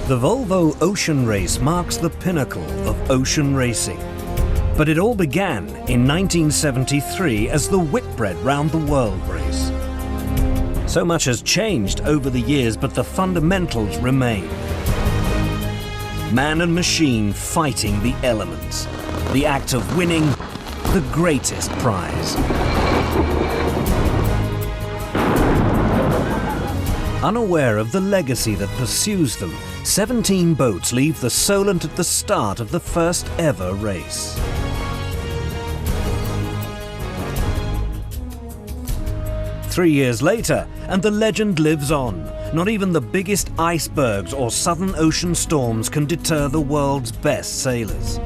The Volvo Ocean Race marks the pinnacle of ocean racing. But it all began in 1973 as the Whitbread Round the World race. So much has changed over the years, but the fundamentals remain. Man and machine fighting the elements. The act of winning the greatest prize. Unaware of the legacy that pursues them, 17 boats leave the Solent at the start of the first ever race. Three years later, and the legend lives on. Not even the biggest icebergs or Southern Ocean storms can deter the world's best sailors.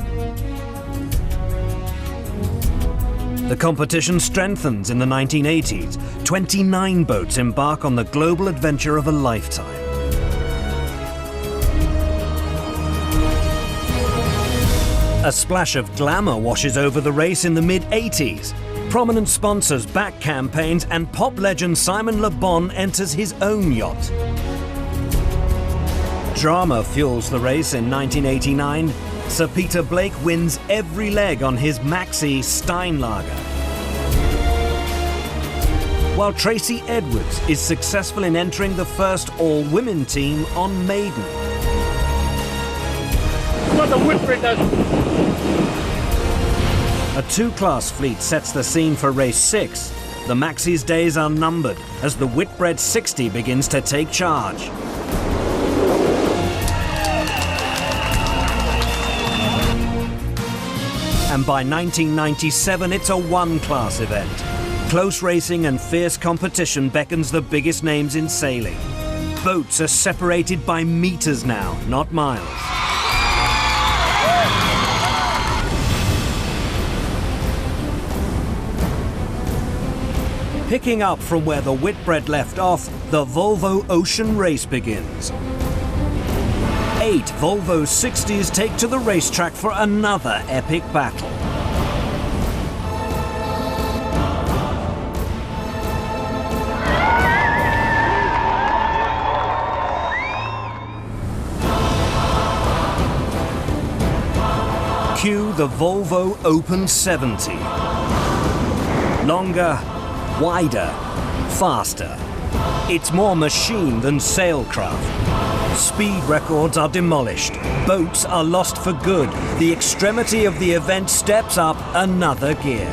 The competition strengthens in the 1980s. 29 boats embark on the global adventure of a lifetime. A splash of glamour washes over the race in the mid-80s. Prominent sponsors back campaigns, and pop legend Simon Le Bon enters his own yacht. Drama fuels the race in 1989. Sir Peter Blake wins every leg on his maxi Steinlager, while Tracy Edwards is successful in entering the first all-women team on Maiden. What the Whitbread does. A two-class fleet sets the scene for race 6. The Maxi's days are numbered as the Whitbread 60 begins to take charge. And by 1997, it's a one-class event. Close racing and fierce competition beckons the biggest names in sailing. Boats are separated by meters now, not miles. Picking up from where the Whitbread left off, the Volvo Ocean Race begins. 8 Volvo 60s take to the racetrack for another epic battle. Cue the Volvo Open 70. Longer, wider, faster. It's more machine than sailcraft. Speed records are demolished. Boats are lost for good. The extremity of the event steps up another gear.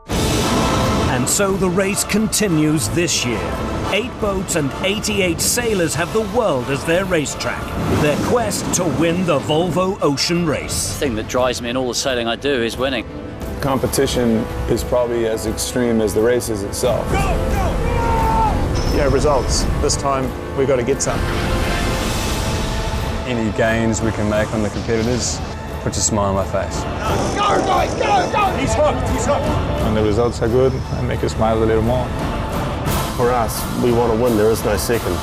And so the race continues this year. 8 boats and 88 sailors have the world as their racetrack. Their quest to win the Volvo Ocean Race. The thing that drives me in all the sailing I do is winning. Competition is probably as extreme as the races itself. Go, go! Yeah, results. This time we've got to get some. Any gains we can make on the competitors puts a smile on my face. Go, guys, go, go! He's hooked, he's hooked. When the results are good, I make you smile a little more. For us, we want to win, there is no second.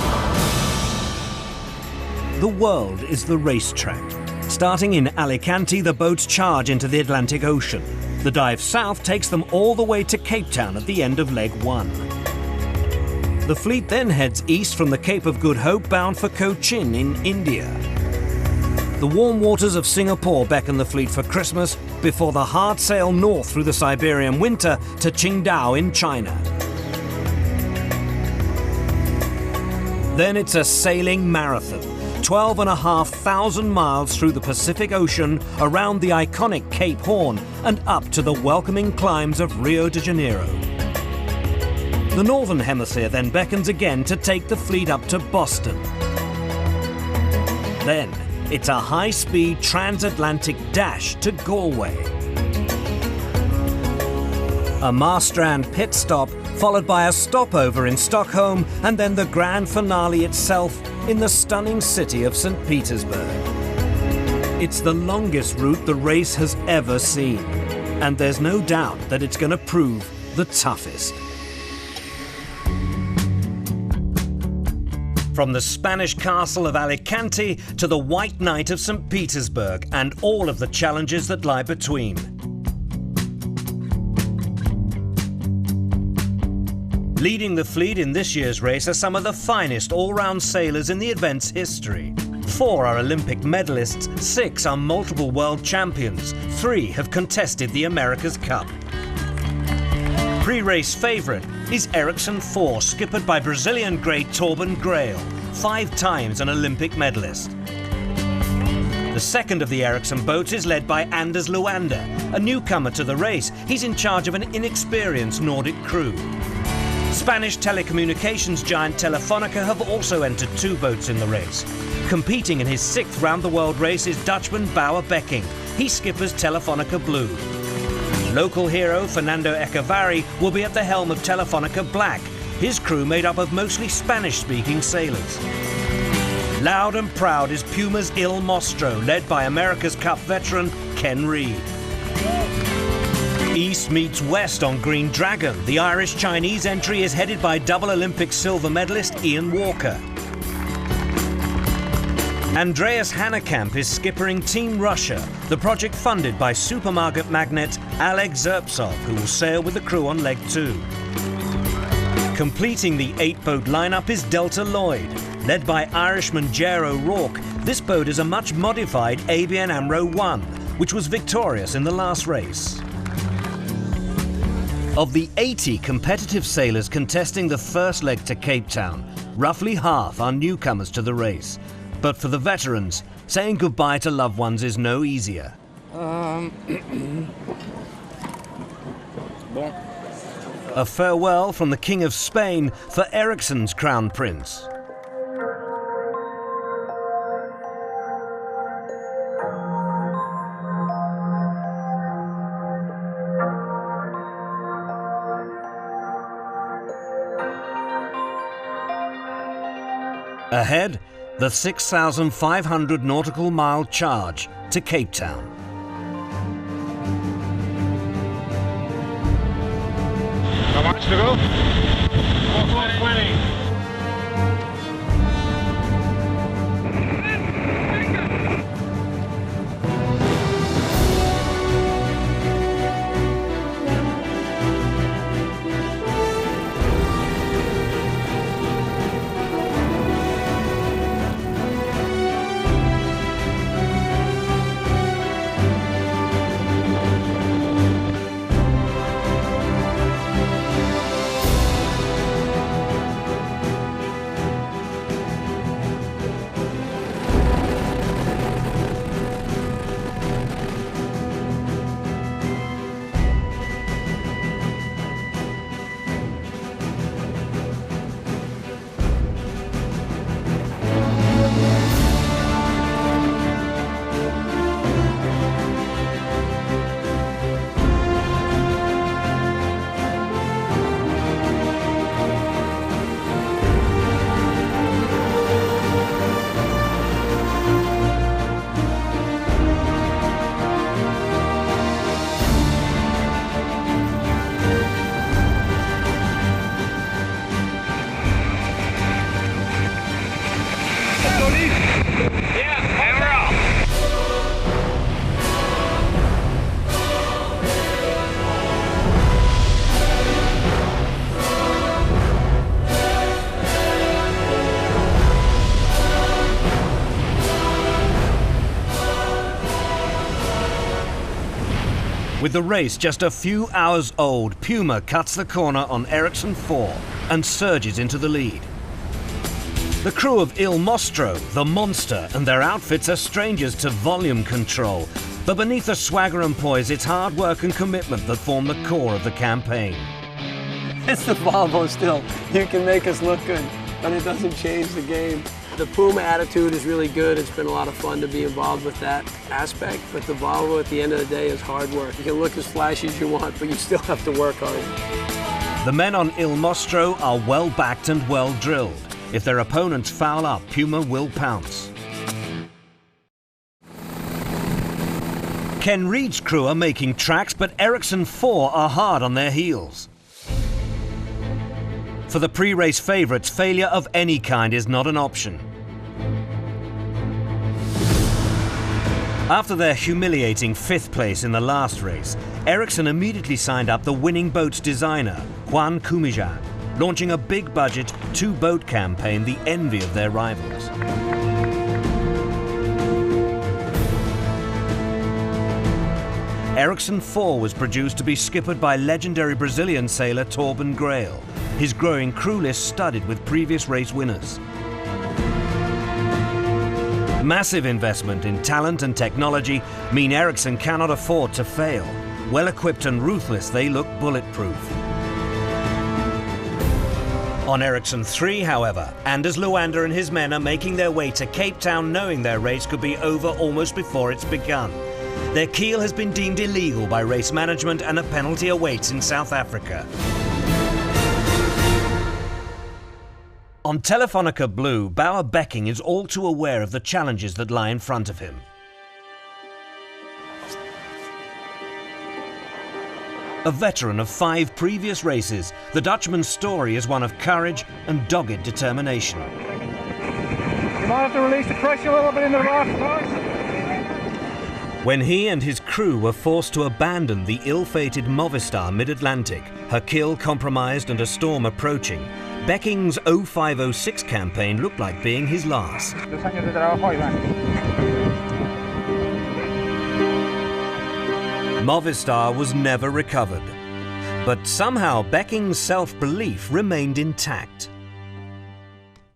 The world is the racetrack. Starting in Alicante, the boats charge into the Atlantic Ocean. The dive south takes them all the way to Cape Town at the end of leg 1. The fleet then heads east from the Cape of Good Hope, bound for Cochin in India. The warm waters of Singapore beckon the fleet for Christmas before the hard sail north through the Siberian winter to Qingdao in China. Then it's a sailing marathon. 12,500 miles through the Pacific Ocean, around the iconic Cape Horn, and up to the welcoming climes of Rio de Janeiro. The Northern Hemisphere then beckons again to take the fleet up to Boston. Then it's a high-speed transatlantic dash to Galway. A Marstrand pit stop, followed by a stopover in Stockholm, and then the grand finale itself in the stunning city of Saint Petersburg. It's the longest route the race has ever seen, and there's no doubt that it's going to prove the toughest. From the Spanish castle of Alicante to the White Knight of St. Petersburg, and all of the challenges that lie between. Leading the fleet in this year's race are some of the finest all-round sailors in the event's history. 4 are Olympic medalists, 6 are multiple world champions, 3 have contested the America's Cup. Pre-race favourite is Ericsson 4, skippered by Brazilian great Torben Grael, 5 times an Olympic medalist. The second of the Ericsson boats is led by Anders Luander, a newcomer to the race. He's in charge of an inexperienced Nordic crew. Spanish telecommunications giant Telefonica have also entered 2 boats in the race. Competing in his 6th round-the-world race is Dutchman Bauer Becking. He skippers Telefonica Blue. Local hero Fernando Echevarri will be at the helm of Telefonica Black, his crew made up of mostly Spanish-speaking sailors. Loud and proud is Puma's Il Mostro, led by America's Cup veteran Ken Reid. East meets west on Green Dragon. The Irish-Chinese entry is headed by double Olympic silver medalist Ian Walker. Andreas Hanekamp is skippering Team Russia, the project funded by supermarket magnate Oleg Zerpsov, who will sail with the crew on leg 2. Completing the 8-boat lineup is Delta Lloyd. Led by Irishman Ger O'Rourke, this boat is a much modified ABN AMRO 1, which was victorious in the last race. Of the 80 competitive sailors contesting the first leg to Cape Town, roughly half are newcomers to the race. But for the veterans, saying goodbye to loved ones is no easier. A farewell from the King of Spain for Ericsson's Crown Prince. Ahead, the 6,500 nautical mile charge to Cape Town. How much to go? 420. With the race just a few hours old, Puma cuts the corner on Ericsson 4 and surges into the lead. The crew of Il Mostro, the monster, and their outfits are strangers to volume control. But beneath the swagger and poise, it's hard work and commitment that form the core of the campaign. It's the Volvo still. You can make us look good, but it doesn't change the game. The Puma attitude is really good. It's been a lot of fun to be involved with that aspect, but the Volvo at the end of the day is hard work. You can look as flashy as you want, but you still have to work hard. The men on Il Mostro are well backed and well drilled. If their opponents foul up, Puma will pounce. Ken Reid's crew are making tracks, but Ericsson 4 are hard on their heels. For the pre-race favourites, failure of any kind is not an option. After their humiliating 5th place in the last race, Ericsson immediately signed up the winning boat's designer, Juan Cumija. launching a big-budget two-boat campaign, the envy of their rivals. Ericsson 4 was produced to be skippered by legendary Brazilian sailor Torben Grael, his growing crew list studded with previous race winners. Massive investment in talent and technology mean Ericsson cannot afford to fail. Well-equipped and ruthless, they look bulletproof. On Ericsson 3, however, Anders Luander and his men are making their way to Cape Town knowing their race could be over almost before it's begun. Their keel has been deemed illegal by race management and a penalty awaits in South Africa. On Telefonica Blue, Bauer Becking is all too aware of the challenges that lie in front of him. A veteran of 5 previous races, the Dutchman's story is one of courage and dogged determination. You might have to release the pressure a little bit in the raft, guys. When he and his crew were forced to abandon the ill-fated Movistar mid-Atlantic, her keel compromised and a storm approaching, Becking's 0506 campaign looked like being his last. Movistar was never recovered, but somehow Becking's self-belief remained intact.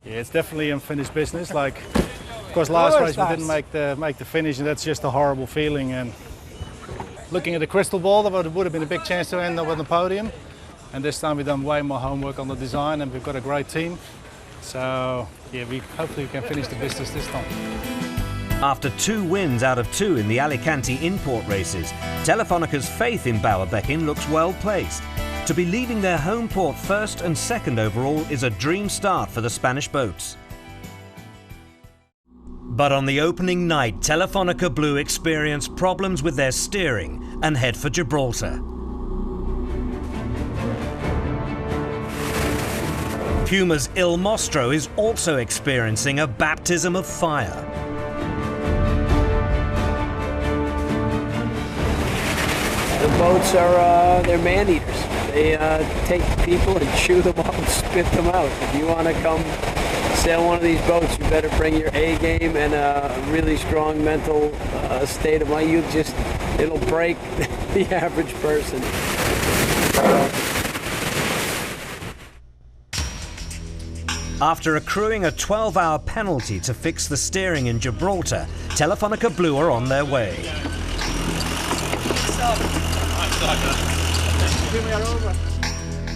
Yeah, it's definitely unfinished business. Like, of course, last race we didn't make the finish, and that's just a horrible feeling. And looking at the crystal ball, there would have been a big chance to end up on the podium. And this time we've done way more homework on the design, and we've got a great team. So yeah, hopefully we can finish the business this time. After 2 wins out of 2 in the Alicante import races, Telefonica's faith in Bauer Becking looks well placed. To be leaving their home port first and second overall is a dream start for the Spanish boats. But on the opening night, Telefonica Blue experienced problems with their steering and head for Gibraltar. Puma's Il Mostro is also experiencing a baptism of fire. The boats are they're man-eaters. They take people and chew them up and spit them out. If you want to come sail one of these boats, you better bring your A game and a really strong mental state of mind. It'll break the average person. After accruing a 12-hour penalty to fix the steering in Gibraltar, Telefonica Blue are on their way.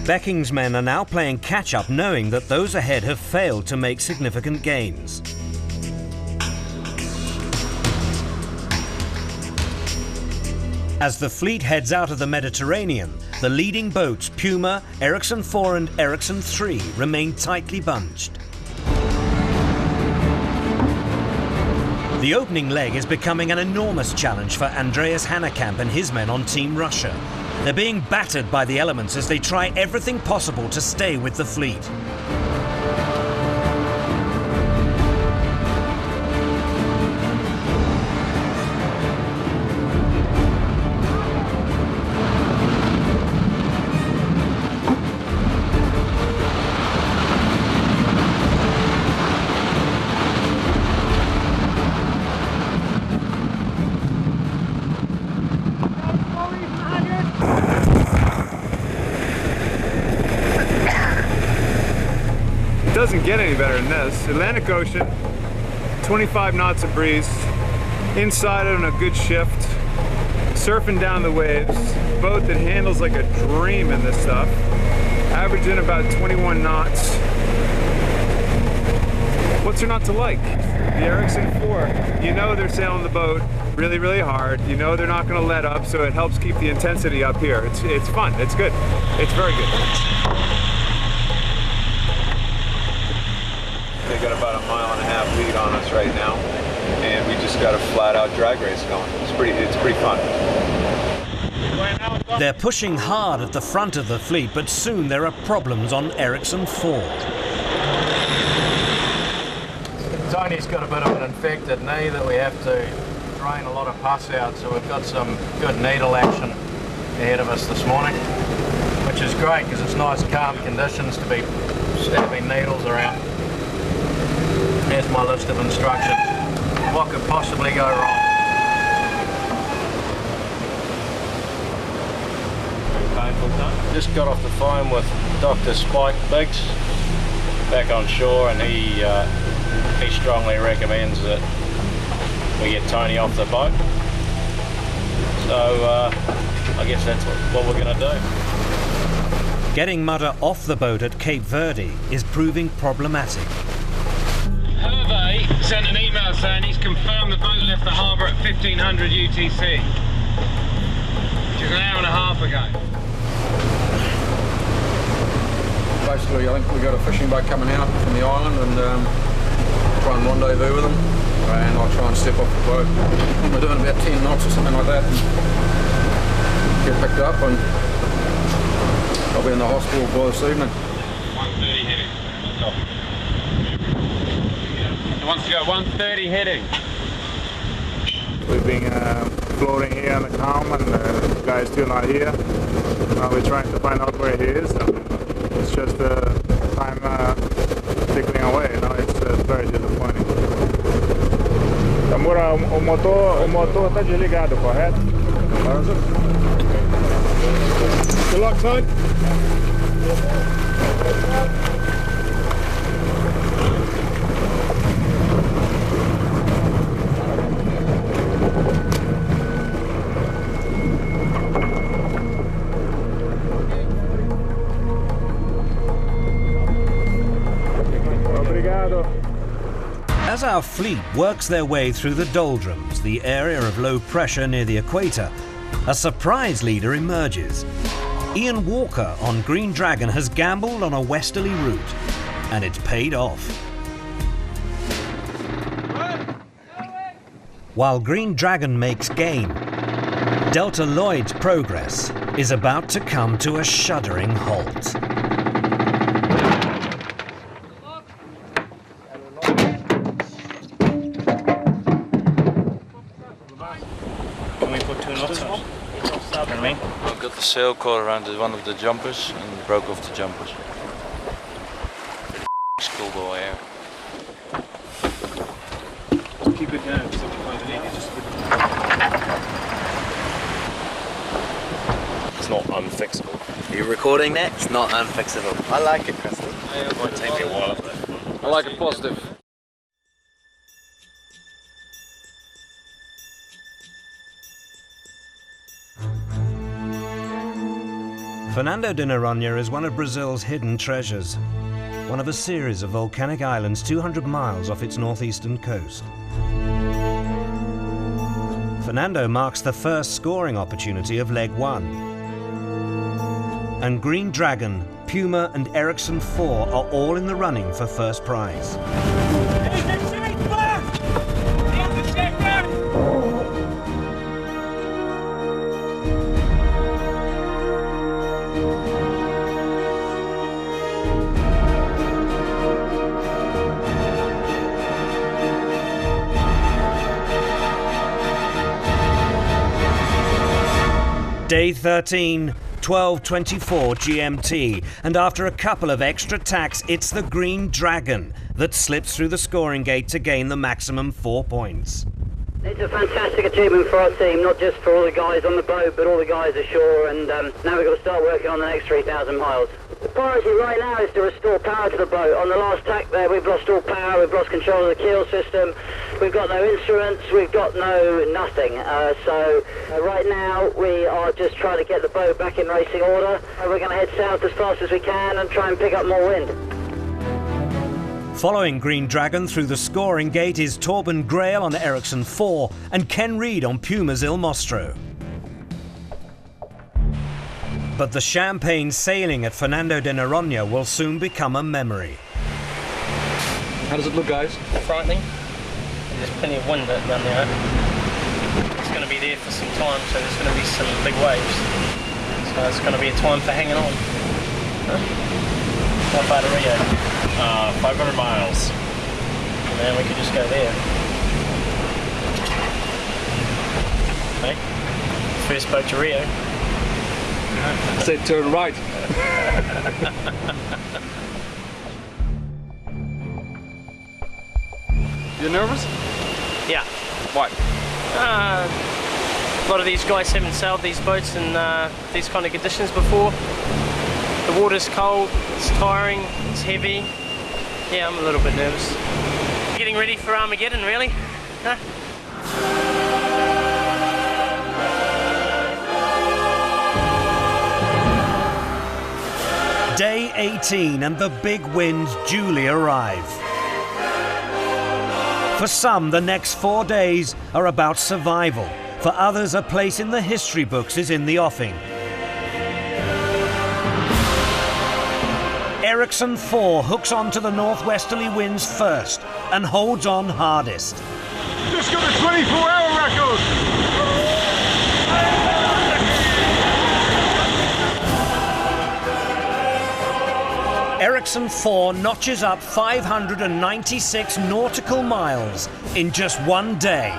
Becking's men are now playing catch-up, knowing that those ahead have failed to make significant gains. As the fleet heads out of the Mediterranean, the leading boats, Puma, Ericsson 4 and Ericsson 3, remain tightly bunched. The opening leg is becoming an enormous challenge for Andreas Hanekamp and his men on Team Russia. They're being battered by the elements as they try everything possible to stay with the fleet. Doesn't get any better than this. Atlantic Ocean, 25 knots of breeze, inside on a good shift, surfing down the waves, boat that handles like a dream in this stuff, averaging about 21 knots. What's there not to like? The Ericsson 4, you know they're sailing the boat really, really hard. You know they're not going to let up, so it helps keep the intensity up here. It's fun, it's good, it's very good. They got about 1.5 mile lead on us right now, and we just got a flat-out drag race going. It's pretty fun. They're pushing hard at the front of the fleet, but soon there are problems on Ericsson 4. Tony's got a bit of an infected knee that we have to drain a lot of pus out, so we've got some good needle action ahead of us this morning. which is great because it's nice calm conditions to be stabbing needles around. Here's my list of instructions. What could possibly go wrong? Just got off the phone with Dr. Spike Biggs back on shore, and he strongly recommends that we get Tony off the boat. So I guess that's what we're going to do. Getting Mudder off the boat at Cape Verde is proving problematic. Hervé sent an email saying he's confirmed the boat left the harbour at 1500 UTC, which is an hour and a half ago. Basically, I think we've got a fishing boat coming out from the island and try and rendezvous with them, and I'll try and step off the boat. We're doing about 10 knots or something like that and get picked up, and I'll be in the hospital by this evening. 130 heading. He wants to go 130 heading. We've been floating here in the calm, and the guy's still not here. We're trying to find out where he is. It's just time tickling away. It's very disappointing. Tamura, o motor está desligado, correto? Good luck, son. As our fleet works their way through the doldrums, the area of low pressure near the equator, a surprise leader emerges. Ian Walker on Green Dragon has gambled on a westerly route, and it's paid off. While Green Dragon makes gain, Delta Lloyd's progress is about to come to a shuddering halt. I've got the sail caught around one of the jumpers and broke off the jumpers. Schoolboy air. Keep it down. It's not unfixable. Are you recording that? It's not unfixable. I like it, Crystal. It might take me a while. I like it positive. Fernando de Noronha is one of Brazil's hidden treasures, one of a series of volcanic islands 200 miles off its northeastern coast. Fernando marks the first scoring opportunity of leg 1. And Green Dragon, PUMA and Ericsson 4 are all in the running for first prize. Day 13, 12:24 GMT, and after a couple of extra tacks, it's the Green Dragon that slips through the scoring gate to gain the maximum 4 points. It's a fantastic achievement for our team, not just for all the guys on the boat, but all the guys ashore, and now we've got to start working on the next 3,000 miles. The priority right now is to restore power to the boat. On the last tack there, we've lost all power, we've lost control of the keel system, we've got no instruments, we've got nothing. So right now, we are just trying to get the boat back in racing order. We're going to head south as fast as we can and try and pick up more wind. Following Green Dragon through the scoring gate is Torben Grael on Ericsson 4 and Ken Reid on Puma's Il Mostro. But the champagne sailing at Fernando de Noronha will soon become a memory. How does it look, guys? Frightening. There's plenty of wind down there. It's going to be there for some time, so there's going to be some big waves. So it's going to be a time for hanging on. How far to Rio? 500 miles. Man, we could just go there. Okay. First boat to Rio. I said turn right. You nervous? Yeah. Why? A lot of these guys haven't sailed these boats in these kind of conditions before. The water's cold, it's tiring, it's heavy. Yeah, I'm a little bit nervous. Getting ready for Armageddon, really. Huh? Day 18 and the big winds duly arrive. For some, the next 4 days are about survival. For others, a place in the history books is in the offing. Ericsson 4 hooks onto the northwesterly winds first and holds on hardest. Just got a 24-hour record! Ericsson 4 notches up 596 nautical miles in just 1 day.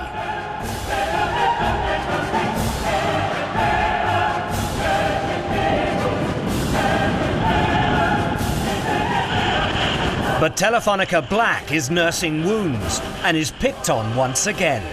But Telefonica Black is nursing wounds and is picked on once again.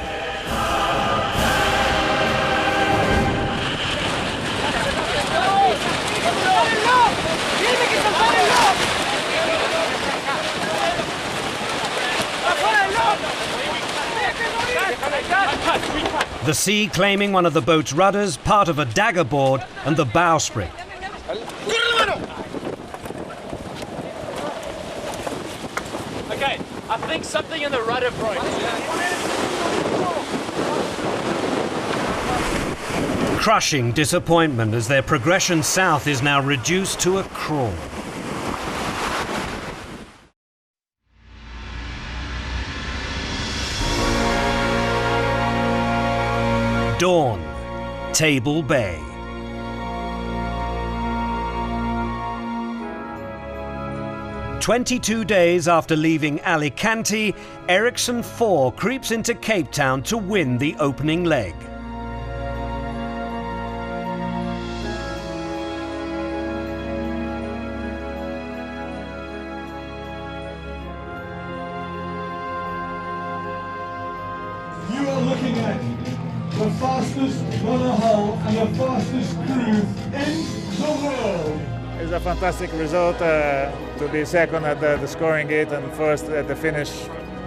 The sea claiming one of the boat's rudders, part of a dagger board and the bowsprit. Okay, I think something in the rudder broke. Crushing disappointment as their progression south is now reduced to a crawl. Dawn, Table Bay. "22 days after leaving Alicante, Ericsson 4 creeps into Cape Town to win the opening leg. You are looking at the fastest monohull and the fastest cruise in the world. It's a fantastic result to be second at the scoring gate and first at the finish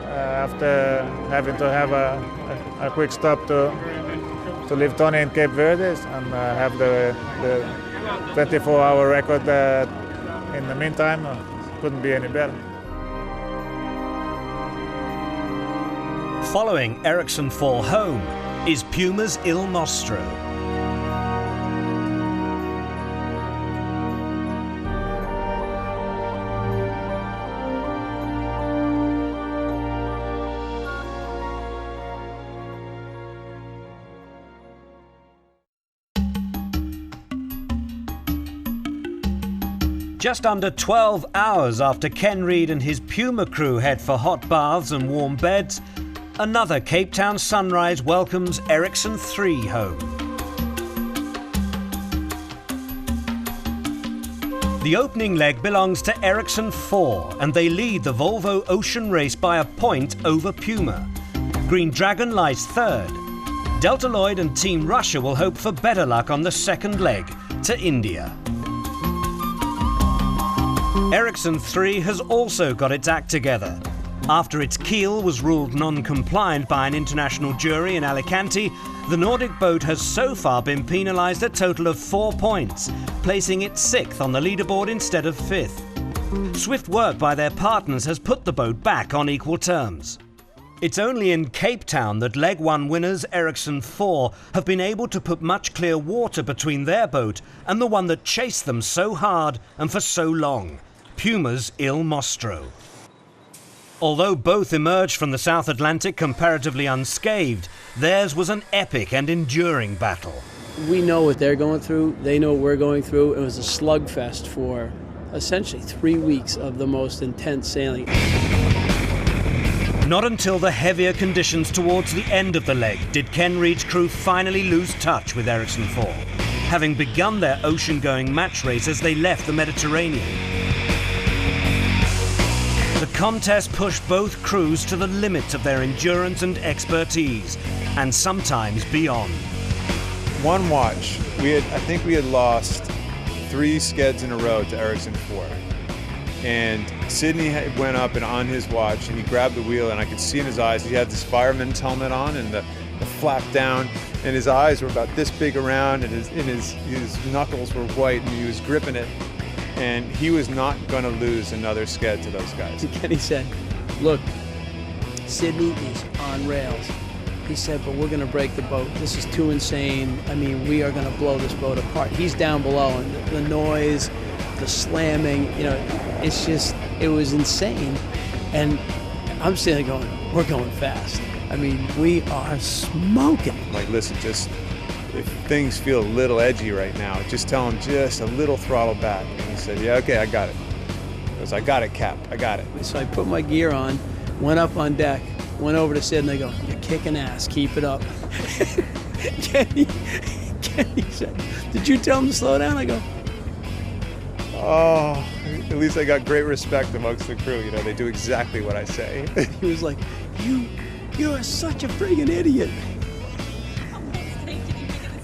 after having to have a quick stop to leave Tony in Cape Verde and have the 24-hour record in the meantime. Couldn't be any better. Following Ericsson 4 home is PUMA's Il Nostro. Just under 12 hours after Ken Reid and his PUMA crew head for hot baths and warm beds, another Cape Town sunrise welcomes Ericsson 3 home. The opening leg belongs to Ericsson 4 and they lead the Volvo Ocean Race by a point over PUMA. Green Dragon lies third. Delta Lloyd and Team Russia will hope for better luck on the second leg to India. Ericsson 3 has also got its act together. After its keel was ruled non-compliant by an international jury in Alicante, the Nordic boat has so far been penalised a total of 4 points, placing it 6th on the leaderboard instead of 5th. Swift work by their partners has put the boat back on equal terms. It's only in Cape Town that Leg 1 winners Ericsson 4 have been able to put much clear water between their boat and the one that chased them so hard and for so long, PUMA's Il Nostro. Although both emerged from the South Atlantic comparatively unscathed, theirs was an epic and enduring battle. We know what they're going through, they know what we're going through. It was a slugfest for essentially 3 weeks of the most intense sailing. Not until the heavier conditions towards the end of the leg did Ken Reid's crew finally lose touch with Ericsson 4. having begun their ocean-going match race as they left the Mediterranean. The contest pushed both crews to the limits of their endurance and expertise, and sometimes beyond. One watch, I think we had lost 3 skeds in a row to Ericsson 4. And Sydney went up and on his watch, and he grabbed the wheel, and I could see in his eyes, he had this fireman's helmet on and the flap down, and his eyes were about this big around, and his knuckles were white, and he was gripping it, and he was not going to lose another sked to those guys. And he said, look, Sydney is on rails. He said, but we're going to break the boat. This is too insane. I mean, we are going to blow this boat apart. He's down below, and the noise, the slamming, you know, it's just, it was insane. And I'm sitting there going, we're going fast. I mean, we are smoking. Like, listen, just, if things feel a little edgy right now, just tell him just a little throttle back. And he said, yeah, okay, I got it. He goes, I got it, Cap, I got it. So I put my gear on, went up on deck, went over to Sid, and they go, you're kicking ass, keep it up. Kenny said, did you tell him to slow down? I go, oh, at least I got great respect amongst the crew. You know, they do exactly what I say. He was like, you are such a friggin' idiot.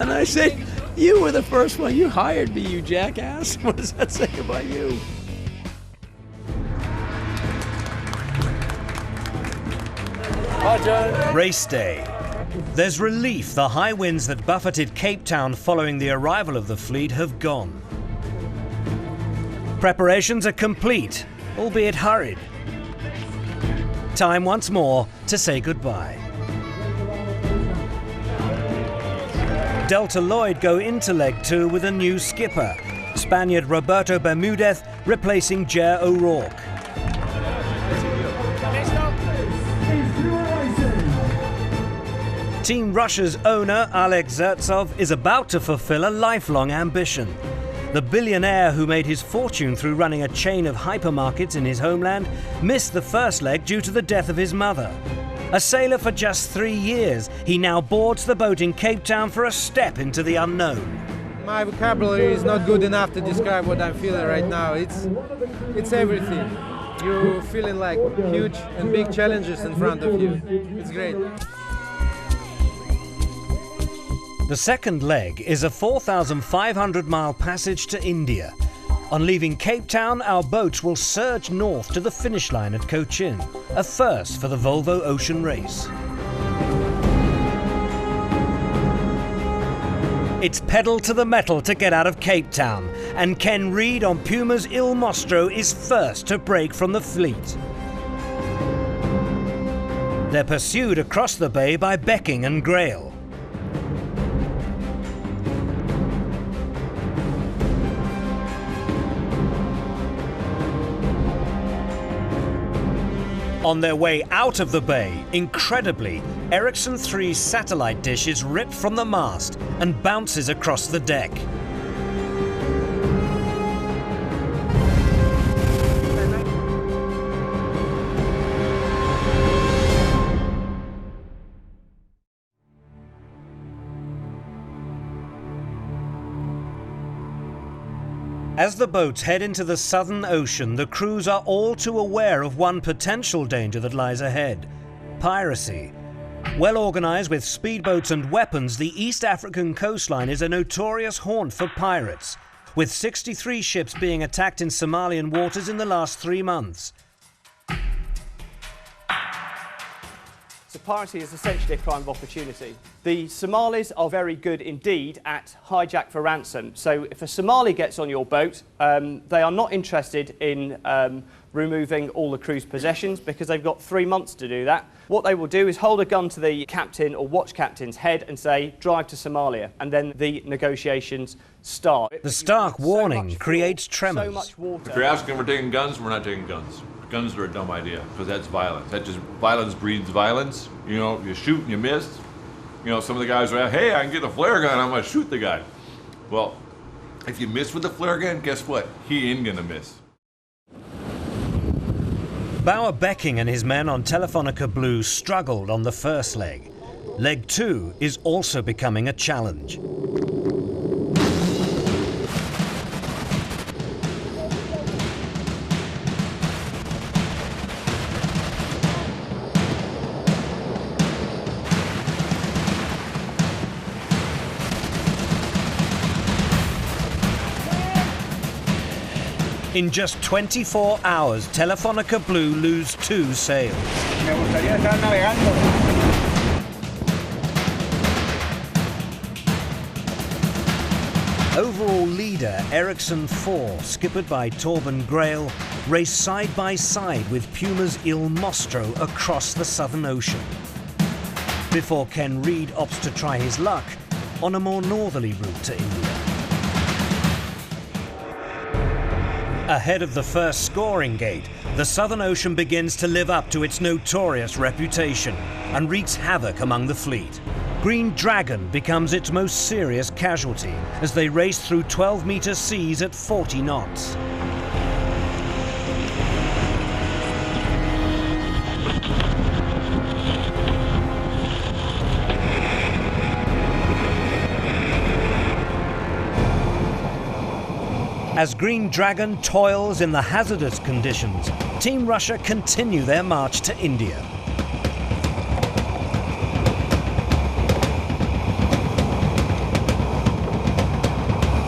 And I said, you were the first one. You hired me, you jackass. What does that say about you? Race day. There's relief the high winds that buffeted Cape Town following the arrival of the fleet have gone. Preparations are complete, albeit hurried. Time once more to say goodbye. Delta Lloyd go into leg 2 with a new skipper, Spaniard Roberto Bermudez replacing Jer O'Rourke. Team Russia's owner, Alex Zertsov, is about to fulfill a lifelong ambition. The billionaire who made his fortune through running a chain of hypermarkets in his homeland missed the first leg due to the death of his mother. A sailor for just 3 years, he now boards the boat in Cape Town for a step into the unknown. My vocabulary is not good enough to describe what I'm feeling right now. It's everything. You're feeling like huge and big challenges in front of you. It's great. The second leg is a 4,500-mile passage to India. On leaving Cape Town, our boats will surge north to the finish line at Cochin, a first for the Volvo Ocean Race. It's pedal to the metal to get out of Cape Town, and Ken Reid on Puma's Il Mostro is first to break from the fleet. They're pursued across the bay by Becking and Grael. On their way out of the bay, incredibly, Ericsson 3's satellite dish is ripped from the mast and bounces across the deck. As the boats head into the Southern Ocean, the crews are all too aware of one potential danger that lies ahead: piracy. Well organized with speedboats and weapons, the East African coastline is a notorious haunt for pirates, with 63 ships being attacked in Somalian waters in the last 3 months. So piracy is essentially a crime of opportunity. The Somalis are very good indeed at hijack for ransom. So if a Somali gets on your boat, they are not interested in removing all the crew's possessions because they've got 3 months to do that. What they will do is hold a gun to the captain or watch captain's head and say, drive to Somalia, and then the negotiations start. The stark warning creates tremors. So much water. If you're asking if we're taking guns, we're not taking guns. Guns are a dumb idea, because that's violence. Violence breeds violence. You know, you shoot and you miss. You know, some of the guys are, hey, I can get a flare gun, I'm gonna shoot the guy. Well, if you miss with the flare gun, guess what? He ain't gonna miss. Bauer Becking and his men on Telefonica Blue struggled on the first leg. Leg 2 is also becoming a challenge. In just 24 hours, Telefonica Blue lose 2 sails. Me gustaría estar navegando. Overall leader Ericsson 4, skippered by Torben Grael, race side by side with Puma's Il Mostro across the Southern Ocean. Before Ken Reid opts to try his luck on a more northerly route to India. Ahead of the first scoring gate, the Southern Ocean begins to live up to its notorious reputation and wreaks havoc among the fleet. Green Dragon becomes its most serious casualty as they race through 12-meter seas at 40 knots. As Green Dragon toils in the hazardous conditions, Team Russia continue their march to India.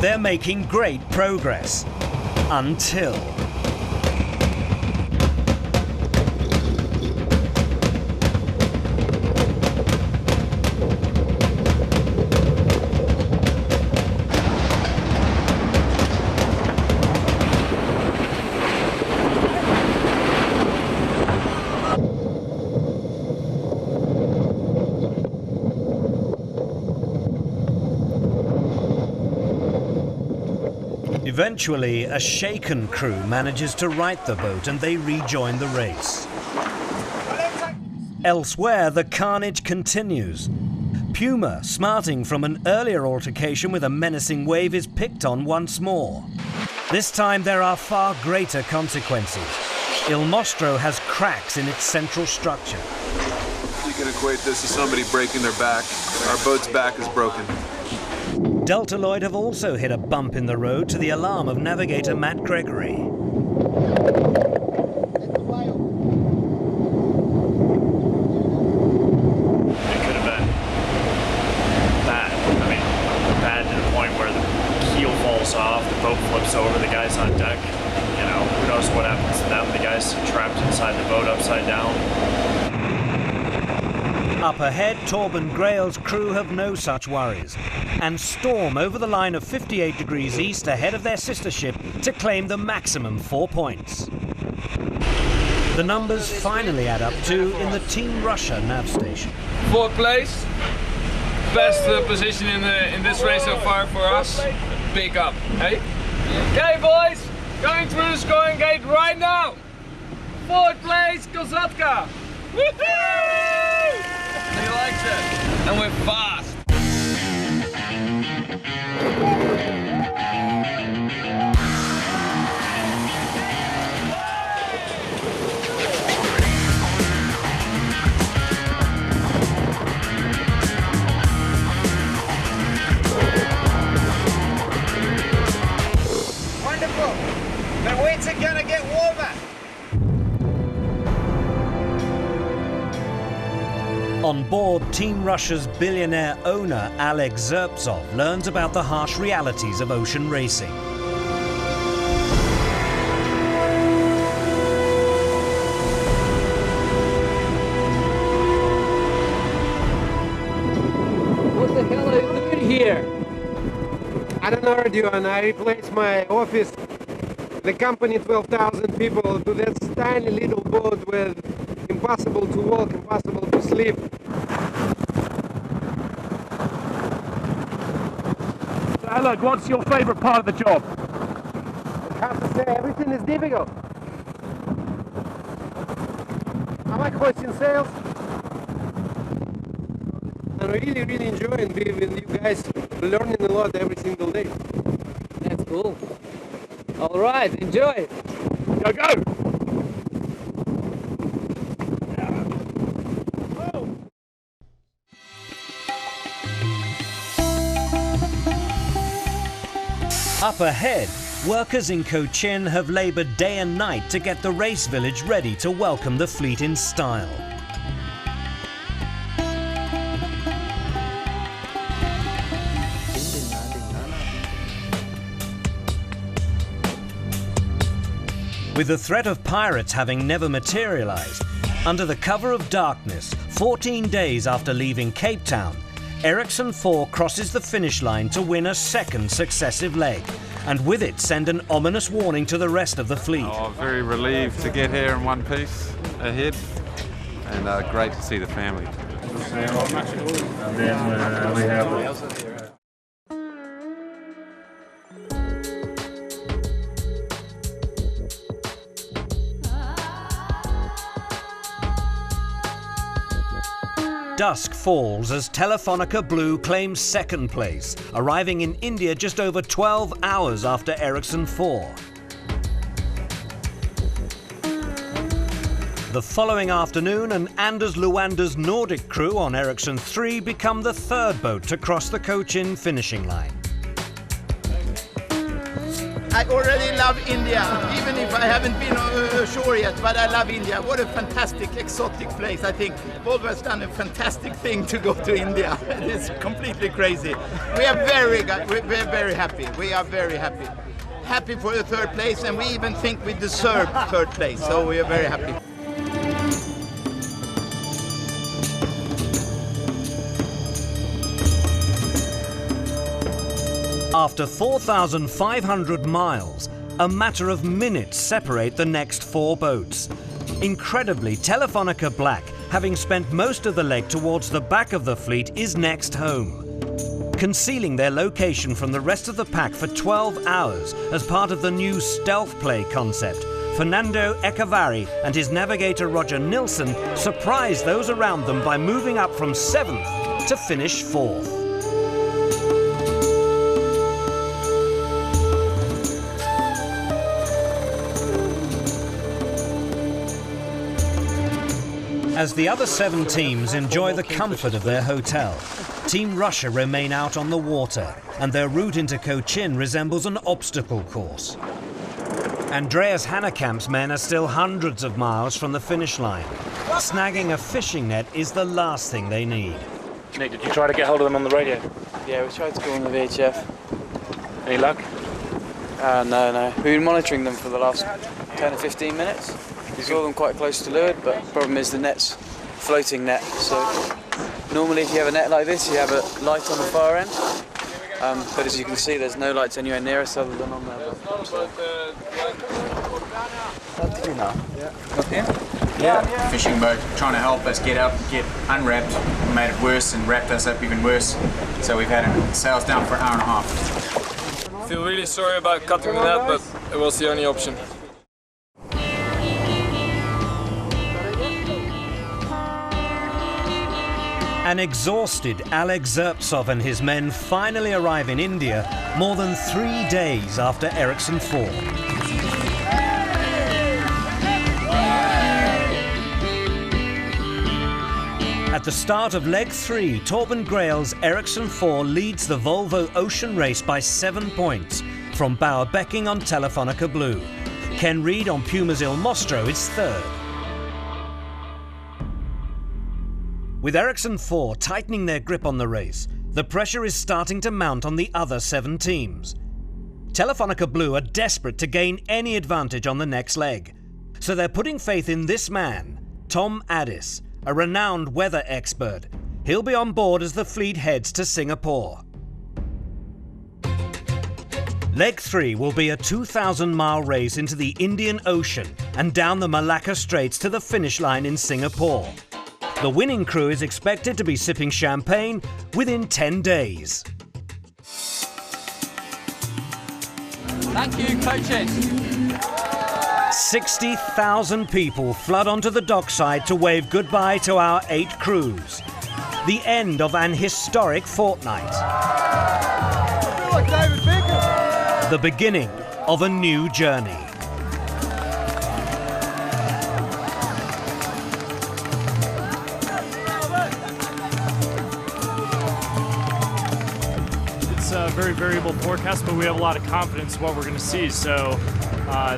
They're making great progress, until... Eventually, a shaken crew manages to right the boat and they rejoin the race. Elsewhere, the carnage continues. Puma, smarting from an earlier altercation with a menacing wave, is picked on once more. This time there are far greater consequences. Il Mostro has cracks in its central structure. You can equate this to somebody breaking their back. Our boat's back is broken. Delta Lloyd have also hit a bump in the road to the alarm of navigator Matt Gregory. It could have been bad. I mean, bad to the point where the keel falls off, the boat flips over, the guys on deck. You know, who knows what happens to them? The guys trapped inside the boat upside down. Up ahead, Torben Grael's crew have no such worries and storm over the line of 58 degrees east ahead of their sister ship to claim the maximum 4 points. The numbers finally add up to in the Team Russia nav station. 4th place, best position in this race so far for us. Big up, hey? Okay, boys, going through the scoring gate right now. 4th place, Kozatka. Woohoo! He likes it, and we're fast. Wonderful. The weights are gonna get warmer. On board, Team Russia's billionaire owner, Alex Zerpsov, learns about the harsh realities of ocean racing. What the hell are you doing here? I don't know, Rodion. I replaced my office, the company 12,000 people, to that tiny little boat with impossible to walk, impossible to sleep. So, look, what's your favourite part of the job? I have to say, everything is difficult. I like hoisting sails. I'm really, really enjoying being with you guys, learning a lot every single day. That's cool. All right, enjoy it. Go, go! Up ahead, workers in Cochin have laboured day and night to get the race village ready to welcome the fleet in style. With the threat of pirates having never materialized, under the cover of darkness, 14 days after leaving Cape Town, Ericsson 4 crosses the finish line to win a second successive leg, and with it send an ominous warning to the rest of the fleet. Oh, very relieved to get here in one piece ahead, and great to see the family. And then we have Dusk falls as Telefonica Blue claims second place, arriving in India just over 12 hours after Ericsson 4. The following afternoon, an Anders Luander's Nordic crew on Ericsson 3 become the third boat to cross the Cochin finishing line. I already love India, even if I haven't been ashore yet, but I love India. What a fantastic, exotic place. I think Volvo has done a fantastic thing to go to India. It's completely crazy. We are very happy. We are very happy. Happy for the third place, and we even think we deserve third place, so we are very happy. After 4,500 miles, a matter of minutes separate the next four boats. Incredibly, Telefonica Black, having spent most of the leg towards the back of the fleet, is next home. Concealing their location from the rest of the pack for 12 hours as part of the new stealth play concept, Fernando Echevarri and his navigator Roger Nilsson surprised those around them by moving up from 7th to finish 4th. As the other 7 teams enjoy the comfort of their hotel, Team Russia remain out on the water, and their route into Cochin resembles an obstacle course. Andreas Hannekamp's men are still hundreds of miles from the finish line. Snagging a fishing net is the last thing they need. Nick, did you try to get hold of them on the radio? Yeah, we tried to call on the VHF. Any luck? No. We've been monitoring them for the last 10 or 15 minutes. We saw them quite close to leeward, but the problem is the net's floating net. So normally if you have a net like this, you have a light on the far end. But as you can see, there's no lights anywhere near us other than on there. Yeah. Fishing boat trying to help us get up, get unwrapped, made it worse and wrapped us up even worse. So we've had sails down for an hour and a half. I feel really sorry about cutting the net, but it was the only option. An exhausted Alex Zerpsov and his men finally arrive in India more than 3 days after Ericsson 4. At the start of leg 3, Torben Grael's Ericsson 4 leads the Volvo Ocean Race by 7 points from Bauerbecking on Telefonica Blue. Ken Reid on Puma's Il Mostro is third. With Ericsson 4 tightening their grip on the race, the pressure is starting to mount on the other 7 teams. Telefonica Blue are desperate to gain any advantage on the next leg, so they're putting faith in this man, Tom Addis, a renowned weather expert. He'll be on board as the fleet heads to Singapore. Leg 3 will be a 2,000-mile race into the Indian Ocean and down the Malacca Straits to the finish line in Singapore. The winning crew is expected to be sipping champagne within 10 days. Thank you, coaches. 60,000 people flood onto the dockside to wave goodbye to our 8 crews. The end of an historic fortnight. The beginning of a new journey. Very variable forecast, but we have a lot of confidence in what we're going to see. So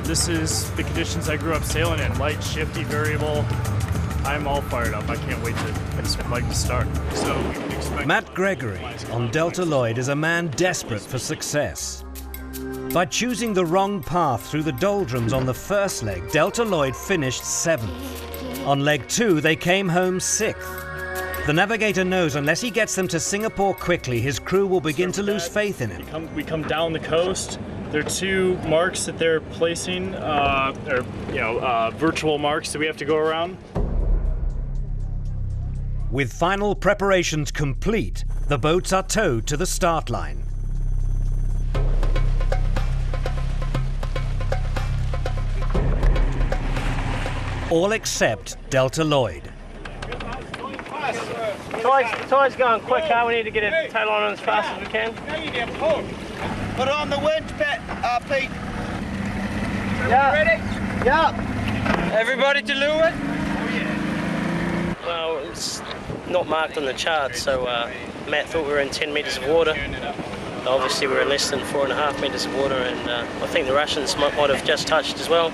this is the conditions I grew up sailing in: light, shifty, variable. I'm all fired up. I can't wait to start. So we can expect. Matt Gregory on Delta Lloyd is a man desperate for success. By choosing the wrong path through the doldrums on the first leg, Delta Lloyd finished 7th. On leg 2, they came home 6th. The navigator knows unless he gets them to Singapore quickly, his crew will begin to lose faith in him. We come down the coast. There are 2 marks that they're placing, virtual marks that we have to go around. With final preparations complete, the boats are towed to the start line. All except Delta Lloyd. The tide's going quick, huh? We need to get a tail on as fast as we can. Put on the wind, Pete. Yeah. Ready? Yeah. Everybody to leeward? Oh, yeah. Well, it's not marked on the chart, so Matt thought we were in 10 metres of water. Obviously, we were in less than 4.5 metres of water, and I think the Russians might have just touched as well.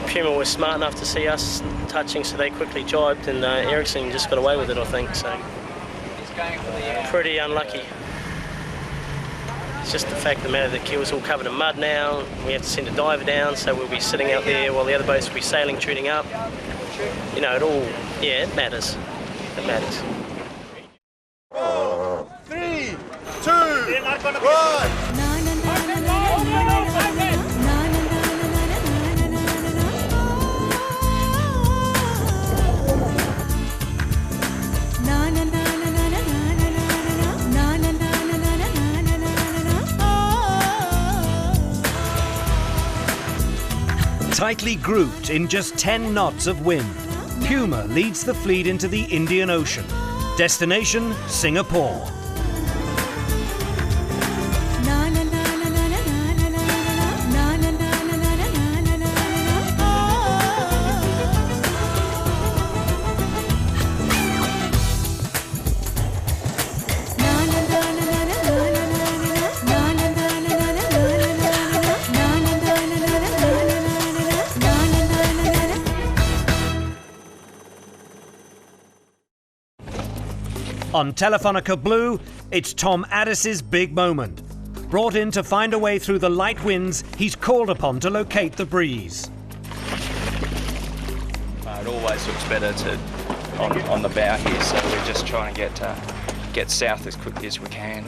Puma was smart enough to see us touching, so they quickly jibed, and Ericsson just got away with it, I think. So pretty unlucky. It's just the fact of the matter that keel's all covered in mud now. We have to send a diver down, so we'll be sitting out there while the other boats will be sailing, tuning up. You know, it matters. It matters. 3, 2, 1. Tightly grouped in just 10 knots of wind, Puma leads the fleet into the Indian Ocean. Destination, Singapore. On Telefonica Blue, it's Tom Addis's big moment. Brought in to find a way through the light winds, he's called upon to locate the breeze. It always looks better on the bow here, so we're just trying to get south as quickly as we can,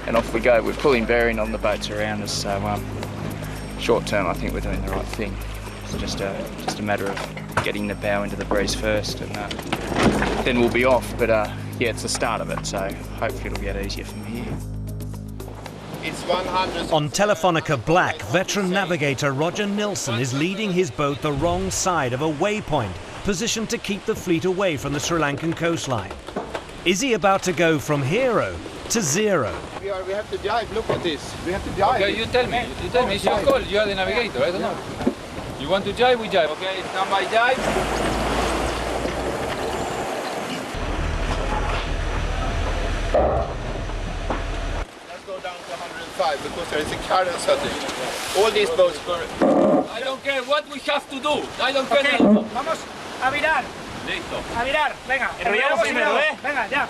and off we go. We're pulling bearing on the boats around us, so short term I think we're doing the right thing. It's just a matter of getting the bow into the breeze first, and then we'll be off. But yeah, it's the start of it, so hopefully it'll get easier from here. It's 100. On Telefonica Black, veteran navigator Roger Nilsson is leading his boat the wrong side of a waypoint, positioned to keep the fleet away from the Sri Lankan coastline. Is he about to go from hero to zero? We have to dive. Look at this. We have to dive. Okay, you tell me. It's your call. You are the navigator. I don't know. You want to jive? We jive. Okay, stand by jive. Because there is a current setting. All these boats go. I don't care what we have to do. I don't care. Vamos a virar. Listo. A virar. Venga. Enrollamos primero, ¿eh? Venga, ya.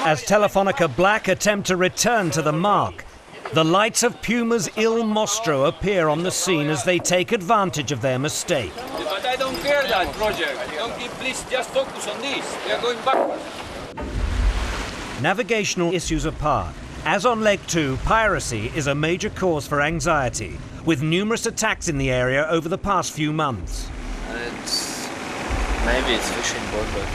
As Telefonica Black attempt to return to the mark, the lights of Puma's Il Mostro appear on the scene as they take advantage of their mistake. But I don't care that, Roger. Please just focus on this. We are going backwards. Navigational issues apart, as on leg 2, piracy is a major cause for anxiety, with numerous attacks in the area over the past few months. Maybe it's fishing boat, but...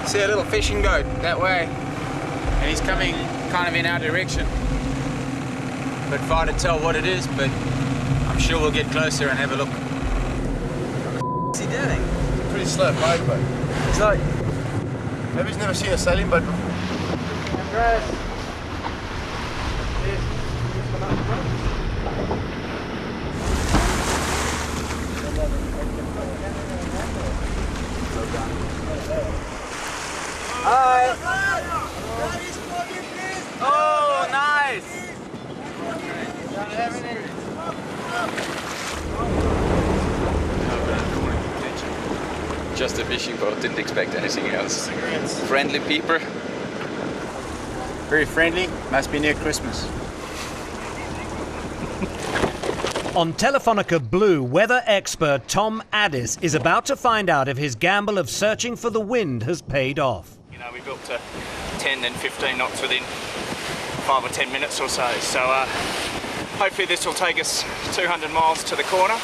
See a little fishing boat that way, and he's coming kind of in our direction. But far to tell what it is, but I'm sure we'll get closer and have a look. What's he doing? Pretty slow motorboat. It's like... Maybe he's never seen a sailing boat before. Andres. Hi. Oh, nice. Just a fishing boat, didn't expect anything else. Friendly people. Very friendly. Must be near Christmas. On Telefonica Blue, weather expert Tom Addis is about to find out if his gamble of searching for the wind has paid off. You know, we built to 10 and 15 knots within 5 or 10 minutes or so. So hopefully this will take us 200 miles to the corner.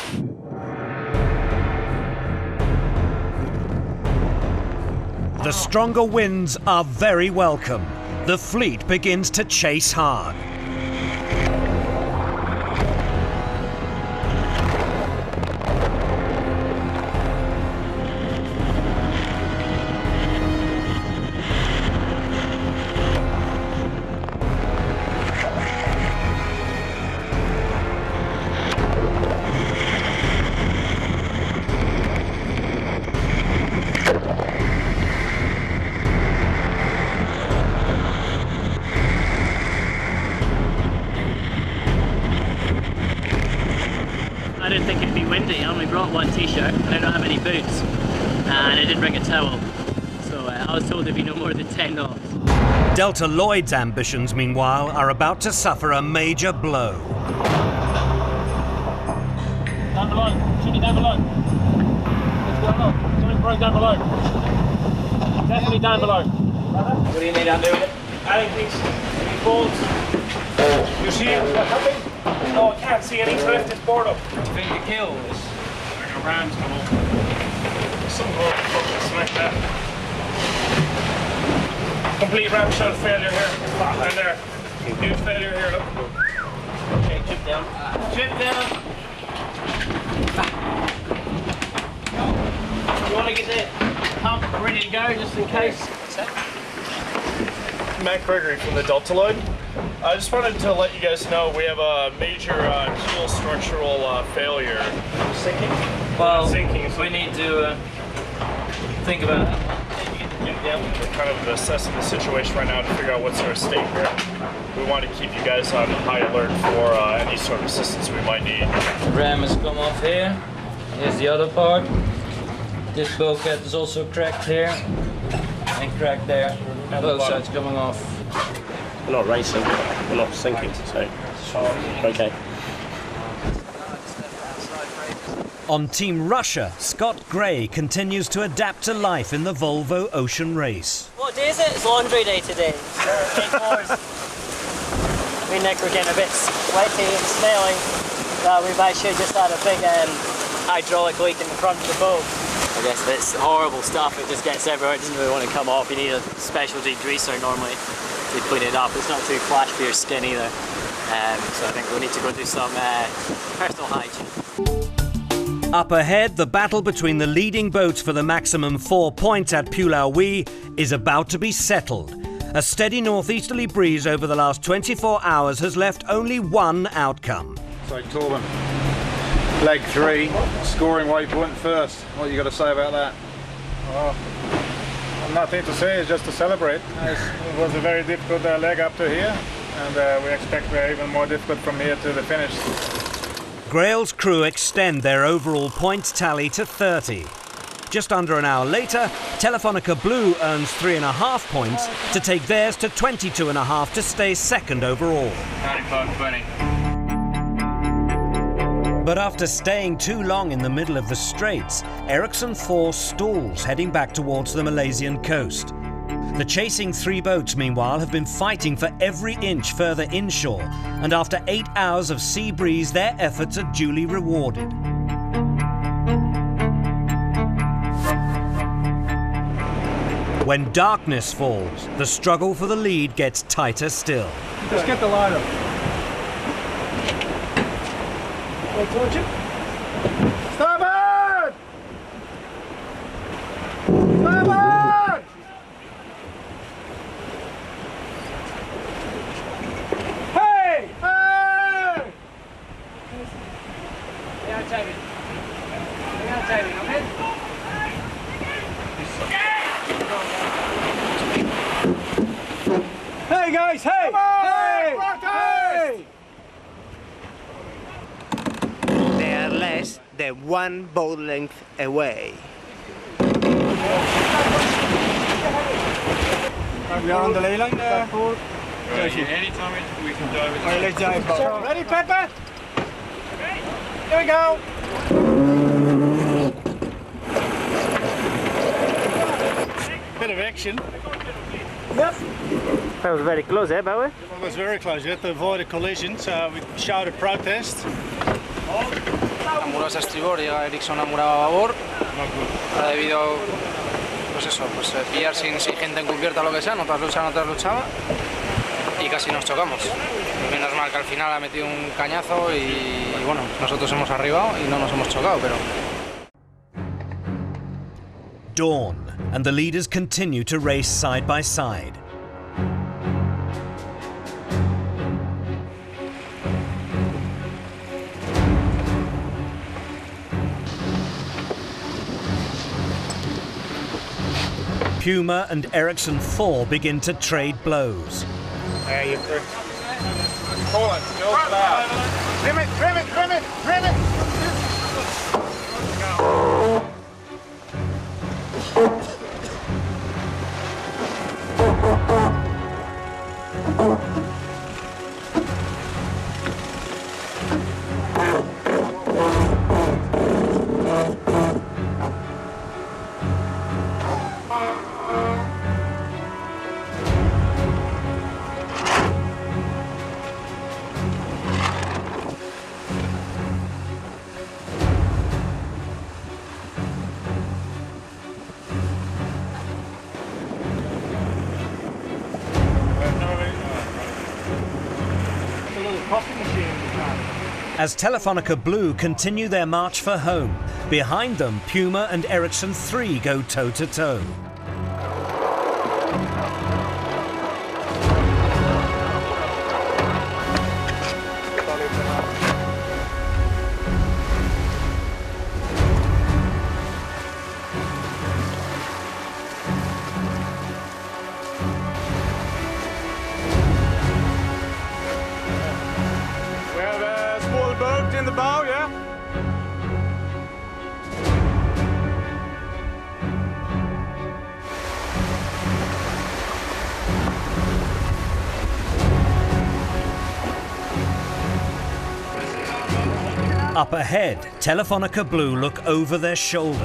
The stronger winds are very welcome. The fleet begins to chase hard. I didn't think it'd be windy. I only brought one t-shirt and I don't have any boots, and I didn't bring a towel, so I was told there'd be no more than 10 knots. Delta Lloyd's ambitions, meanwhile, are about to suffer a major blow. Down below. Should be down below. What's going on? Something's broke down below. Definitely down below. What do you need under it? Anything. Any bolts? You see it? What's happening? No, I can't see any to lift this board up. I think the kill is like a ram's come up. Some something like that. Complete ram shell failure here. And there. Huge failure here, look. Okay, chip down. Chip down. You want to get the pump ready to go just in case? Matt Gregory from the Delta Lloyd. I just wanted to let you guys know we have a major keel structural failure. Sinking? Well, sinking. We need to think about it. We're kind of assessing the situation right now to figure out what's our state here. We want to keep you guys on high alert for any sort of assistance we might need. Ram has come off here. Here's the other part. This bulkhead is also cracked here and cracked there. Both sides coming off. We're not racing, we're not sinking, so okay. On Team Russia, Scott Gray continues to adapt to life in the Volvo Ocean Race. What day is it? It's laundry day today. Me and Nick were getting a bit sweaty and smelly. We've actually just had a big hydraulic leak in the front of the boat. I guess it's horrible stuff. It just gets everywhere. It doesn't really want to come off. You need a special degreaser normally to clean it up. It's not too flash for your skin either. So I think we'll need to go do some personal hygiene. Up ahead, the battle between the leading boats for the maximum 4 points at Pulaui is about to be settled. A steady northeasterly breeze over the last 24 hours has left only one outcome. So Torben, leg 3, scoring waypoint first. What you got to say about that? Oh, nothing to say, it's just to celebrate. It was a very difficult leg up to here, and we expect even more difficult from here to the finish. Grail's crew extend their overall points tally to 30. Just under an hour later, Telefonica Blue earns 3.5 points to take theirs to 22.5 to stay second overall. 95-20. But after staying too long in the middle of the Straits, Ericsson 4 stalls heading back towards the Malaysian coast. The chasing 3 boats, meanwhile, have been fighting for every inch further inshore, and after 8 hours of sea breeze, their efforts are duly rewarded. When darkness falls, the struggle for the lead gets tighter still. Just get the line up. Starboard! Starboard! Hey! Hey! Hey guys, hey! Hey! Hey! They are less than 1 boat length away. We are on the ley line there. Anytime we can dive. Let's dive. Ready, Pepper? Here we go. Bit of action. Yep. That was very close, eh, Bowie? It was very close. You had to avoid a collision, so we shouted protest. Amurado a estribor, llega Ericsson amurado a babor. Ha debido, pues eso, pues pillar sin gente encubierta o lo que sea, no te has luchado y casi nos chocamos. Menos mal que al final ha metido un cañazo y bueno, nosotros hemos arribado y no nos hemos chocado, pero... Dawn, and the leaders continue to race side by side. Puma and Ericsson 4 begin to trade blows. There you go. Hold on, go loud. Trim it, trim it, trim it, trim it! As Telefonica Blue continue their march for home, behind them Puma and Ericsson 3 go toe-to-toe. In the bow, yeah? Up ahead, Telefonica Blue look over their shoulder.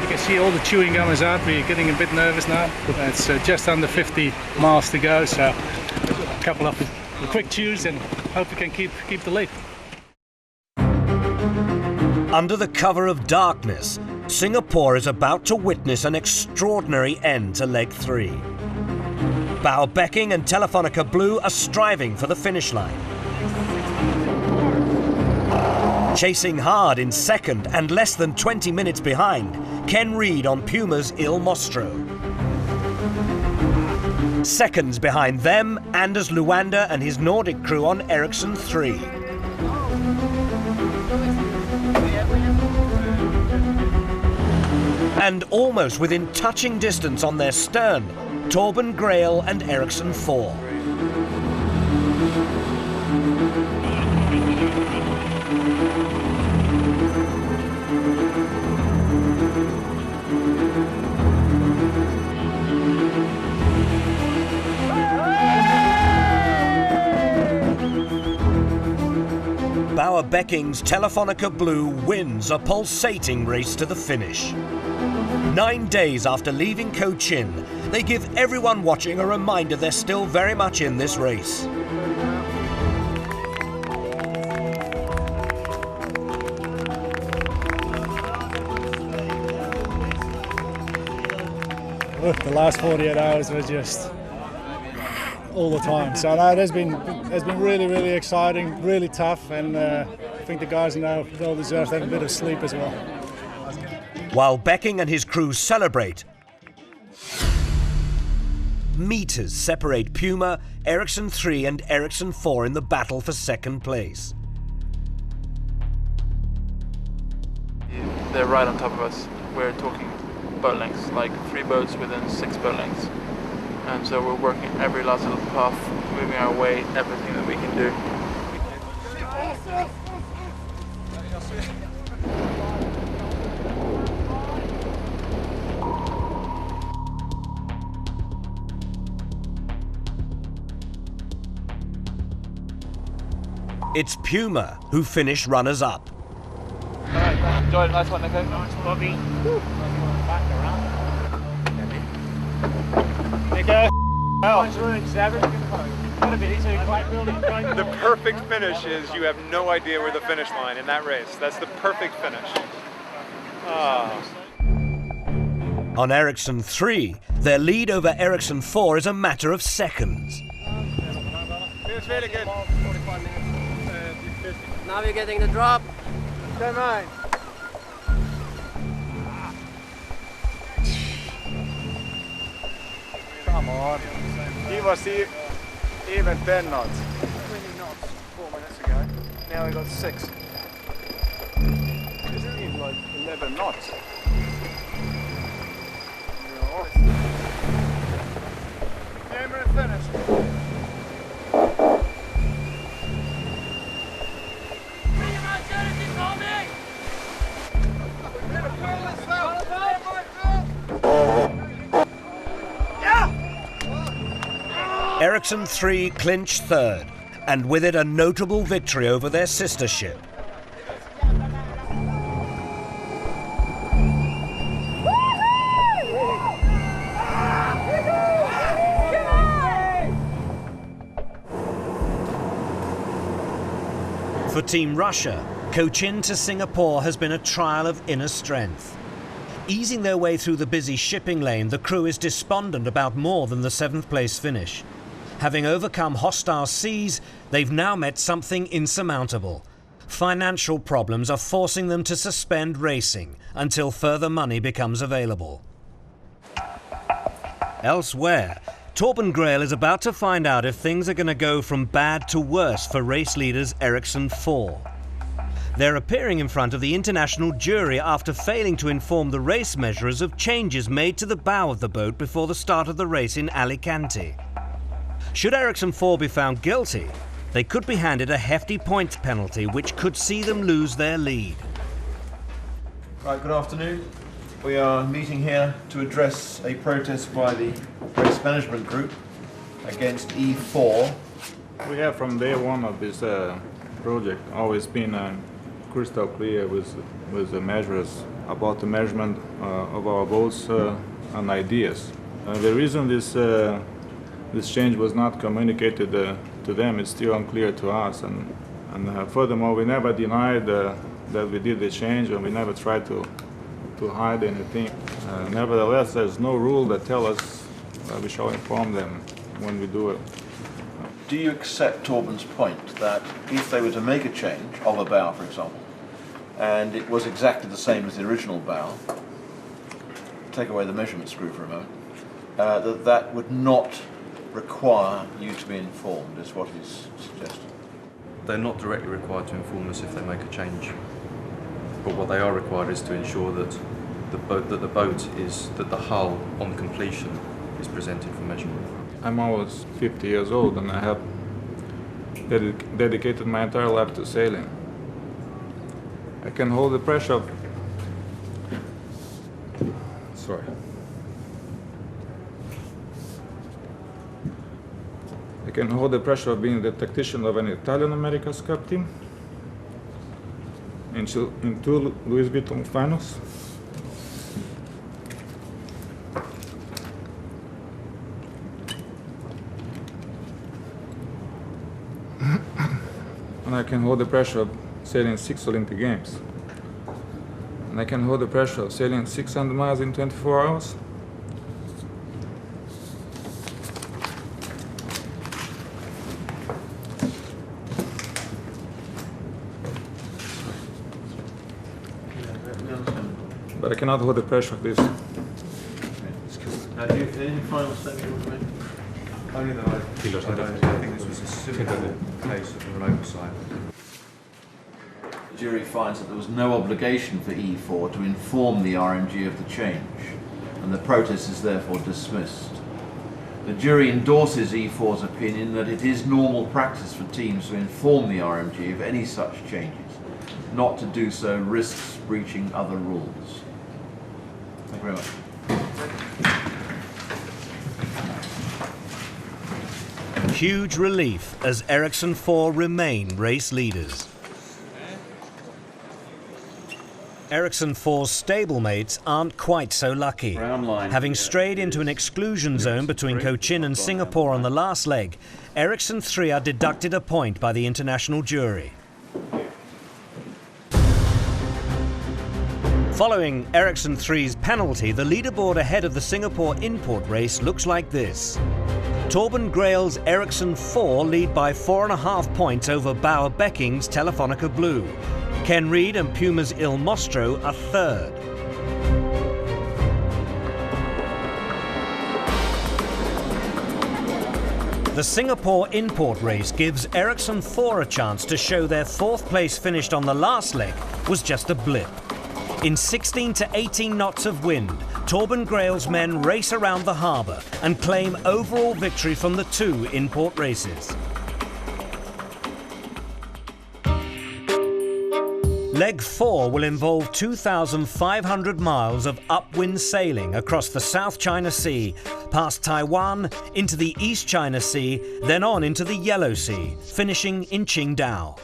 You can see all the chewing gum is out. We're getting a bit nervous now. It's just under 50 miles to go, so a couple of quick chews and hope we can keep the lead. Under the cover of darkness, Singapore is about to witness an extraordinary end to leg 3. Bauer-Becking and Telefonica Blue are striving for the finish line. Chasing hard in second and less than 20 minutes behind, Ken Reid on Puma's Il Mostro. Seconds behind them, Anders Luanda and his Nordic crew on Ericsson 3. And almost within touching distance on their stern, Torben Grael and Ericsson 4. Bauer-Becking's Telefonica Blue wins a pulsating race to the finish. 9 days after leaving Cochin, they give everyone watching a reminder they're still very much in this race. Look, the last 48 hours were just all the time. So no, it has been really exciting, really tough, and I think the guys now well deserve to have a bit of sleep as well. While Becking and his crew celebrate, meters separate Puma, Ericsson 3 and Ericsson 4 in the battle for second place. They're right on top of us. We're talking boat lengths, like 3 boats within 6 boat lengths. And so we're working every last little puff, moving our way, everything that we can do. It's PUMA who finish runners-up. Alright, enjoy it. Nice one, okay? Nice, Bobby. Back around. There you go. Nice work, Savage. The perfect finish is you have no idea where the finish line in that race. That's the perfect finish. On Ericsson 3, their lead over Ericsson 4 is a matter of seconds. Feels really good. Now you're getting the drop. Come on. Come on. He was even 10 knots. 20 knots 4 minutes ago. Now we got 6. Isn't even like 11 knots. Camera finished. Ericsson 3 clinch third, and with it a notable victory over their sister ship. For Team Russia, Cochin to Singapore has been a trial of inner strength. Easing their way through the busy shipping lane, the crew is despondent about more than the 7th place finish. Having overcome hostile seas, they've now met something insurmountable. Financial problems are forcing them to suspend racing until further money becomes available. Elsewhere, Torben Grael is about to find out if things are going to go from bad to worse for race leaders Ericsson 4. They're appearing in front of the international jury after failing to inform the race measurers of changes made to the bow of the boat before the start of the race in Alicante. Should Ericsson 4 be found guilty, they could be handed a hefty points penalty which could see them lose their lead. Right, good afternoon. We are meeting here to address a protest by the race management group against E4. We have from day one of this project always been crystal clear with the measures about the measurement of our boats and ideas. The reason this change was not communicated to them is still unclear to us, and furthermore we never denied that we did the change, and we never tried to hide anything. Nevertheless, there's no rule that tells us we shall inform them when we do it. Do you accept Torben's point that if they were to make a change of a bow, for example, and it was exactly the same as the original bow, take away the measurement screw for a moment, that would not require you to be informed, is what he's suggesting? They're not directly required to inform us if they make a change, but what they are required is to ensure that the hull on completion is presented for measurement. I'm almost 50 years old and I have dedicated my entire life to sailing. I can hold the pressure of... Sorry. I can hold the pressure of being the tactician of an Italian America's Cup team in 2 Louis Vuitton finals. And I can hold the pressure of sailing 6 Olympic Games. And I can hold the pressure of sailing 600 miles in 24 hours. But I cannot hold the pressure of this. Now, do you any final statement you want to make? Only that I think this was a simple case of an oversight. The jury finds that there was no obligation for E4 to inform the RMG of the change, and the protest is therefore dismissed. The jury endorses E4's opinion that it is normal practice for teams to inform the RMG of any such changes. Not to do so risks breaching other rules. Thank you very much. huge relief as Ericsson 4 remain race leaders. Ericsson 4's stablemates aren't quite so lucky. Having strayed into an exclusion zone between Cochin and Singapore on the last leg, Ericsson 3 are deducted a point by the international jury. Following Ericsson 3's penalty, the leaderboard ahead of the Singapore import race looks like this. Torben Grael's Ericsson 4 lead by 4.5 points over Bauer Becking's Telefonica Blue. Ken Reid and Puma's Il Mostro are third. The Singapore import race gives Ericsson 4 a chance to show their fourth place finish on the last leg was just a blip. In 16 to 18 knots of wind, Torben Grael's men race around the harbour and claim overall victory from the two import races. Leg 4 will involve 2,500 miles of upwind sailing across the South China Sea, past Taiwan, into the East China Sea, then on into the Yellow Sea, finishing in Qingdao.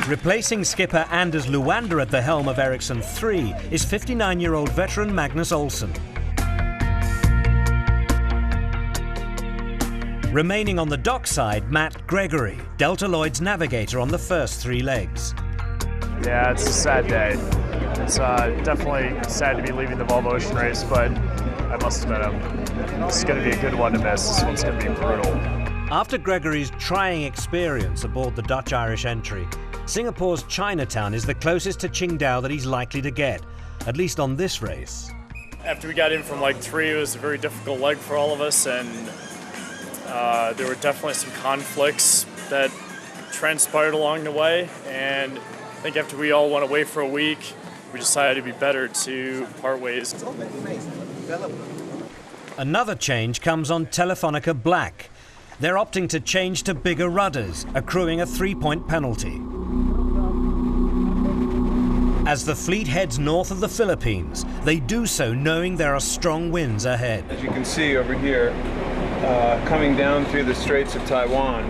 Replacing skipper Anders Luander at the helm of Ericsson 3 is 59-year-old veteran Magnus Olsson. Remaining on the dockside, Matt Gregory, Delta Lloyd's navigator on the first 3 legs. Yeah, it's a sad day. It's definitely sad to be leaving the Volvo Ocean Race, but I must admit, it's going to be a good one to miss. This one's going to be brutal. After Gregory's trying experience aboard the Dutch-Irish entry, Singapore's Chinatown is the closest to Qingdao that he's likely to get, at least on this race. After we got in from leg 3, it was a very difficult leg for all of us, and there were definitely some conflicts that transpired along the way, and I think after we all went away for a week, we decided it'd be better to part ways. Another change comes on Telefonica Black. They're opting to change to bigger rudders, accruing a 3-point penalty. As the fleet heads north of the Philippines, they do so knowing there are strong winds ahead. As you can see over here, coming down through the Straits of Taiwan,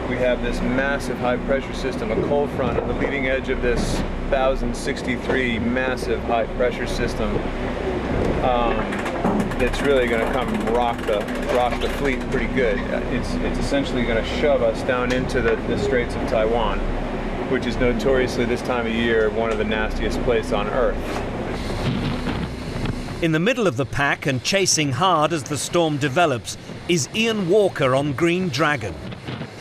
we have this massive high pressure system, a cold front on the leading edge of this 1063 massive high pressure system that's really going to come rock the fleet pretty good. It's essentially going to shove us down into the Straits of Taiwan, which is notoriously this time of year one of the nastiest places on Earth. In the middle of the pack and chasing hard as the storm develops is Ian Walker on Green Dragon.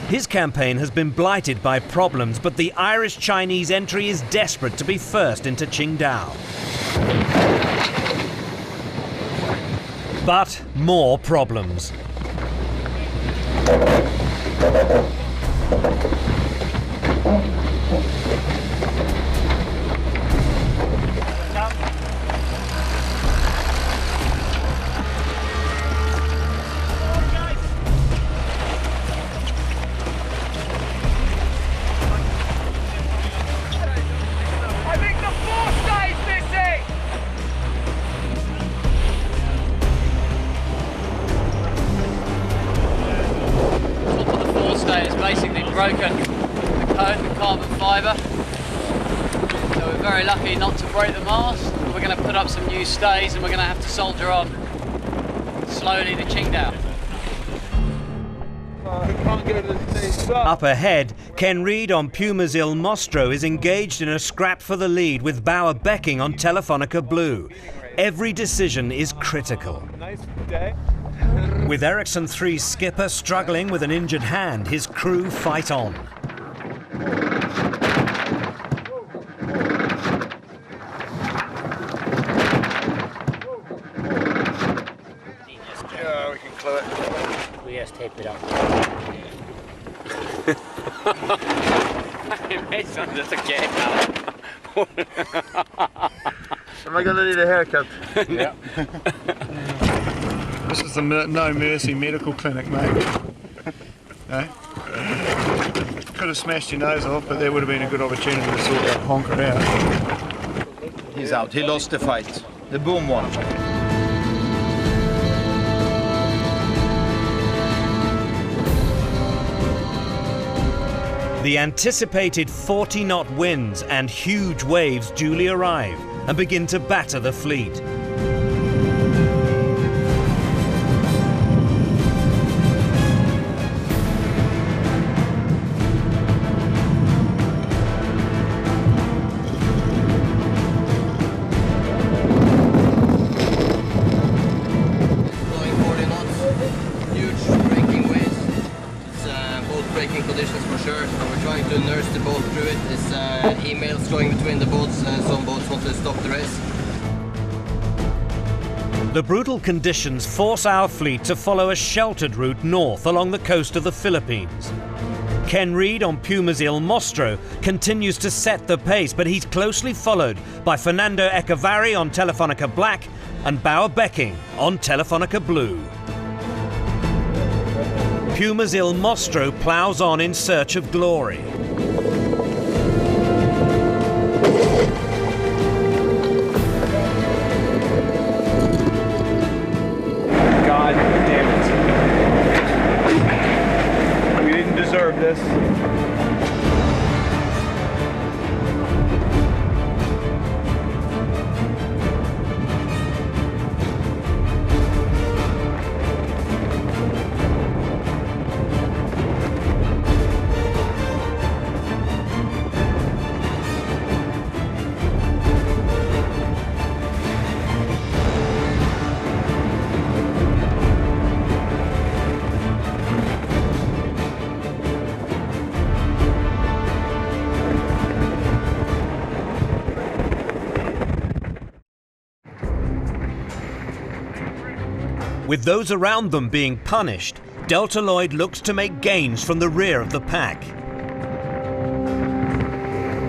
His campaign has been blighted by problems, but the Irish-Chinese entry is desperate to be first into Qingdao. But more problems. Broken the cone, the carbon fibre, so we're very lucky not to break the mast. We're going to put up some new stays and we're going to have to soldier on slowly to Qingdao. Up ahead, Ken Reid on Puma's Il Mostro is engaged in a scrap for the lead with Bauer Becking on Telefonica Blue. Every decision is critical. With Ericsson 3's skipper struggling with an injured hand, his crew fight on. Yeah, we can clue it. We just tape it up. It makes sense, that's a game. Am I going to need a haircut? Yeah. This is the No Mercy Medical Clinic, mate. No? Could have smashed your nose off, but there would have been a good opportunity to sort that honker out. He's out. He lost the fight. The boom won. The anticipated 40-knot winds and huge waves duly arrive and begin to batter the fleet. The brutal conditions force our fleet to follow a sheltered route north along the coast of the Philippines. Ken Reid on PUMA's Il Mostro continues to set the pace, but he's closely followed by Fernando Echevarri on Telefonica Black and Bauer Becking on Telefonica Blue. PUMA's Il Mostro ploughs on in search of glory. God damn it. We didn't deserve this. With those around them being punished, Delta Lloyd looks to make gains from the rear of the pack.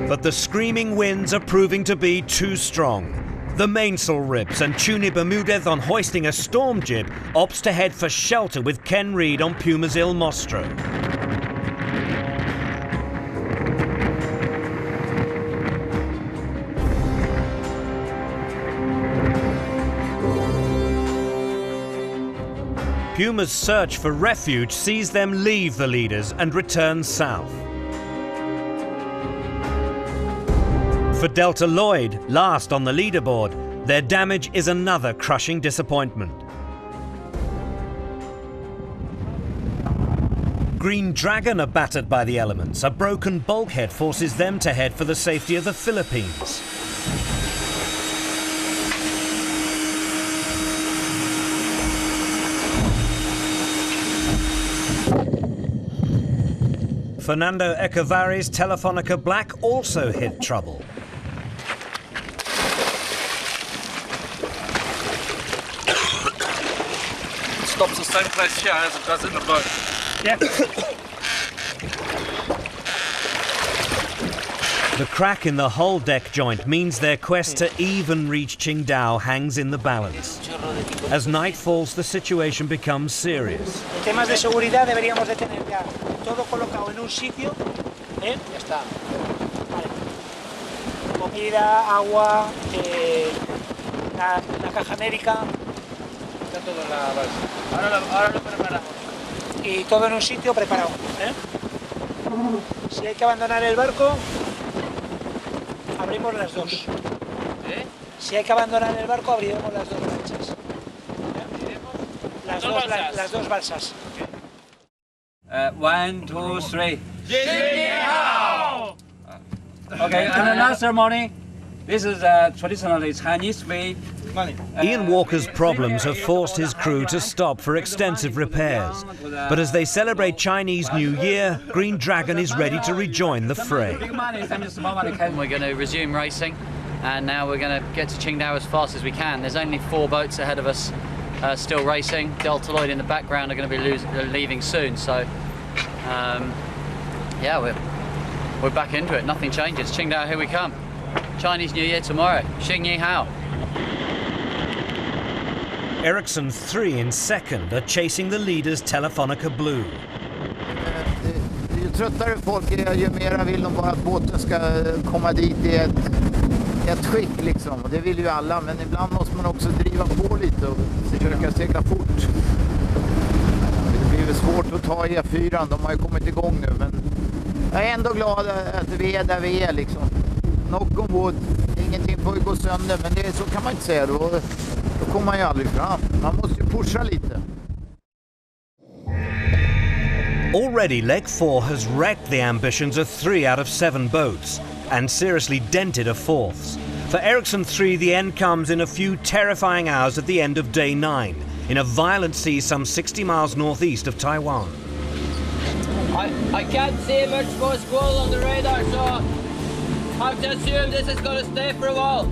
But the screaming winds are proving to be too strong. The mainsail rips and Tuni Bermudez, on hoisting a storm jib, opts to head for shelter with Ken Reid on PUMA's Il Mostro. PUMA's search for refuge sees them leave the leaders and return south. For Delta Lloyd, last on the leaderboard, their damage is another crushing disappointment. Green Dragon are battered by the elements. A broken bulkhead forces them to head for the safety of the Philippines. Fernando Echevarri's Telefonica Black also hit trouble. It stops the same place here as it does in the boat. Yeah. The crack in the hull deck joint means their quest to even reach Qingdao hangs in the balance. As night falls, the situation becomes serious. Temas de seguridad deberíamos de tener ya todo colocado en un sitio, ya está. Vale. Comida, agua, la caja médica, está todo en la balsa. Ahora lo preparamos. Y todo en un sitio preparado. Si hay que abandonar el barco, abrimos las dos. Si hay que abandonar el barco, abriremos las dos lanchas. Las dos balsas. 1, 2, 3. Qingdao! Okay, and another ceremony. This is traditionally Chinese way. Ian Walker's problems have forced his crew to stop for extensive repairs. But as they celebrate Chinese New Year, Green Dragon is ready to rejoin the fray. We're going to resume racing, and now we're going to get to Qingdao as fast as we can. There's only 4 boats ahead of us still racing. Delta Lloyd in the background are going to be leaving soon, so yeah, we're back into it. Nothing changes. Qingdao, here we come. Chinese New Year tomorrow. Xing Yi Hao. Ericsson 3 in second are chasing the leaders Telefonica Blue. Ju tröttare folk är, ju mera vill de bara att båten ska komma dit i ett skick liksom. Och det vill ju alla, men ibland måste man också driva på lite och försöka segla fort. Det blir svårt att ta E4, de har ju kommit igång nu, men Jag är ändå glad att vi är där vi är liksom. Knock on wood. Ingenting får gå sönder, men det, så kan man inte säga. Då kommer man ju aldrig fram. Man måste ju pusha lite. Already, leg 4 has wrecked the ambitions of 3 out of 7 boats and seriously dented a 4th. For Ericsson 3, the end comes in a few terrifying hours at the end of day 9 in a violent sea some 60 miles northeast of Taiwan. I can't see much more squall on the radar, so I have to assume this is going to stay for a while.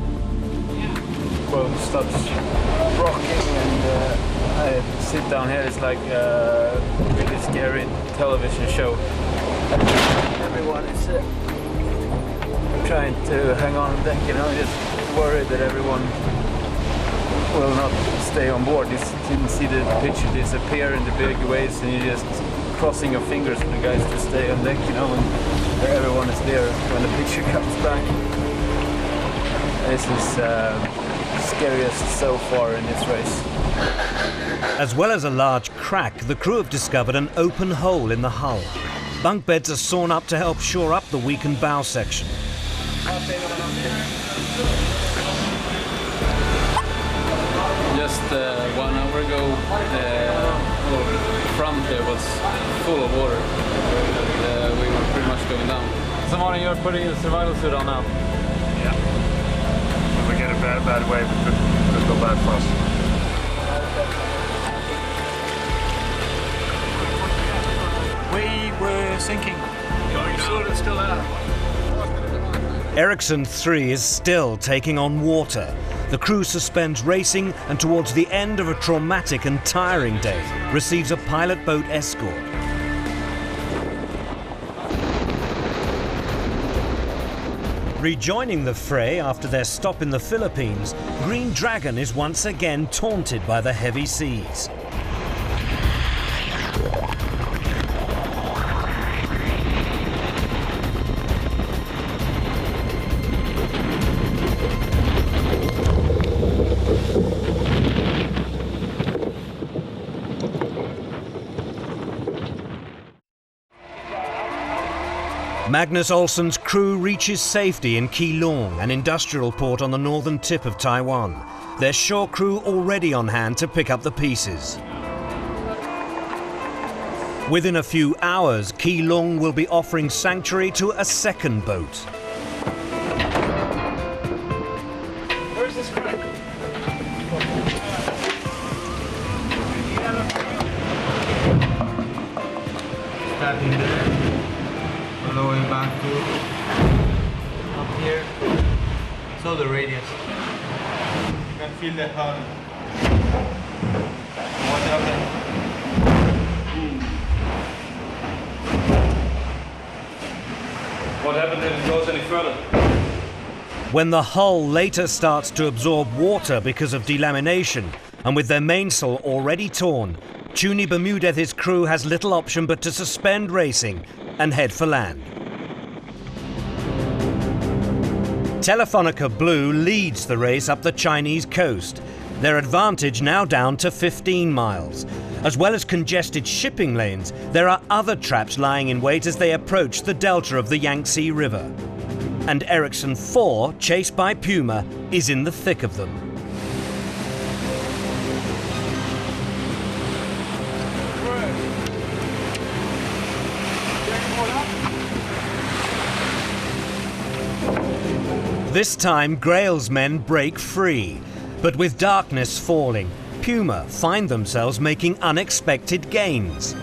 Boat starts rocking and I sit down here. It's like a really scary television show. Everyone is trying to hang on deck, you know, just worried that everyone will not stay on board. You see the picture disappear in the big waves and you're just crossing your fingers for the guys to stay on deck, you know, and everyone is there when the picture comes back. This is scariest so far in this race. As well as a large crack, the crew have discovered an open hole in the hull. Bunk beds are sawn up to help shore up the weakened bow section. Just 1 hour ago, the front here was full of water. We were pretty much going down. Someone, you're putting a survival suit on now. Yeah. If we get a bad wave, it could go bad for us. We were sinking. You're still there. Ericsson 3 is still taking on water. The crew suspends racing and towards the end of a traumatic and tiring day, receives a pilot boat escort. Rejoining the fray after their stop in the Philippines, Green Dragon is once again taunted by the heavy seas. Magnus Olsson's crew reaches safety in Qingdao, an industrial port on the northern tip of Taiwan. Their shore crew already on hand to pick up the pieces. Within a few hours, Qingdao will be offering sanctuary to a second boat. Where's this crack? That in there. All the way back to up here. So the radius. You can feel the hull. What happened? What happened if it goes any further? When the hull later starts to absorb water because of delamination, and with their mainsail already torn, Tuni Bermudez's crew has little option but to suspend racing and head for land. Telefonica Blue leads the race up the Chinese coast, their advantage now down to 15 miles. As well as congested shipping lanes, there are other traps lying in wait as they approach the delta of the Yangtze River. And Ericsson 4, chased by Puma, is in the thick of them. This time, Grael's men break free, but with darkness falling, Puma find themselves making unexpected gains.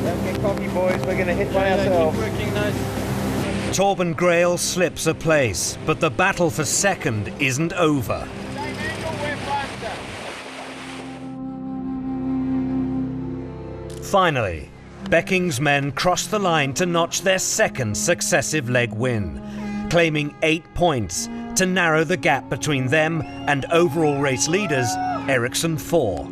Don't get cocky, boys. We're going to hit by ourselves. Keep working, nice. Torben Grael slips a place, but the battle for second isn't over. Finally, Becking's men cross the line to notch their second successive leg win, claiming 8 points to narrow the gap between them and overall race leaders Ericsson 4.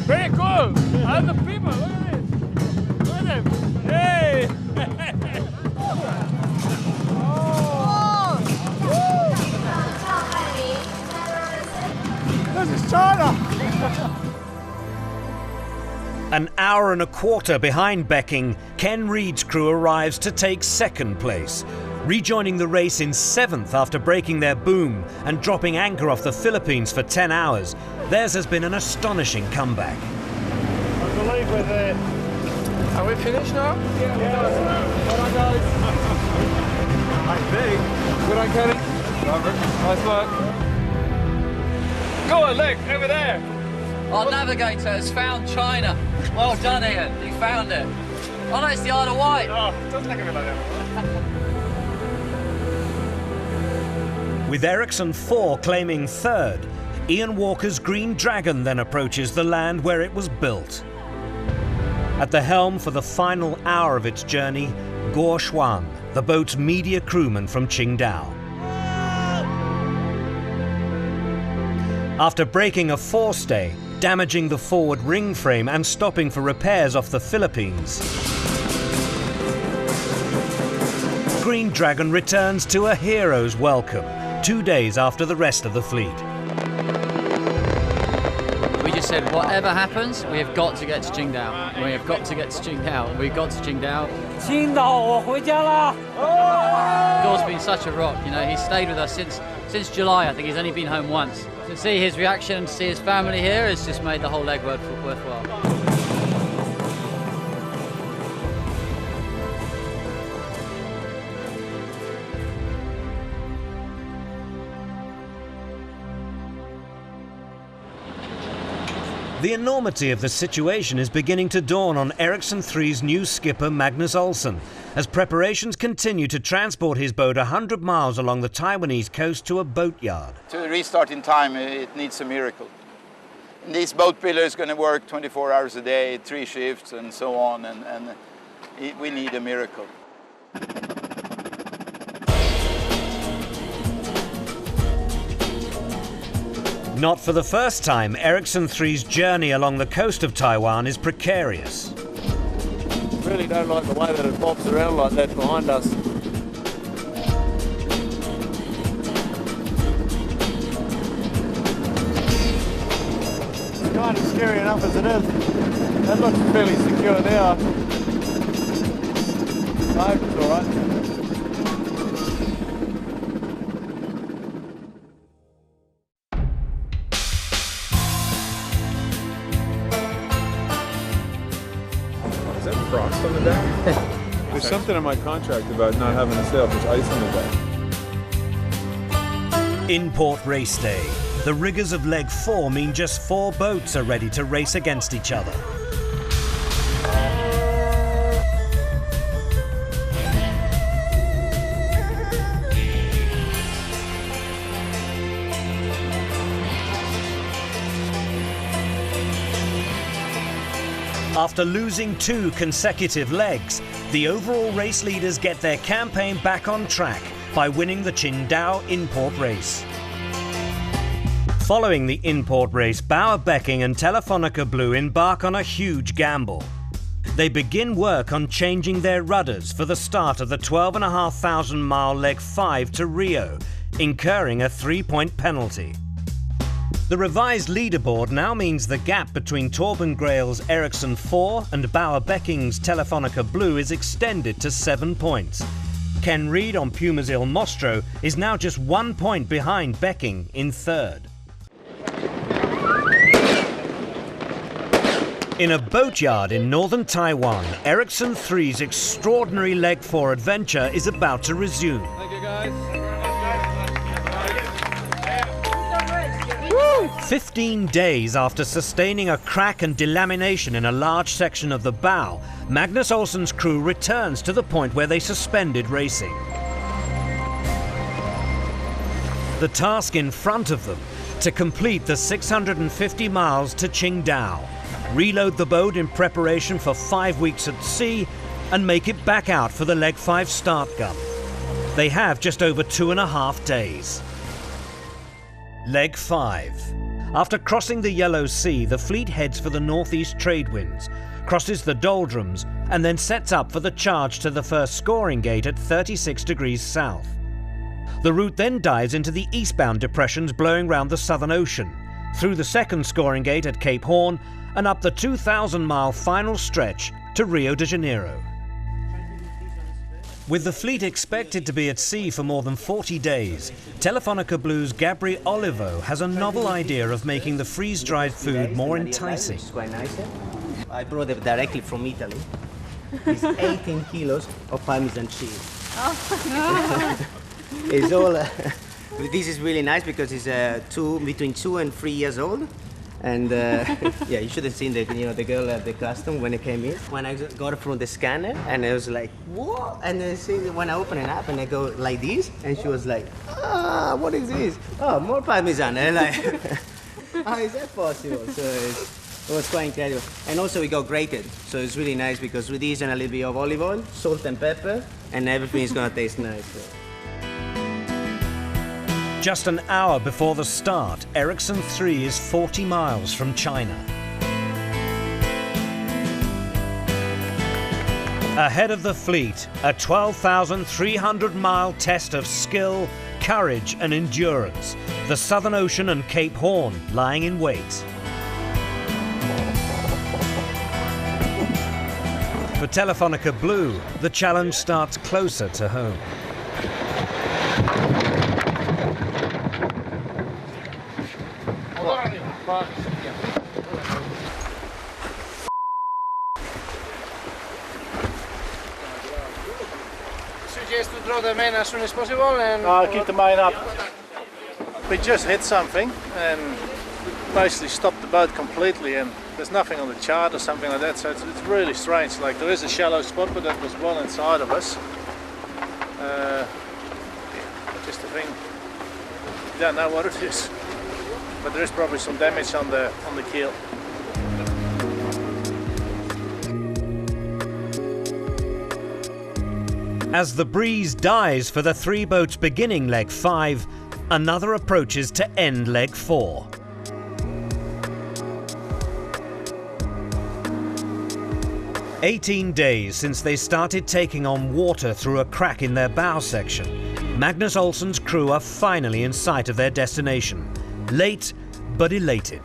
Very cool! And the people, look at this! Look at them! Hey! Oh! This is China! An hour and a quarter behind Becking, Ken Reed's crew arrives to take second place, rejoining the race in 7th after breaking their boom and dropping anchor off the Philippines for 10 hours. Theirs has been an astonishing comeback. I believe we're there. Are we finished now? Yeah. Well done, guys. I think. Good on, Kenny. Robert. Nice work. Go on, look, over there. Our navigator has found China. Well done, Ian. You found it. Oh no, it's the Isle of Wight. Oh, doesn't look a bit like that. With Ericsson 4 claiming 3rd, Ian Walker's Green Dragon then approaches the land where it was built. At the helm for the final hour of its journey, Guo Xuan, the boat's media crewman from Qingdao. After breaking a forestay, damaging the forward ring frame and stopping for repairs off the Philippines, Green Dragon returns to a hero's welcome 2 days after the rest of the fleet. We just said, whatever happens, we have got to get to Qingdao. We have got to get to Qingdao. We got to Qingdao. Gore's been such a rock, you know, he's stayed with us since July. I think he's only been home once. To see his reaction and to see his family here has just made the whole leg worthwhile. The enormity of the situation is beginning to dawn on Ericsson 3's new skipper Magnus Olsson, as preparations continue to transport his boat 100 miles along the Taiwanese coast to a boatyard. To restart in time, it needs a miracle. And this boat builder is going to work 24 hours a day, 3 shifts and so on, and we need a miracle. Not for the first time, Ericsson 3's journey along the coast of Taiwan is precarious. Really don't like the way that it bobs around like that behind us. It's kind of scary enough as it is. That looks fairly secure now. I hope it's all right. Frost on the deck? There's something in my contract about not having a sail if there's ice on the deck. Import race day. The rigours of leg 4 mean just 4 boats are ready to race against each other. After losing 2 consecutive legs, the overall race leaders get their campaign back on track by winning the Qingdao import race. Following the import race, Bauer Becking and Telefonica Blue embark on a huge gamble. They begin work on changing their rudders for the start of the 12,500 mile leg 5 to Rio, incurring a 3-point penalty. The revised leaderboard now means the gap between Torben Grael's Ericsson 4 and Bauer Becking's Telefonica Blue is extended to 7 points. Ken Reed on PUMA's Il Mostro is now just 1 point behind Becking in 3rd. In a boatyard in northern Taiwan, Ericsson 3's extraordinary leg 4 adventure is about to resume. Thank you, guys. 15 days after sustaining a crack and delamination in a large section of the bow, Magnus Olsson's crew returns to the point where they suspended racing. The task in front of them, to complete the 650 miles to Qingdao, reload the boat in preparation for 5 weeks at sea, and make it back out for the leg 5 start gun. They have just over 2.5 days. Leg 5. After crossing the Yellow Sea, the fleet heads for the northeast trade winds, crosses the doldrums, and then sets up for the charge to the first scoring gate at 36 degrees south. The route then dives into the eastbound depressions blowing round the Southern Ocean, through the second scoring gate at Cape Horn, and up the 2,000-mile final stretch to Rio de Janeiro. With the fleet expected to be at sea for more than 40 days, Telefonica Blue's Gabri Olivo has a novel idea of making the freeze-dried food more enticing. It's quite nice. I brought it directly from Italy. It's 18 kilos of Parmesan cheese. Oh. It's all. This is really nice because it's between 2 and 3 years old, and yeah, you should have seen the girl at the custom when it came in. When I got it from the scanner, and I was like, what? And then when I open it up and I go like this, and she was like, ah, what is this? Oh, more Parmesan. And I'm like, how is that possible? So it was quite incredible. And also we got grated, so it's really nice because with this and a little bit of olive oil, salt and pepper, and everything is gonna taste nice. So. Just an hour before the start, Ericsson 3 is 40 miles from China. Ahead of the fleet, a 12,300-mile test of skill, courage and endurance. The Southern Ocean and Cape Horn lying in wait. For Telefonica Blue, the challenge starts closer to home. Suggest to draw the main as soon as possible and... I'll keep the main up. We just hit something and basically stopped the boat completely, and there's nothing on the chart or something like that, so it's really strange. Like, there is a shallow spot, but that was well inside of us. Just a thing, you don't know what it is, but there is probably some damage on the keel. As the breeze dies for the 3 boats beginning leg 5, another approaches to end leg 4. "18 days since they started taking on water through a crack in their bow section, Magnus Olsson's crew are finally in sight of their destination, late but elated.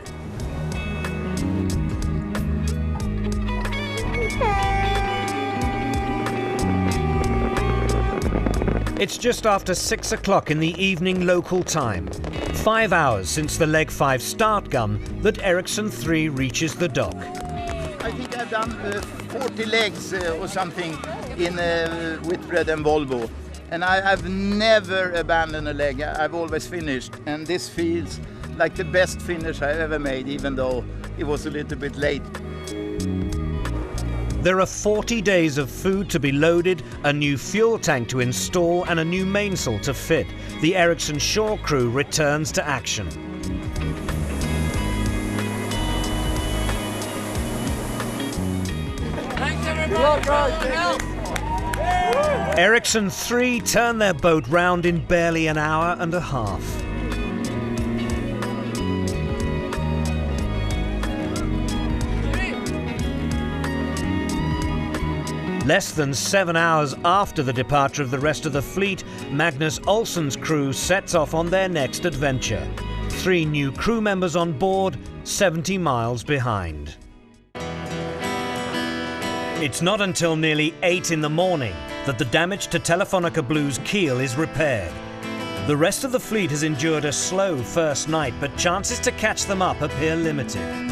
It's just after 6 o'clock in the evening local time, 5 hours since the leg 5 start gun, that Ericsson 3 reaches the dock. I think I've done 40 legs or something with Red and Volvo, and I've never abandoned a leg. I've always finished, and this feels like the best finish I've ever made, even though it was a little bit late. There are 40 days of food to be loaded, a new fuel tank to install and a new mainsail to fit. The Ericsson shore crew returns to action. Thanks everybody. Ericsson 3 turn their boat round in barely an hour and a half. Less than 7 hours after the departure of the rest of the fleet, Magnus Olsson's crew sets off on their next adventure. 3 new crew members on board, 70 miles behind. It's not until nearly 8 in the morning that the damage to Telefonica Blue's keel is repaired. The rest of the fleet has endured a slow first night, but chances to catch them up appear limited.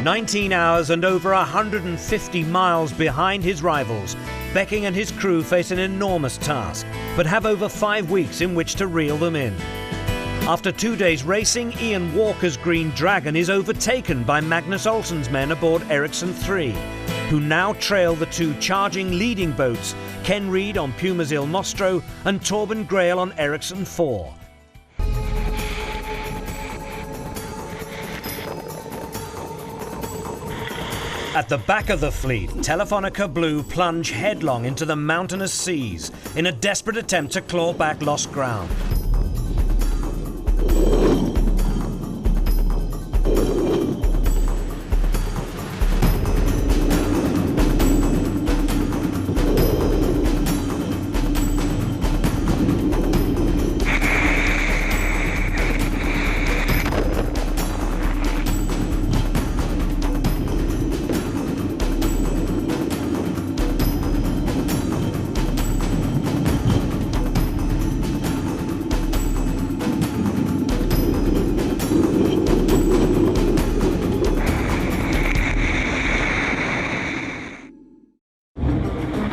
19 hours and over 150 miles behind his rivals, Becking and his crew face an enormous task, but have over 5 weeks in which to reel them in. After 2 days racing, Ian Walker's Green Dragon is overtaken by Magnus Olsson's men aboard Ericsson 3, who now trail the 2 charging leading boats, Ken Reed on PUMA's Il Nostro and Torben Grael on Ericsson 4. At the back of the fleet, Telefonica Blue plunge headlong into the mountainous seas in a desperate attempt to claw back lost ground.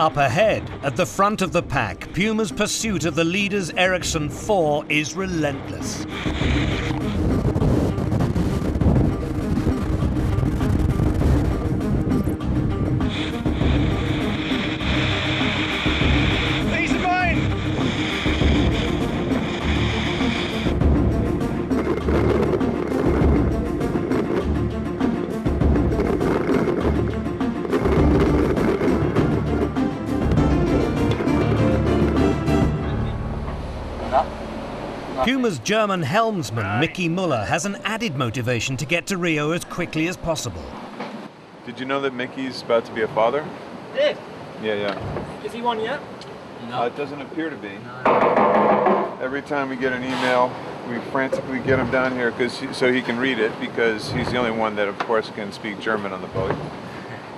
Up ahead, at the front of the pack, Puma's pursuit of the leader's Ericsson 4 is relentless. Puma's German helmsman, Mickey Muller, has an added motivation to get to Rio as quickly as possible. Did you know that Mickey's about to be a father? Did? Yeah. Is he one yet? No. It doesn't appear to be. No. Every time we get an email, we frantically get him down here so he can read it, because he's the only one that, of course, can speak German on the boat.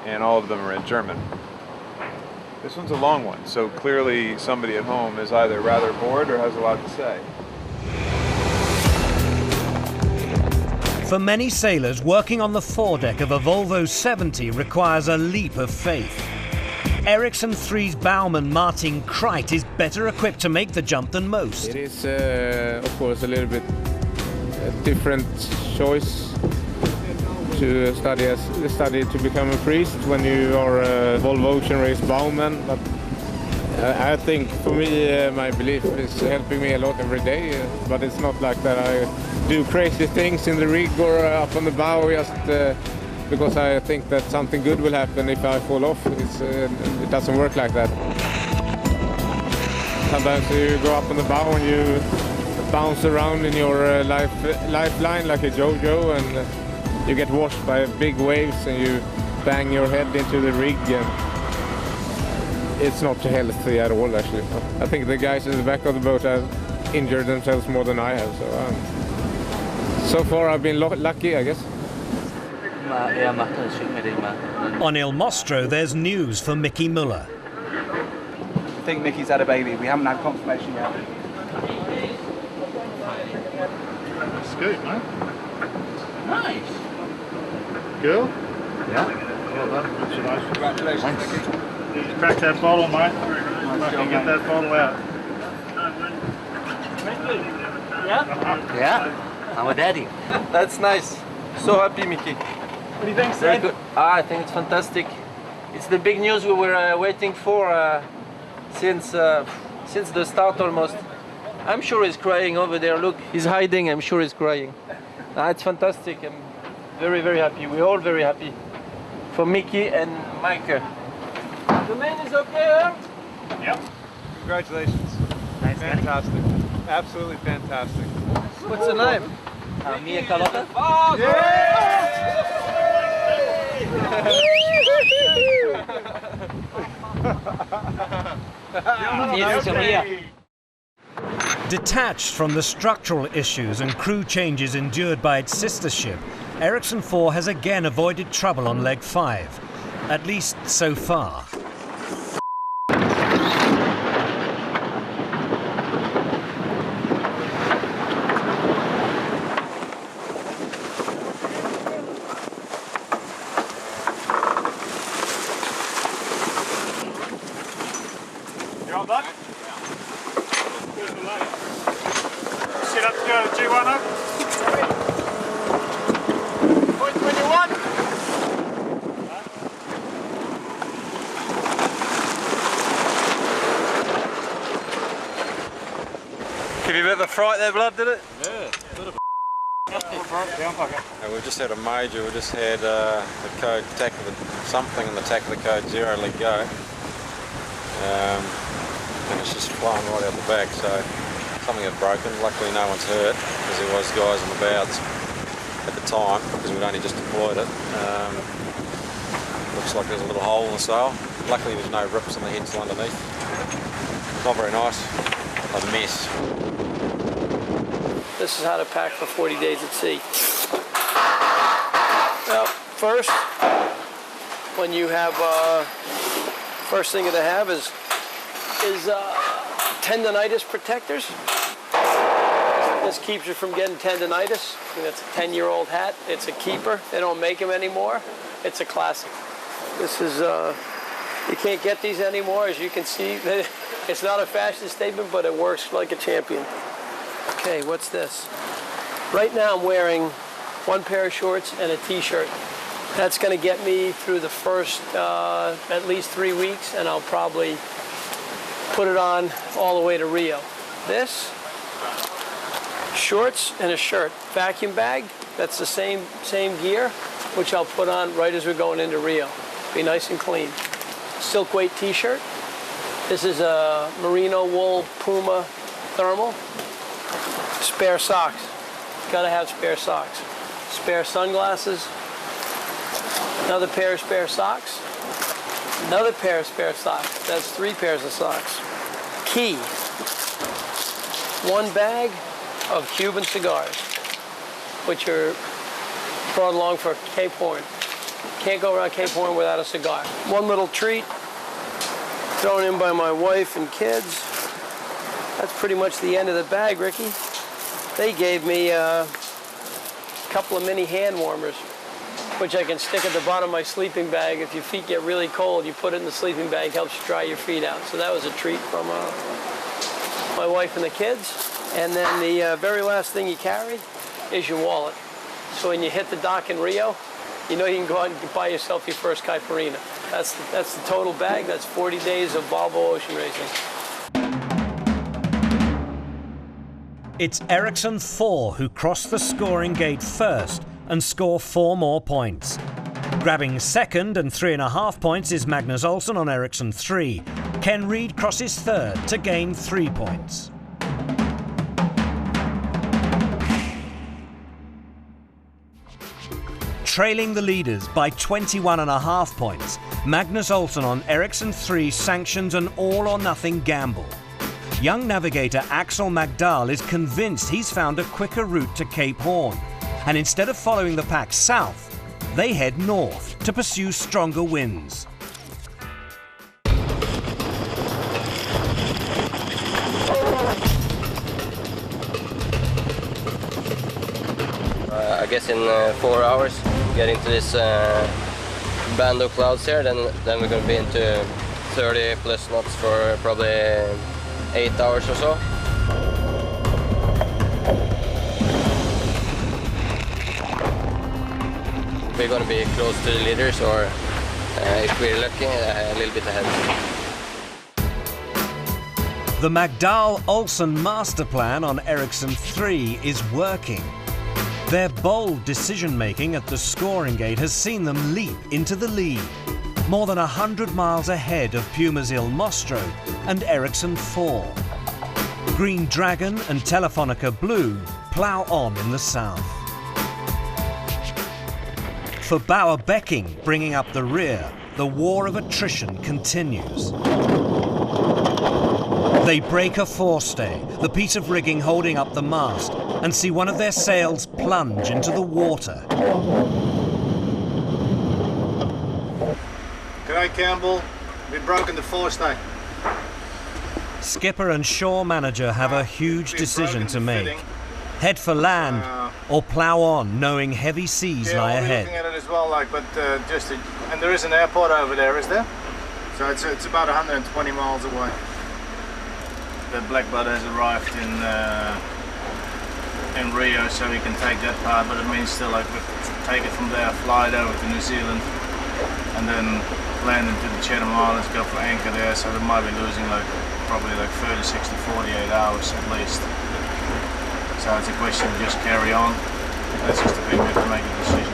And all of them are in German. This one's a long one, so clearly somebody at home is either rather bored or has a lot to say. For many sailors, working on the foredeck of a Volvo 70 requires a leap of faith. Ericsson 3's bowman Martin Kreit is better equipped to make the jump than most. It is, of course, a little bit different choice to study to become a priest when you are a Volvo Ocean Race bowman. But I think for me, my belief is helping me a lot every day. But it's not like that I do crazy things in the rig or up on the bow just because I think that something good will happen if I fall off. It doesn't work like that. Sometimes you go up on the bow and you bounce around in your lifeline like a JoJo, and you get washed by big waves and you bang your head into the rig. And it's not healthy at all, actually. I think the guys in the back of the boat have injured themselves more than I have. So far I've been lucky, I guess. On Il Mostro, there's news for Mickey Muller. I think Mickey's had a baby. We haven't had confirmation yet. That's good, man. Nice. Girl? Yeah. Well done. Congratulations. Thanks. Crack that bottle, mate. Get that bottle out. Yeah? Yeah, I'm a daddy. That's nice. So happy, Mickey. What do you think, Very Sid? good. I think it's fantastic. It's the big news we were waiting for since the start almost. I'm sure he's crying over there. Look, he's hiding. I'm sure he's crying. It's fantastic. I'm very, very happy. We're all very happy for Mickey and Micah. The man is okay, huh? Yep. Congratulations. Nice. Fantastic. Absolutely fantastic. What's the name? Mia Carlotta. Detached from the structural issues and crew changes endured by its sister ship, Ericsson 4 has again avoided trouble on leg 5, at least so far. You all done? Set up to go to G1 up. Point 21. Give you a bit of a fright there, blood, did it? Yeah, bit of we've just had a major, we just had the code tack of something in the tack of the code 0 let go. And it's just flying right out the back, so something had broken. Luckily no one's hurt, because there was guys on the bows at the time, because we'd only just deployed it. Looks like there's a little hole in the sail. Luckily there's no rips on the headsel underneath. Not very nice. A mess. This is how to pack for 40 days at sea. Well, first, when you have, first thing to have is tendonitis protectors. This keeps you from getting tendonitis. And it's a 10-year-old hat. It's a keeper. They don't make them anymore. It's a classic. This is You can't get these anymore, as you can see. It's not a fashion statement, but it works like a champion. Okay, what's this? Right now I'm wearing one pair of shorts and a t-shirt. That's going to get me through the first at least 3 weeks, and I'll probably put it on all the way to Rio. This, shorts and a shirt. Vacuum bag, that's the same gear, which I'll put on right as we're going into Rio. Be nice and clean. Silk weight t-shirt. This is a merino wool PUMA thermal. Spare socks. Gotta have spare socks. Spare sunglasses. Another pair of spare socks. Another pair of spare socks. That's 3 pairs of socks. Key. 1 bag of Cuban cigars, which are brought along for Cape Horn. Can't go around Cape Horn without a cigar. One little treat thrown in by my wife and kids. That's pretty much the end of the bag, Ricky. They gave me a couple of mini hand warmers, which I can stick at the bottom of my sleeping bag. If your feet get really cold, you put it in the sleeping bag, helps you dry your feet out. So that was a treat from my wife and the kids. And then the very last thing you carry is your wallet. So when you hit the dock in Rio, you know you can go out and buy yourself your first caipirinha. That's the total bag. That's 40 days of Volvo Ocean Racing. It's Ericsson 4 who cross the scoring gate first and score 4 more points. Grabbing second and 3.5 points is Magnus Olsson on Ericsson 3. Ken Reed crosses third to gain 3 points. Trailing the leaders by 21.5 points, Magnus Olsson on Ericsson 3 sanctions an all-or-nothing gamble. Young navigator Axel Magdal is convinced he's found a quicker route to Cape Horn, and instead of following the pack south, they head north to pursue stronger winds. I guess in 4 hours, get into this band of clouds here, then we're going to be into 30 plus knots for probably 8 hours or so. We're going to be close to the leaders, or if we're lucky, a little bit ahead. The Magdal-Olsson master plan on Ericsson 3 is working. Their bold decision-making at the scoring gate has seen them leap into the lead, more than 100 miles ahead of Puma's Il Mostro and Ericsson 4. Green Dragon and Telefonica Blue plough on in the south. For Bauer Becking, bringing up the rear, the war of attrition continues. They break a forestay, the piece of rigging holding up the mast, and see one of their sails plunge into the water. G'day Campbell, we've broken the forestay. Skipper and shore manager have a huge decision to make. Head for land or plough on, knowing heavy seas lie ahead. Looking at it as well, and there is an airport over there, is there? So it's about 120 miles away. The Blackbird has arrived in Rio, so we can take that part, but it means still we take it from there, fly it over to New Zealand, and then land into the Chatham Islands, go for anchor there, so they might be losing probably 36 to 48 hours at least. So it's a question of just carry on. That's just a big bit to make a decision.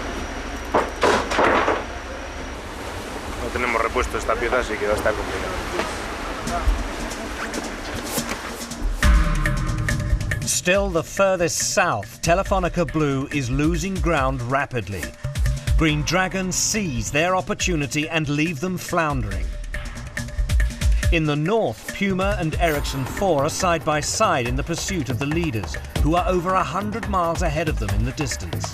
No tenemos repuesto esta pieza, así que va a estar complicado. Still the furthest south, Telefonica Blue is losing ground rapidly. Green Dragon seize their opportunity and leave them floundering. In the north, Puma and Ericsson 4 are side by side in the pursuit of the leaders, who are over 100 miles ahead of them in the distance.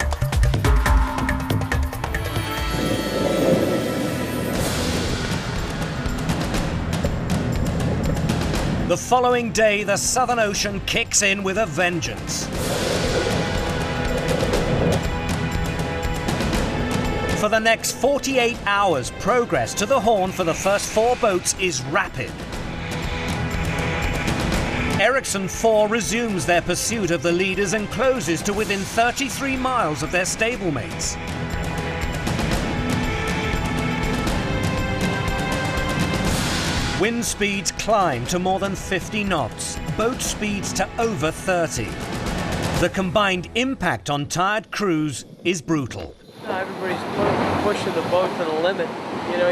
The following day, the Southern Ocean kicks in with a vengeance. For the next 48 hours, progress to the Horn for the first 4 boats is rapid. Ericsson 4 resumes their pursuit of the leaders and closes to within 33 miles of their stablemates. Wind speeds climb to more than 50 knots, boat speeds to over 30. The combined impact on tired crews is brutal. Everybody's pushing the boat to the limit. You know,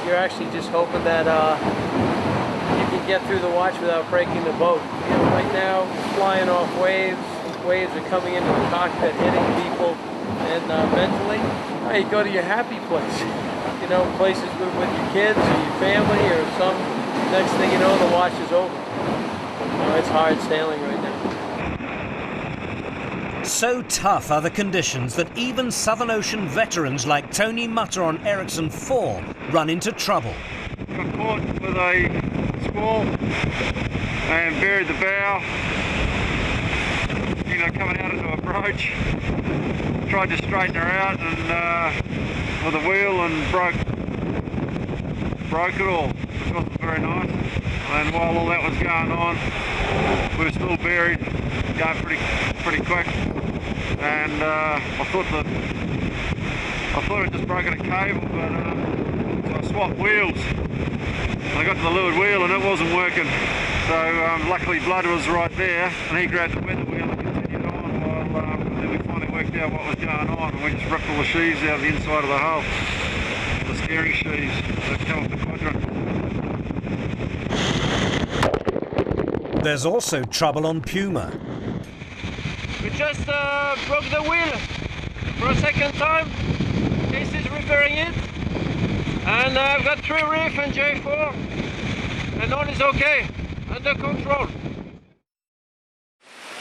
you're actually just hoping that you can get through the watch without breaking the boat. You know, right now, flying off waves are coming into the cockpit, hitting people, and mentally, you go to your happy place. You know, places with your kids or your family or some. Next thing you know, the watch is over. You know, it's hard sailing right now. So tough are the conditions that even Southern Ocean veterans like Tony Mutter on Ericsson 4 run into trouble. Got caught with a squall and buried the bow. You know, coming out into a broach. Tried to straighten her out and with a wheel and broke it all. It wasn't very nice. And while all that was going on, we were still buried, going pretty quick. And I thought I'd just broken a cable, but so I swapped wheels. And I got to the leeward wheel and it wasn't working. So luckily Blood was right there, and he grabbed the weather wheel and continued on while then we finally worked out what was going on, and we just ripped all the sheaves out of the inside of the hull. The steering sheaves that come off the quadrant. There's also trouble on Puma. We just broke the wheel for a second time. Case is repairing it. And I've got 3 reef and J4. And all is okay, under control.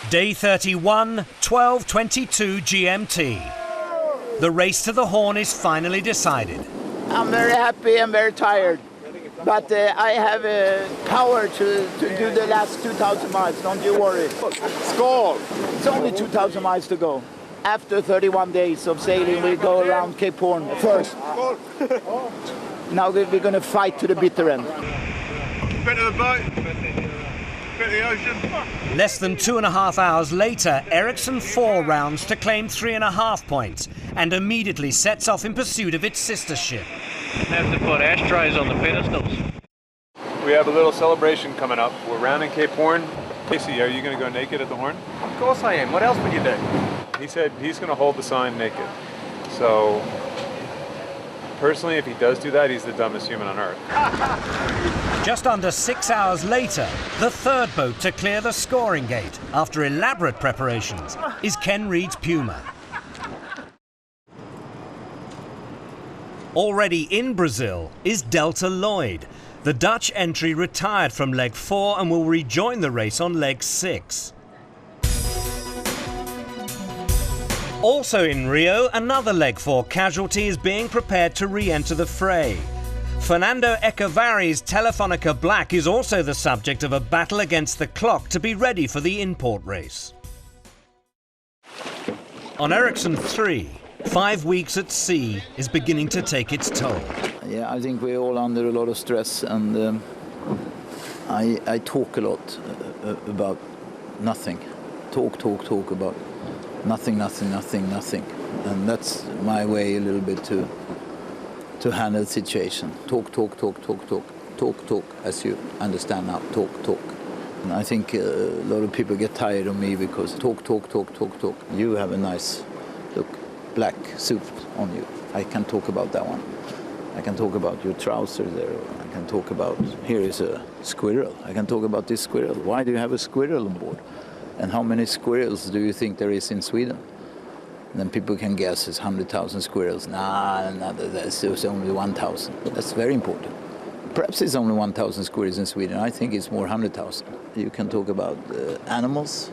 Day 31, 12:22 GMT. The race to the Horn is finally decided. I'm very happy and very tired. But I have power to do the last 2,000 miles, don't you worry. Skål! It's only 2,000 miles to go. After 31 days of sailing, we go around Cape Horn first. Now we're going to fight to the bitter end. Bit of the boat, bit of the ocean. Less than 2.5 hours later, Ericsson 4 rounds to claim 3.5 points and immediately sets off in pursuit of its sister ship. Have to put ashtrays on the pedestals. We have a little celebration coming up. We're rounding Cape Horn. Casey, are you going to go naked at the Horn? Of course I am. What else would you do? He said he's going to hold the sign naked. So, personally, if he does do that, he's the dumbest human on earth. Just under 6 hours later, the third boat to clear the scoring gate after elaborate preparations is Ken Reed's Puma. Already in Brazil is Delta Lloyd. The Dutch entry retired from leg 4 and will rejoin the race on leg 6. Also in Rio, another leg 4 casualty is being prepared to re-enter the fray. Fernando Echevarri's Telefonica Black is also the subject of a battle against the clock to be ready for the import race. On Ericsson 3, 5 weeks at sea is beginning to take its toll. Yeah, I think we're all under a lot of stress, and I talk a lot about nothing. Talk about nothing. And that's my way a little bit to handle the situation. Talk, as you understand now, talk. And I think a lot of people get tired of me because talk. You have a nice, look, black suit on you. I can talk about that one. I can talk about your trousers there. I can talk about, here is a squirrel. I can talk about this squirrel. Why do you have a squirrel on board? And how many squirrels do you think there is in Sweden? And then people can guess it's 100,000 squirrels. Nah, there's only 1,000. That's very important. Perhaps it's only 1,000 squirrels in Sweden. I think it's more 100,000. You can talk about animals.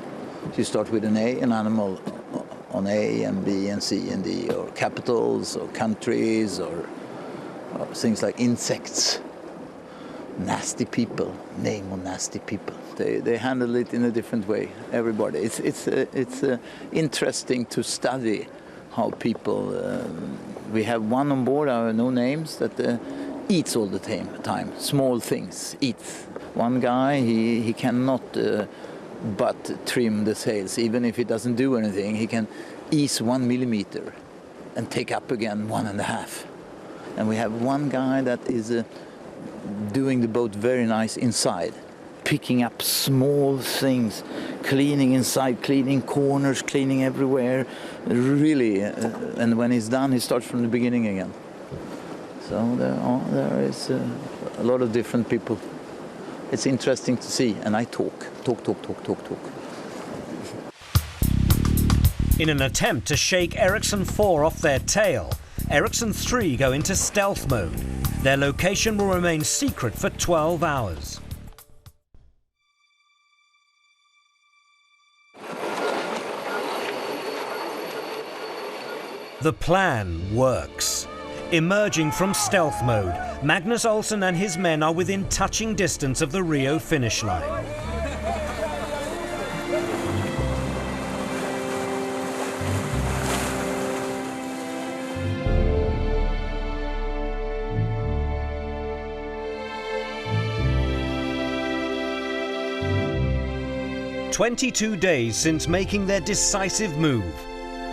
You start with an A, an animal on A and B and C and D, or capitals or countries or things like insects. Nasty people, name of nasty people. They handle it in a different way, everybody. It's interesting to study how people We have one on board, no names, that eats all the time. Small things, eats. One guy, he cannot but trim the sails. Even if he doesn't do anything, he can ease 1 millimeter and take up again 1.5. And we have one guy that is doing the boat very nice inside, picking up small things, cleaning inside, cleaning corners, cleaning everywhere, really. And when he's done, he starts from the beginning again. So there is a lot of different people. It's interesting to see, and I talk. In an attempt to shake Ericsson 4 off their tail, Ericsson 3 go into stealth mode. Their location will remain secret for 12 hours. The plan works. Emerging from stealth mode, Magnus Olsson and his men are within touching distance of the Rio finish line. "22 days since making their decisive move,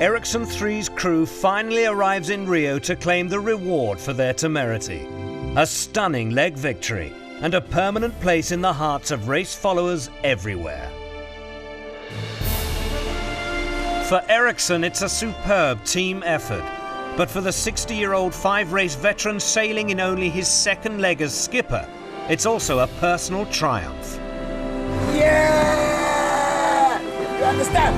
Ericsson 3's crew finally arrives in Rio to claim the reward for their temerity. A stunning leg victory and a permanent place in the hearts of race followers everywhere. For Ericsson, it's a superb team effort. But for the 60-year-old 5-race veteran sailing in only his second leg as skipper, it's also a personal triumph. Yeah! You understand?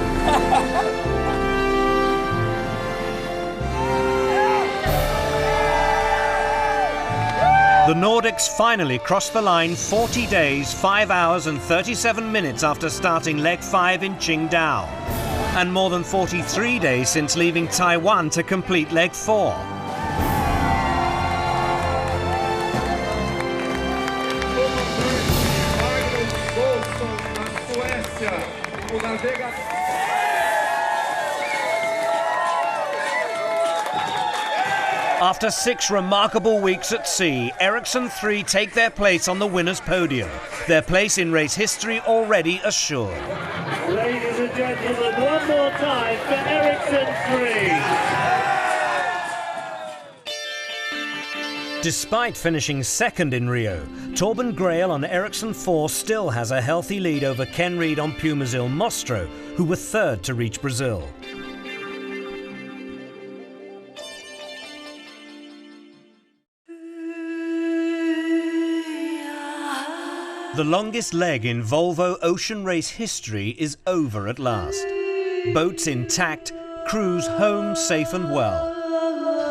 The Nordics finally crossed the line 40 days, 5 hours and 37 minutes after starting leg 5 in Qingdao, and more than 43 days since leaving Taiwan to complete leg 4. After 6 remarkable weeks at sea, Ericsson 3 take their place on the winner's podium, their place in race history already assured. Ladies and gentlemen, one more time for Ericsson 3. Despite finishing second in Rio, Torben Grael on Ericsson 4 still has a healthy lead over Ken Reid on PUMA's Il Mostro, who were third to reach Brazil. The longest leg in Volvo Ocean Race history is over at last. Boats intact, crews home safe and well.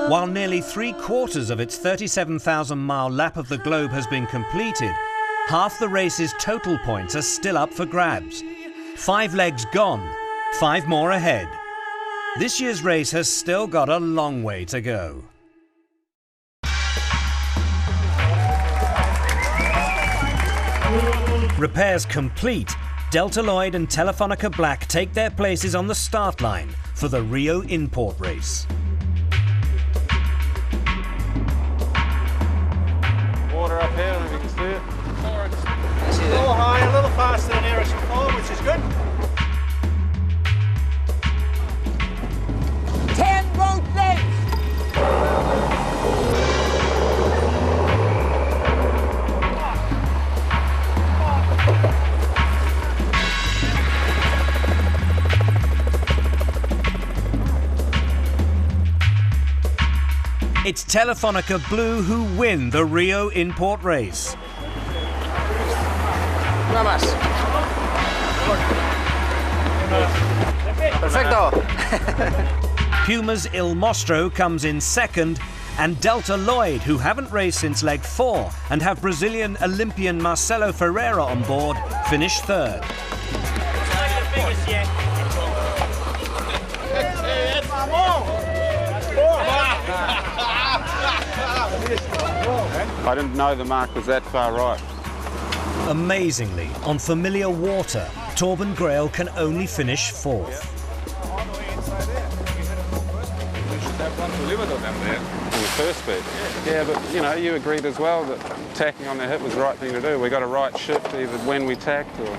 While nearly 3/4 of its 37,000-mile lap of the globe has been completed, half the race's total points are still up for grabs. 5 legs gone, 5 more ahead. This year's race has still got a long way to go. Repairs complete, Delta Lloyd and Telefonica Black take their places on the start line for the Rio import race. Water up here, if you can see it. A little high, a little faster than Ericsson 4, which is good. 10 boat legs! It's Telefonica Blue who win the Rio import race. Perfecto! PUMA's Il Mostro comes in second, and Delta Lloyd, who haven't raced since leg 4 and have Brazilian Olympian Marcelo Ferreira on board, finish third. I didn't know the mark was that far right. Amazingly, on familiar water, Torben Grael can only finish 4th. On the first speed. Yeah, but you know, you agreed as well that tacking on their hip was the right thing to do. We got a right shift either when we tacked or...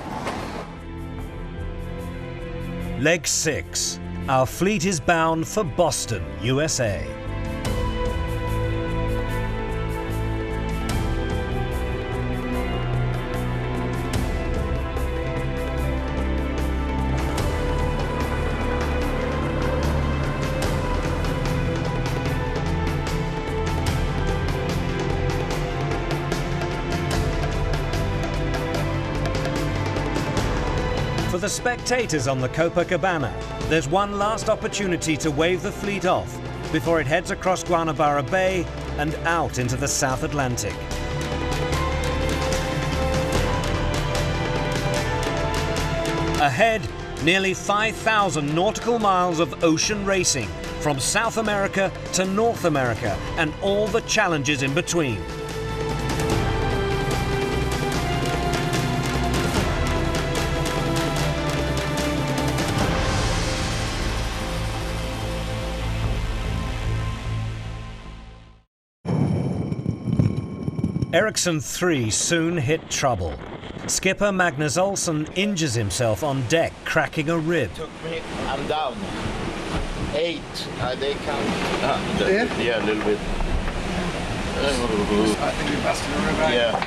Leg 6. Our fleet is bound for Boston, USA. For the spectators on the Copacabana, there's one last opportunity to wave the fleet off before it heads across Guanabara Bay and out into the South Atlantic. Ahead, nearly 5,000 nautical miles of ocean racing from South America to North America and all the challenges in between. Ericsson 3 soon hit trouble. Skipper Magnus Olsson injures himself on deck, cracking a rib. I'm down. 8. They count. Yeah, a little bit. I think you busted a rib out. Yeah.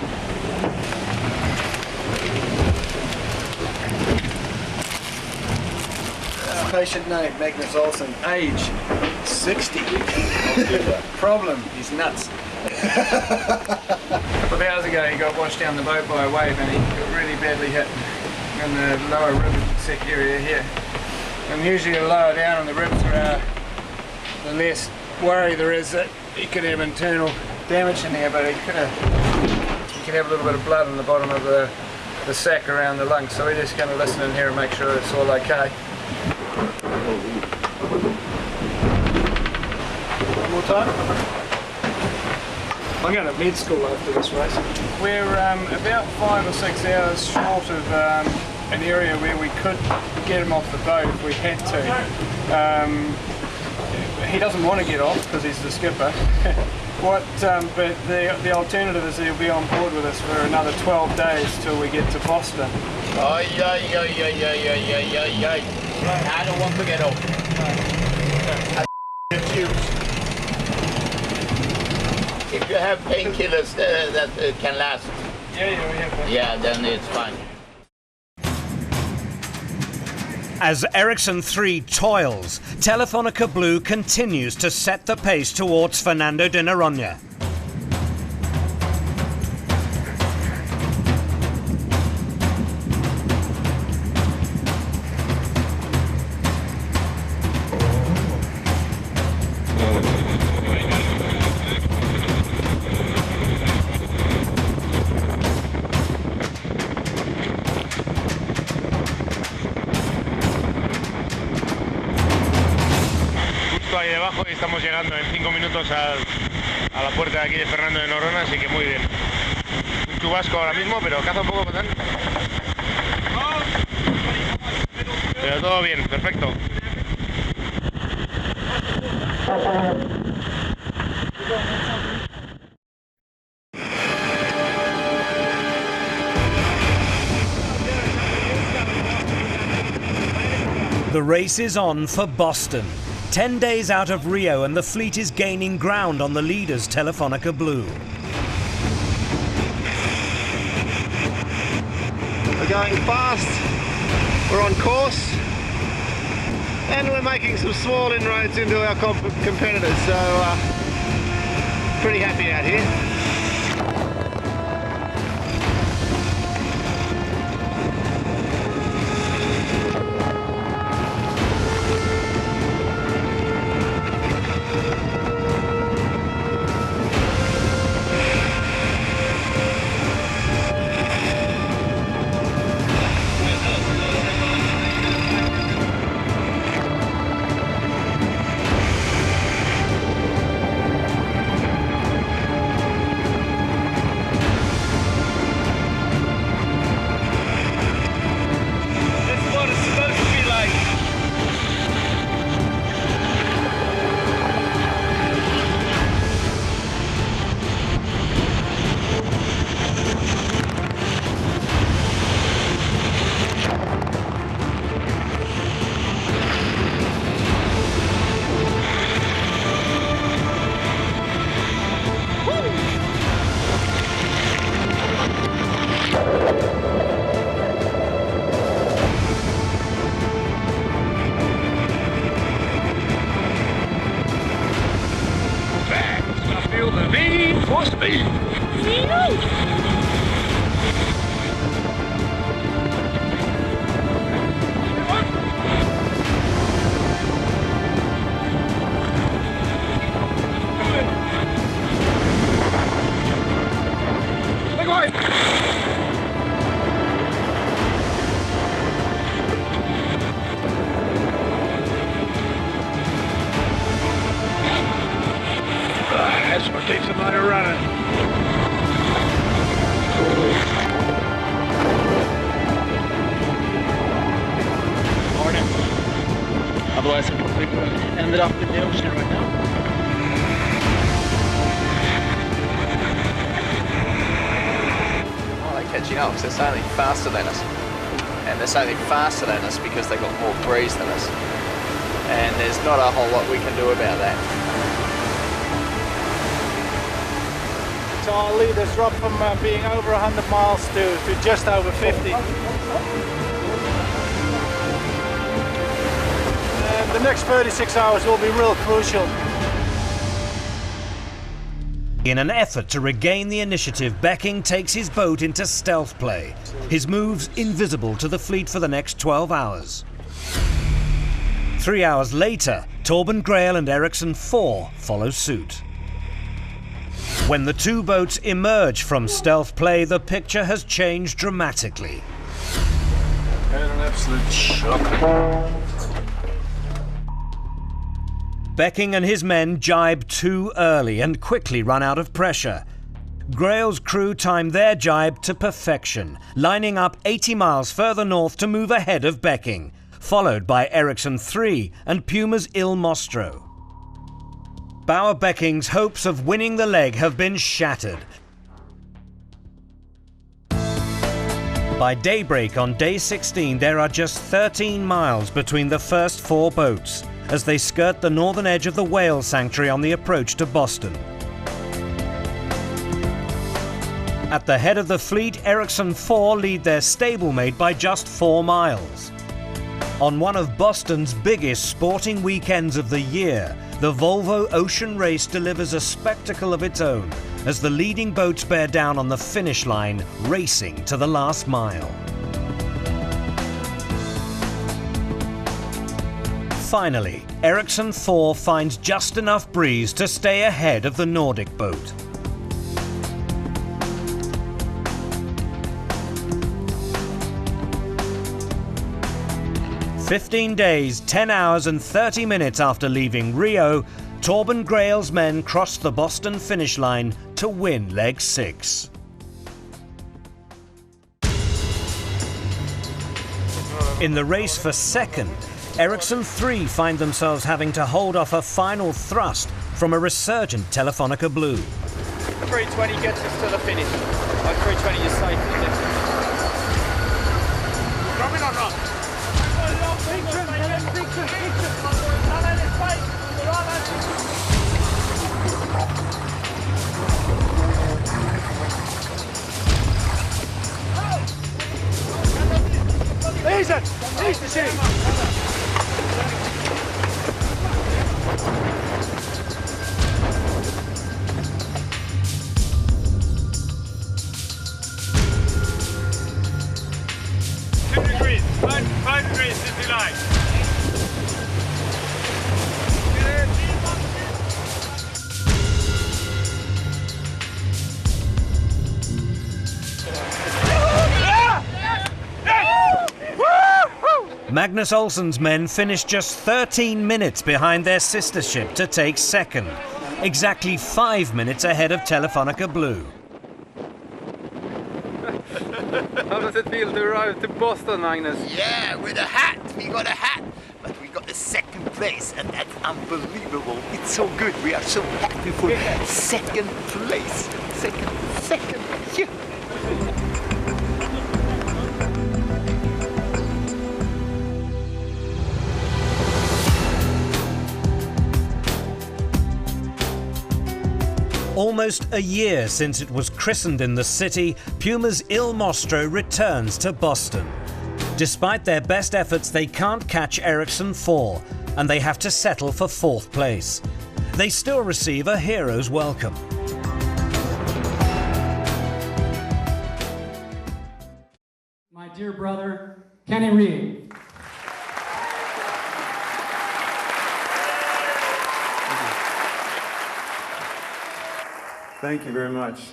Patient name, Magnus Olsson. Age, 60. Problem, he's nuts. A couple of hours ago he got washed down the boat by a wave and he got really badly hit in the lower rib sac area here. And usually the lower down on the ribs are the less worry there is that he could have internal damage in there, but he could have a little bit of blood on the bottom of the sac around the lungs, so we're just going to listen in here and make sure it's all okay. One more time. I'm going to med school after this race. We're about 5 or 6 hours short of an area where we could get him off the boat if we had to. He doesn't want to get off because he's the skipper. But the alternative is he'll be on board with us for another 12 days till we get to Boston. I don't want to get off. If you have painkillers that can last, we have. Yeah, then it's fine. As Ericsson 3 toils, Telefonica Blue continues to set the pace towards Fernando de Noronha. Ahí debajo y estamos llegando en 5 minutos a la puerta de aquí de Fernando de Noronha, así que muy bien. Un chubasco ahora mismo, pero caza un poco, ¿verdad? Pero todo bien, perfecto. The race is on for Boston. 10 days out of Rio and the fleet is gaining ground on the leaders, Telefonica Blue. We're going fast, we're on course, and we're making some small inroads into our competitors, so pretty happy out here. That's what keeps the motor running. Morning. Otherwise, I probably ended up in the ocean right now. Oh, they're catching up, so they're sailing faster than us. And they're sailing faster than us because they've got more breeze than us. And there's not a whole lot we can do about that. So our leaders dropped from being over 100 miles to just over 50. And the next 36 hours will be real crucial. In an effort to regain the initiative, Becking takes his boat into stealth play, his moves invisible to the fleet for the next 12 hours. 3 hours later, Torben Grael and Ericsson 4 follow suit. When the two boats emerge from stealth play, the picture has changed dramatically. And an absolute shock. Becking and his men jibe too early and quickly run out of pressure. Grail's crew time their jibe to perfection, lining up 80 miles further north to move ahead of Becking, followed by Ericsson 3 and Puma's Il Mostro. Bauer Becking's hopes of winning the leg have been shattered. By daybreak on day 16, there are just 13 miles between the first 4 boats as they skirt the northern edge of the whale sanctuary on the approach to Boston. At the head of the fleet, Ericsson 4 lead their stablemate by just 4 miles. On one of Boston's biggest sporting weekends of the year, the Volvo Ocean Race delivers a spectacle of its own as the leading boats bear down on the finish line, racing to the last mile. Finally, Ericsson 4 finds just enough breeze to stay ahead of the Nordic boat. "15 days, 10 hours and 30 minutes after leaving Rio, Torben Grael's men crossed the Boston finish line to win leg 6. In the race for second, Ericsson 3 find themselves having to hold off a final thrust from a resurgent Telefonica Blue. 320 gets us to the finish. By 320 you're safe. Coming or not? Easy, easy. Five degrees, 59. Magnus Olsson's men finished just 13 minutes behind their sister ship to take second, exactly 5 minutes ahead of Telefonica Blue. How does it feel to arrive to Boston, Magnus? Yeah, with a hat. We got a hat. But we got the second place, and that's unbelievable. It's so good. We are so happy for second place. Second. Yeah. Almost a year since it was christened in the city, Puma's Il Mostro returns to Boston. Despite their best efforts, they can't catch Ericsson 4, and they have to settle for 4th place. They still receive a hero's welcome. dear brother, Kenny Reed. Thank you very much.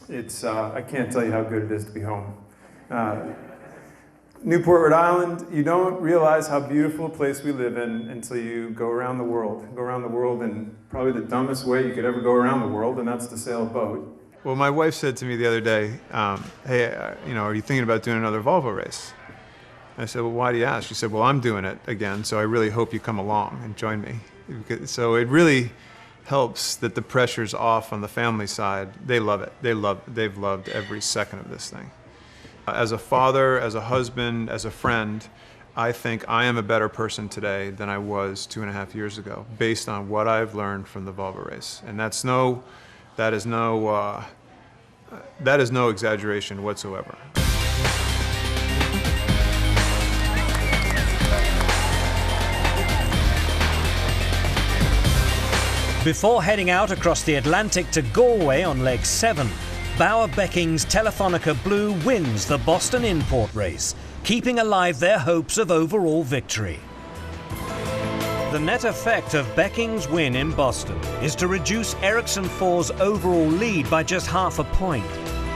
It's, I can't tell you how good it is to be home. Newport, Rhode Island, you don't realize how beautiful a place we live in until you go around the world. Go around the world in probably the dumbest way you could ever go around the world, and that's to sail a boat. Well, my wife said to me the other day, hey, you know, are you thinking about doing another Volvo race? I said, well, why do you ask? She said, well, I'm doing it again, so I really hope you come along and join me. So it really helps that the pressure's off on the family side. They love it. They've loved every second of this thing. As a father, as a husband, as a friend, I think I am a better person today than I was 2.5 years ago, based on what I've learned from the Volvo race. And that is no exaggeration whatsoever. Before heading out across the Atlantic to Galway on leg 7, Bauer Becking's Telefonica Blue wins the Boston import race, keeping alive their hopes of overall victory. The net effect of Becking's win in Boston is to reduce Ericsson 4's overall lead by just ½ a point,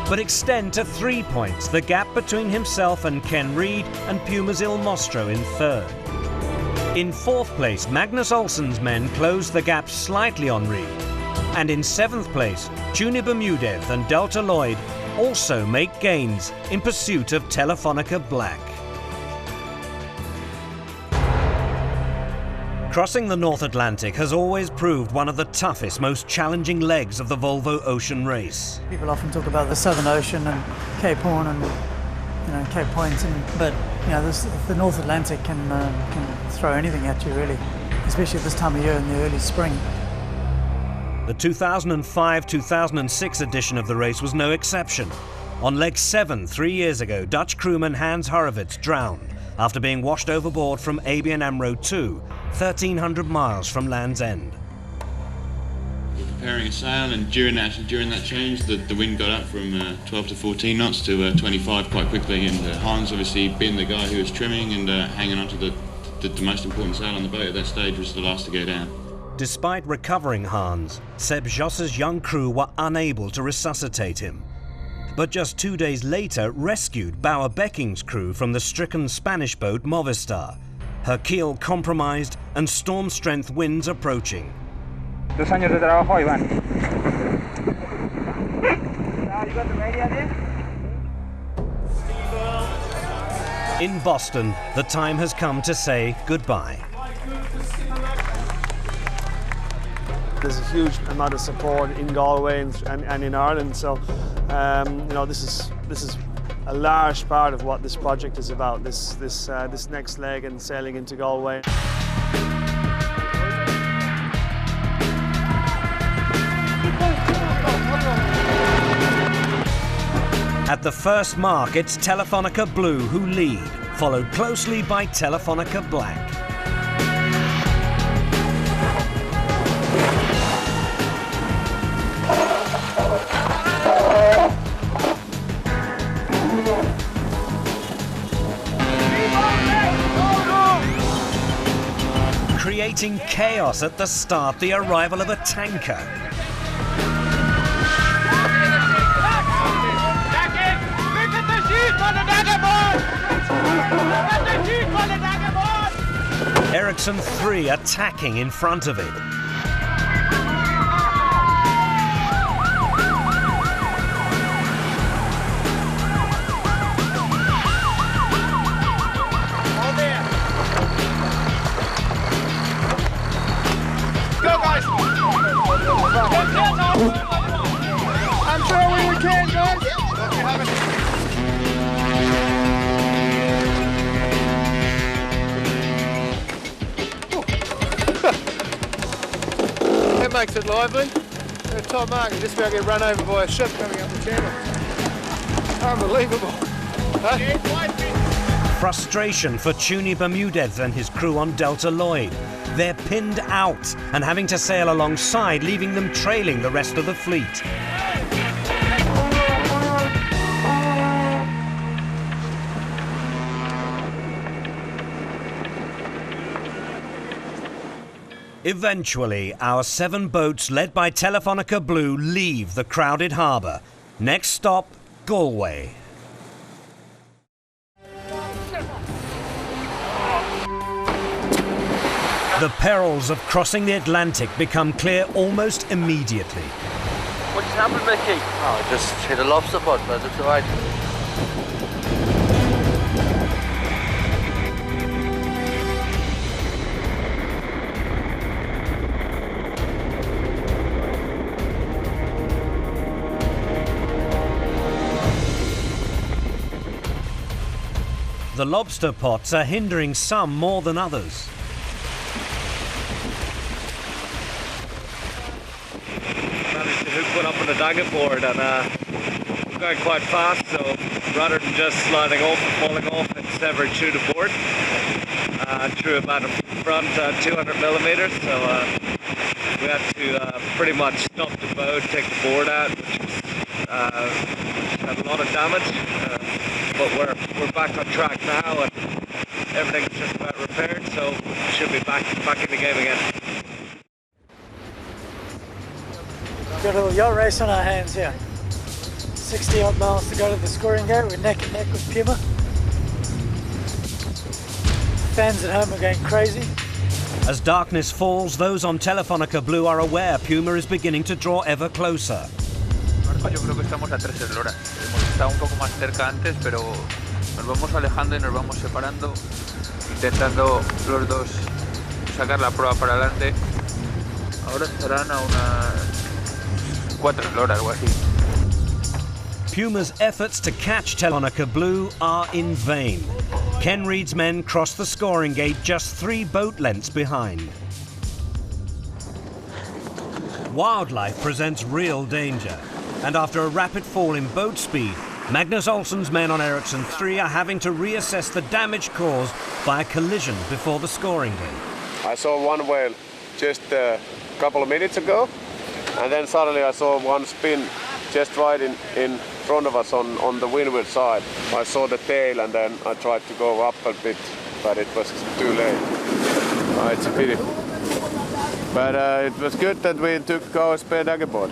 but extend to 3 points the gap between himself and Ken Reed and Puma's Il Mostro in 3rd. In 4th place, Magnus Olsson's men close the gap slightly on Reed. And in 7th place, Tuni Bermudez and Delta Lloyd also make gains in pursuit of Telefonica Black. Crossing the North Atlantic has always proved one of the toughest, most challenging legs of the Volvo Ocean Race. People often talk about the Southern Ocean and Cape Horn and Cape Point, but the North Atlantic can throw anything at you really, especially at this time of year in the early spring. The 2005-2006 edition of the race was no exception. On leg 7 3 years ago, Dutch crewman Hans Horowitz drowned after being washed overboard from ABN AMRO 2, 1,300 miles from Land's End. We're preparing a sail, and during that change, the wind got up from 12 to 14 knots to 25 quite quickly, and Hans, obviously being the guy who was trimming and hanging onto the most important sail on the boat at that stage, was the last to go down. Despite recovering Hans, Seb Joss's young crew were unable to resuscitate him. But just 2 days later rescued Bauer Becking's crew from the stricken Spanish boat Movistar, her keel compromised and storm strength winds approaching. 2 años de trabajo, Iván. In Boston, the time has come to say goodbye. There's a huge amount of support in Galway and in Ireland, so this is a large part of what this project is about. This next leg and sailing into Galway. At the first mark, it's Telefonica Blue who lead, followed closely by Telefonica Black. Creating chaos at the start, the arrival of a tanker. Ericsson 3 attacking in front of it. Go guys! I'm sure we can, guys! That makes it lively. At a top market, just about to get run over by a ship coming up the channel. Unbelievable. Huh? Frustration for Tuni Bermudez and his crew on Delta Lloyd. They're pinned out and having to sail alongside, leaving them trailing the rest of the fleet. Eventually, our 7 boats led by Telefonica Blue leave the crowded harbour. Next stop, Galway. The perils of crossing the Atlantic become clear almost immediately. What just happened, Mickey? Oh, I just hit a lobster pot, but it's alright. The lobster pots are hindering some more than others. Managed to hook one up on the dagger board and we're going quite fast, so rather than just sliding off and falling off, it severed through the board. Through about a front 200 millimeters, so we had to pretty much stop the boat, take the board out, which had a lot of damage. But we're back on track now and everything's just about repaired, so we should be back in the game again. Got a little yacht race on our hands here. 60 odd miles to go to the scoring gate. We're neck and neck with PUMA. Fans at home are going crazy. As darkness falls, those on Telefonica Blue are aware PUMA is beginning to draw ever closer. Yo creo que estamos a 3 eslora. Hemos estado un poco más cerca antes, pero nos vamos alejando y nos vamos separando, intentando los dos sacar la prueba para adelante. Ahora estarán a unas 4 eslora, algo así. PUMA's efforts to catch Telefonica Blue are in vain. Ken Reed's men cross the scoring gate just 3 boat lengths behind. Wildlife presents real danger. And after a rapid fall in boat speed, Magnus Olsson's men on Ericsson 3 are having to reassess the damage caused by a collision before the scoring gate. I saw one whale just a couple of minutes ago, and then suddenly I saw one spin just right in front of us on the windward side. I saw the tail and then I tried to go up a bit, but it was too late. It's a pity. But it was good that we took our spare dagger board.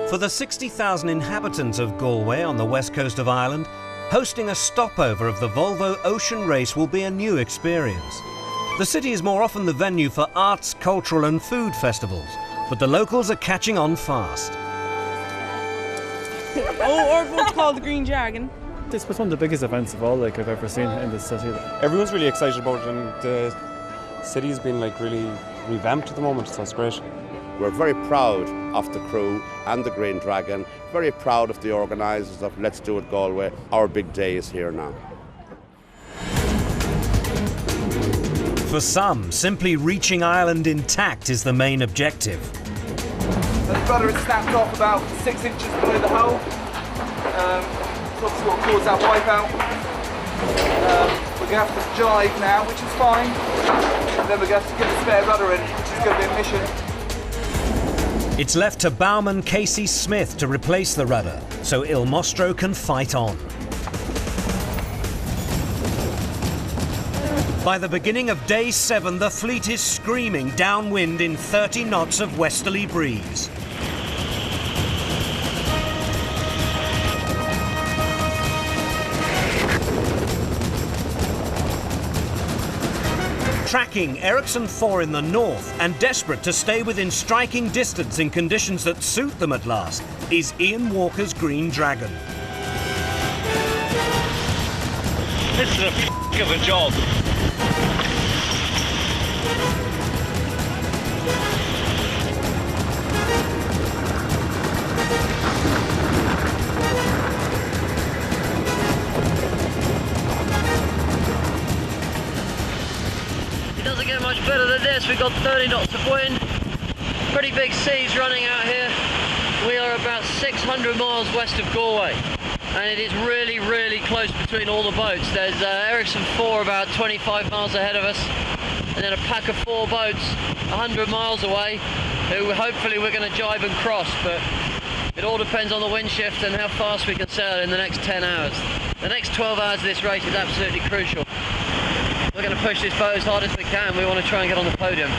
For the 60,000 inhabitants of Galway on the west coast of Ireland, hosting a stopover of the Volvo Ocean Race will be a new experience. The city is more often the venue for arts, cultural and food festivals, but the locals are catching on fast. Our boat's called the Green Dragon. This was one of the biggest events of all I've ever seen in this city. Everyone's really excited about it, and the city's been really revamped at the moment, so it's great. We're very proud of the crew and the Green Dragon, very proud of the organisers of Let's Do It Galway. Our big day is here now. For some, simply reaching Ireland intact is the main objective. The rudder is snapped off about 6 inches below the hull. It's obviously what caused that wipeout. We're going to have to jive now, which is fine. And then we're going to have to get the spare rudder in, which is going to be a mission. It's left to bowman Casey Smith to replace the rudder, so Il Mostro can fight on. By the beginning of day 7, the fleet is screaming downwind in 30 knots of westerly breeze. Tracking Ericsson 4 in the north and desperate to stay within striking distance in conditions that suit them at last is Ian Walker's Green Dragon. This is a f*** of a job. It doesn't get much better than this. We've got 30 knots of wind, pretty big seas running out here. We are about 600 miles west of Galway, and it is really, really close between all the boats. There's Ericsson 4 about 25 miles ahead of us, and then a pack of 4 boats 100 miles away, who hopefully we're going to jibe and cross, but it all depends on the wind shift and how fast we can sail in the next 10 hours. The next 12 hours of this race is absolutely crucial. We're going to push this boat as hard as we can. We want to try and get on the podium.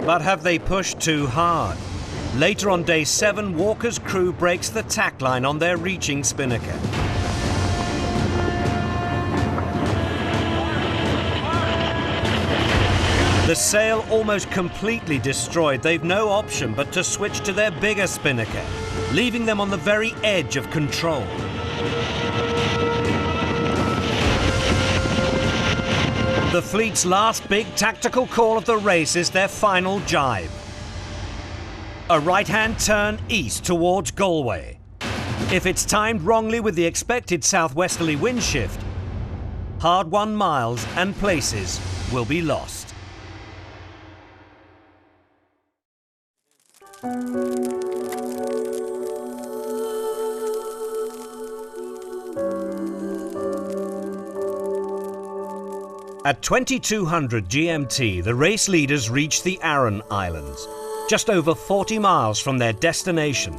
But have they pushed too hard? Later on day 7, Walker's crew breaks the tack line on their reaching spinnaker. The sail almost completely destroyed. They've no option but to switch to their bigger spinnaker, leaving them on the very edge of control. The fleet's last big tactical call of the race is their final jibe. A right-hand turn east towards Galway. If it's timed wrongly with the expected southwesterly wind shift, hard-won miles and places will be lost. At 2200 GMT, the race leaders reach the Aran Islands, just over 40 miles from their destination.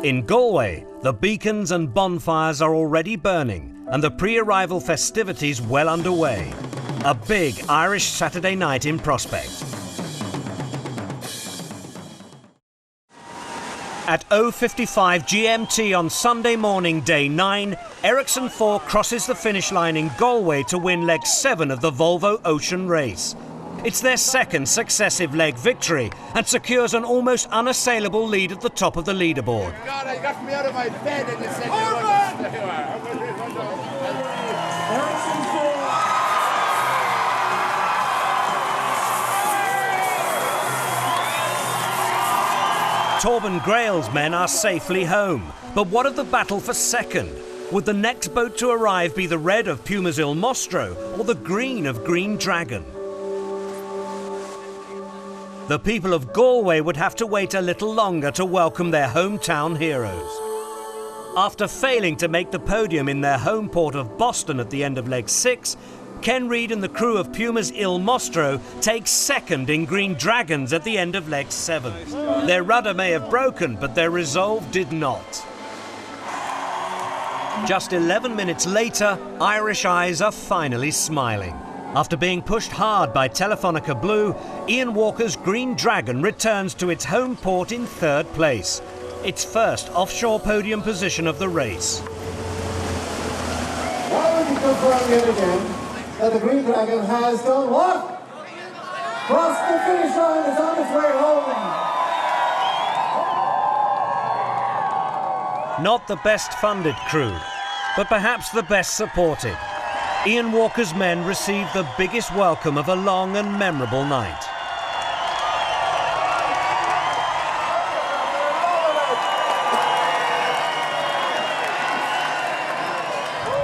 In Galway, the beacons and bonfires are already burning and the pre-arrival festivities well underway. A big Irish Saturday night in prospect. At 0:55 GMT on Sunday morning, day 9, Ericsson 4 crosses the finish line in Galway to win leg 7 of the Volvo Ocean Race. It's their second successive leg victory and secures an almost unassailable lead at the top of the leaderboard. God, I got me out of my bed and you said Torben Grael's men are safely home. But what of the battle for second? Would the next boat to arrive be the red of PUMA's Il Mostro or the green of Green Dragon? The people of Galway would have to wait a little longer to welcome their hometown heroes. After failing to make the podium in their home port of Boston at the end of leg 6, Ken Reid and the crew of PUMA's Il Mostro take second in Green Dragons at the end of leg 7. Their rudder may have broken, but their resolve did not. Just 11 minutes later, Irish eyes are finally smiling. After being pushed hard by Telefonica Blue, Ian Walker's Green Dragon returns to its home port in 3rd place, its first offshore podium position of the race. Now we can confirm yet again that the Green Dragon has done what? Crossed the finish line, it's on its way home. Not the best funded crew, but perhaps the best supported. Ian Walker's men received the biggest welcome of a long and memorable night.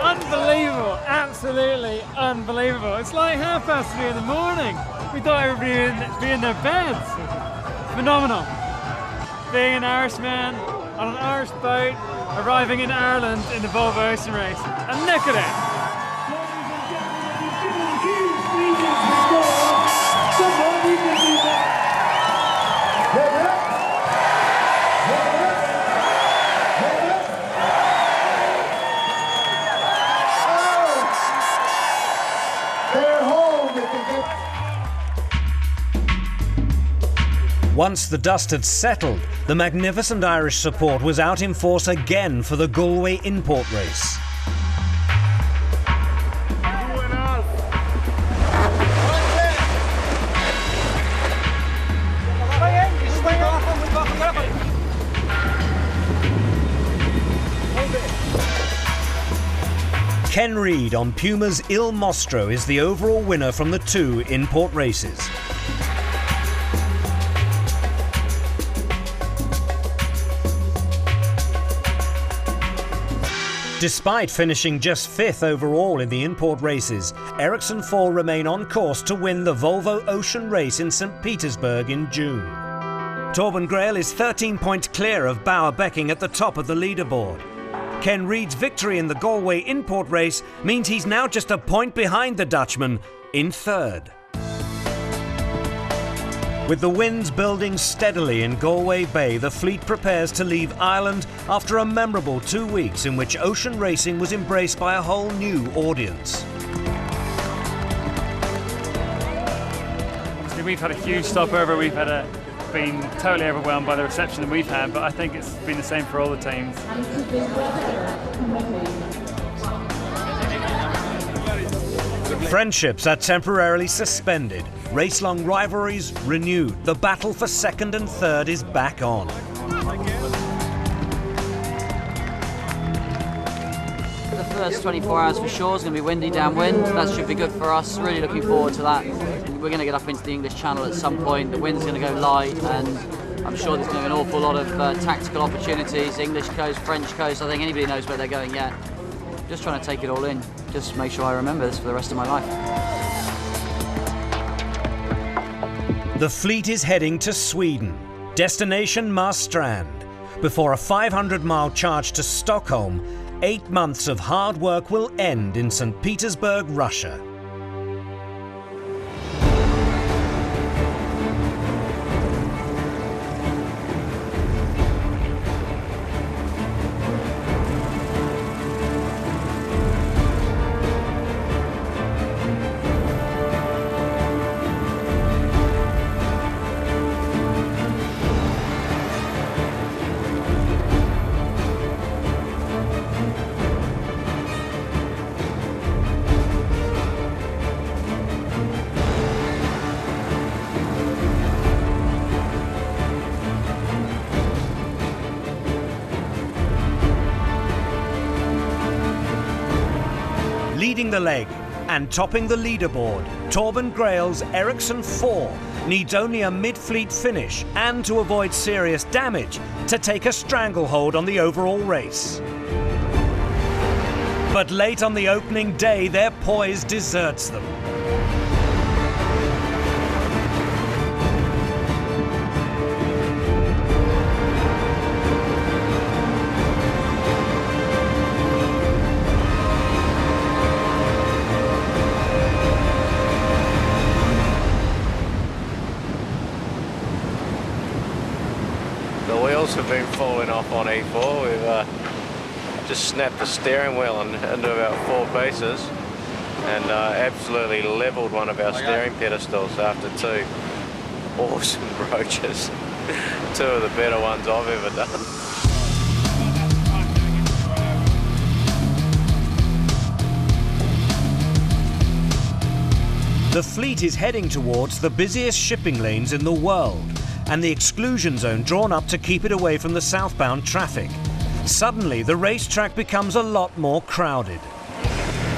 Unbelievable, absolutely unbelievable. It's like 3:30 in the morning. We thought everybody would be in their beds. Phenomenal. Being an Irishman on an Irish boat, arriving in Ireland in the Volvo Ocean Race. And look at it. Once the dust had settled, the magnificent Irish support was out in force again for the Galway import race. Ken Reid on PUMA's Il Mostro is the overall winner from the 2 import races. Despite finishing just 5th overall in the import races, Ericsson 4 remain on course to win the Volvo Ocean Race in St Petersburg in June. Torben Grael is 13 points clear of Bauer Becking at the top of the leaderboard. Ken Reid's victory in the Galway import race means he's now just a point behind the Dutchman in third. With the winds building steadily in Galway Bay, the fleet prepares to leave Ireland after a memorable 2 weeks in which ocean racing was embraced by a whole new audience. We've had a huge stopover, we've been totally overwhelmed by the reception that we've had, but I think it's been the same for all the teams. Friendships are temporarily suspended, race-long rivalries renewed. The battle for second and third is back on. The first 24 hours for sure is going to be windy downwind. That should be good for us. Really looking forward to that. We're going to get up into the English Channel at some point. The wind's going to go light, and I'm sure there's going to be an awful lot of tactical opportunities. English coast, French coast. I think anybody knows where they're going yet. Just trying to take it all in. Just make sure I remember this for the rest of my life. The fleet is heading to Sweden. Destination Marstrand. Before a 500-mile charge to Stockholm, 8 months of hard work will end in Saint Petersburg, Russia. Leading the leg and topping the leaderboard, Torben Grael's Ericsson 4 needs only a mid-fleet finish and to avoid serious damage to take a stranglehold on the overall race. But late on the opening day, their poise deserts them. Have been falling off on E4. We've just snapped the steering wheel into about 4 pieces and absolutely levelled one of our steering pedestals after 2 awesome broaches. 2 of the better ones I've ever done. The fleet is heading towards the busiest shipping lanes in the world and the exclusion zone drawn up to keep it away from the southbound traffic. Suddenly, the racetrack becomes a lot more crowded.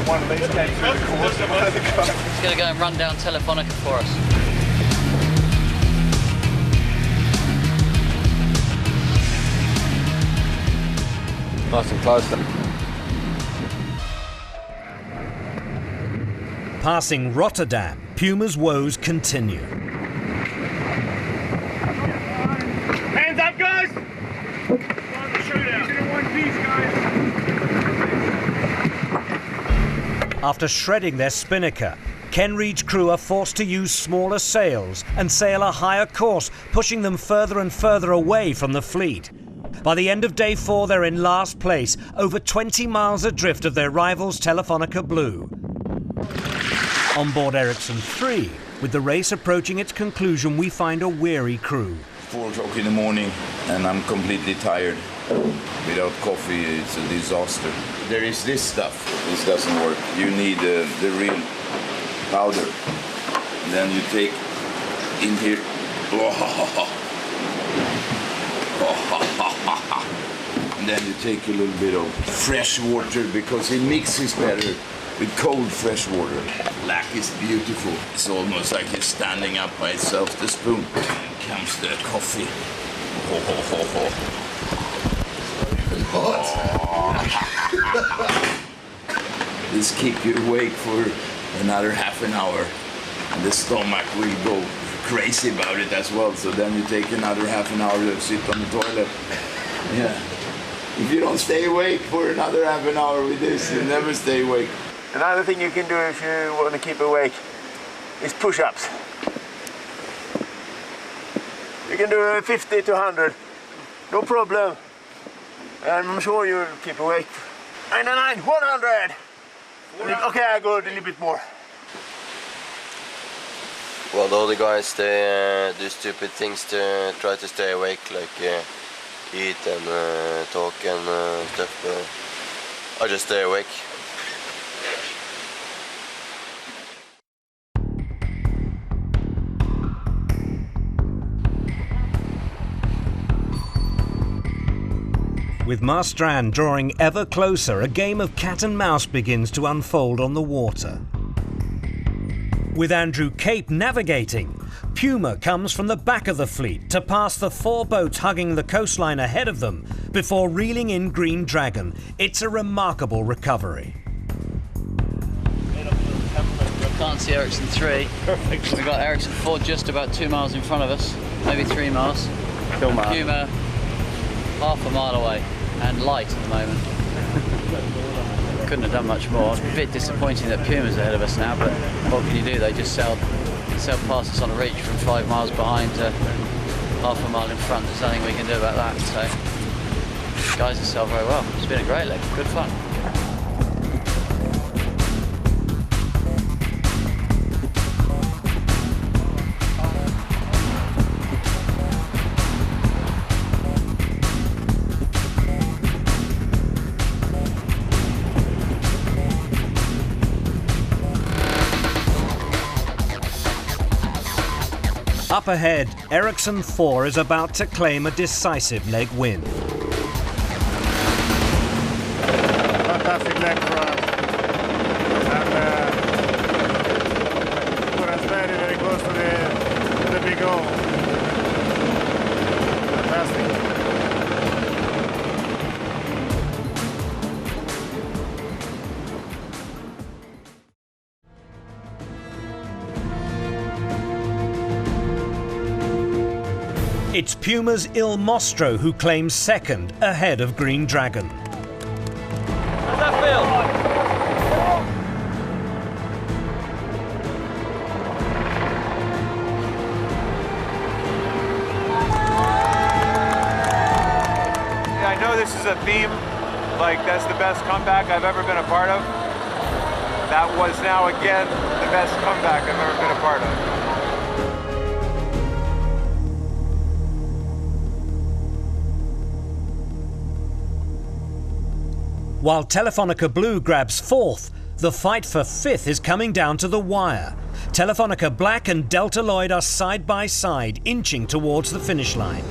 One of these came through the course. He's going to go and run down Telefonica for us. Nice and close then. Passing Rotterdam, Puma's woes continue. Hands up, guys! After shredding their spinnaker, Ken Reid's crew are forced to use smaller sails and sail a higher course, pushing them further and further away from the fleet. By the end of day 4, they're in last place, over 20 miles adrift of their rivals Telefonica Blue. Onboard Ericsson 3, with the race approaching its conclusion, we find a weary crew. 4 o'clock in the morning and I'm completely tired. Without coffee, it's a disaster. There is this stuff. This doesn't work. You need the real powder. And then you take in here. And then you take a little bit of fresh water because it mixes better with cold fresh water. Black is beautiful. It's almost like it's standing up by itself. The spoon. Here comes the coffee. This keep you awake for another half an hour and the stomach will go crazy about it as well. So then you take another half an hour to sit on the toilet. Yeah. If you don't stay awake for another half an hour with this, you never stay awake. Another thing you can do if you want to keep awake is push-ups. You can do 50 to 100, no problem. And I'm sure you'll keep awake. 99, 100! Okay, I go a little bit more. Well, the other guys, they do stupid things to try to stay awake, like eat and talk and stuff, but I just stay awake. With Marstrand drawing ever closer, a game of cat and mouse begins to unfold on the water. With Andrew Cape navigating, Puma comes from the back of the fleet to pass the 4 boats hugging the coastline ahead of them before reeling in Green Dragon. It's a remarkable recovery. Can't see Ericsson 3. Perfect. We've got Ericsson 4 just about 2 miles in front of us, maybe 3 miles. Puma half a mile away and light at the moment. Couldn't have done much more. It's a bit disappointing that Puma's ahead of us now, but what can you do? They just sailed past us on a reach from 5 miles behind to half a mile in front. There's nothing we can do about that. So, guys have sailed very well. It's been a great leg. Good fun. Up ahead, Ericsson 4 is about to claim a decisive leg win. Fantastic leg for us. And put us very, very close to the big goal. Fantastic. It's Puma's Il Mostro who claims second ahead of Green Dragon. How's that feel? Yeah, I know this is a theme, like that's the best comeback I've ever been a part of. That was now again the best comeback I've ever been a part of. While Telefonica Blue grabs 4th, the fight for 5th is coming down to the wire. Telefonica Black and Delta Lloyd are side by side, inching towards the finish line.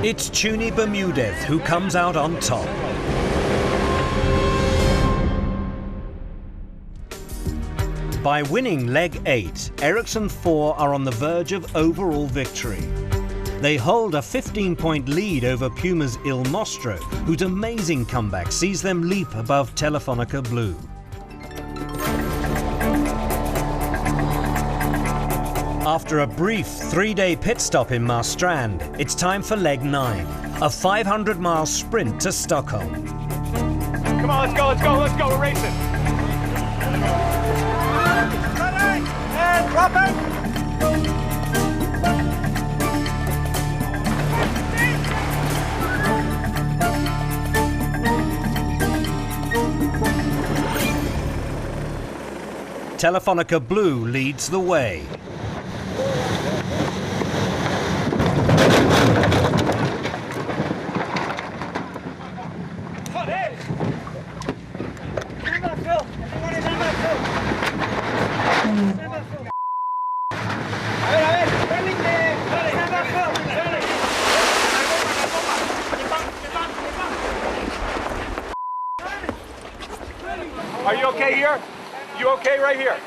It's Tuni Bermudez who comes out on top. By winning leg 8, Ericsson 4 are on the verge of overall victory. They hold a 15-point lead over Puma's Il Mostro, whose amazing comeback sees them leap above Telefonica Blue. After a brief 3-day pit stop in Marstrand, it's time for leg 9, a 500-mile sprint to Stockholm. Come on, let's go, we're racing. Ready, and dropping. Telefonica Blue leads the way. okay right here.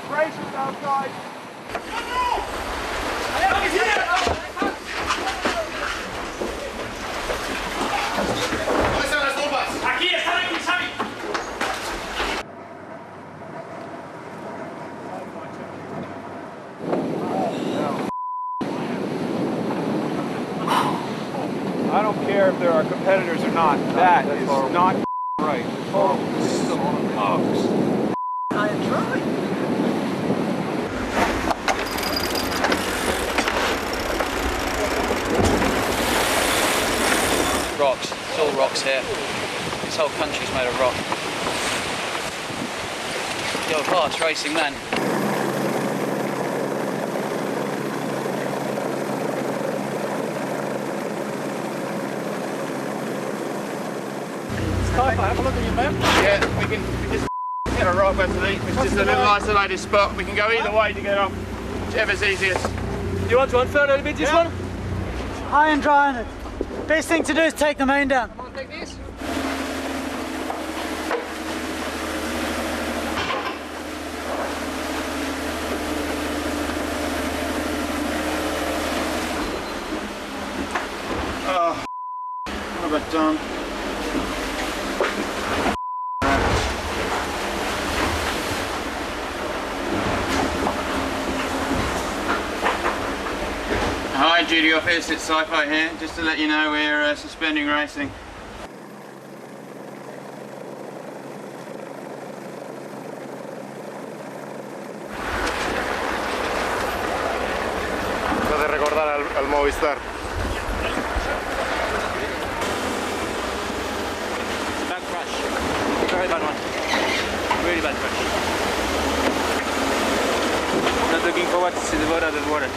Brace yourself, guys. Aquí, están aquí, Xavi. I don't care if there are competitors or not. That is not right. Oh, smokes. I am trying. Rocks. It's all rocks here. This whole country's made of rock. Yo, fast racing, man. Have a look at your map. Yeah, we just hit a rock that's which is just a little isolated spot. We can go either way to get off, whichever's easiest. You want to unfurl a bit this one? High and dry on it. Best thing to do is take the main down. Come on, take this. Oh, what have I done? Hi, duty office, it's Sci-Fi here. Just to let you know we're suspending racing. De recordar al Movistar. Bad crash. Very bad one. Really bad crash. Not looking forward to see the boat out of the water.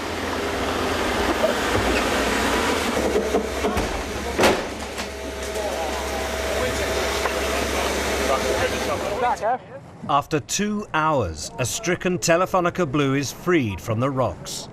After 2 hours, a stricken Telefonica Blue is freed from the rocks.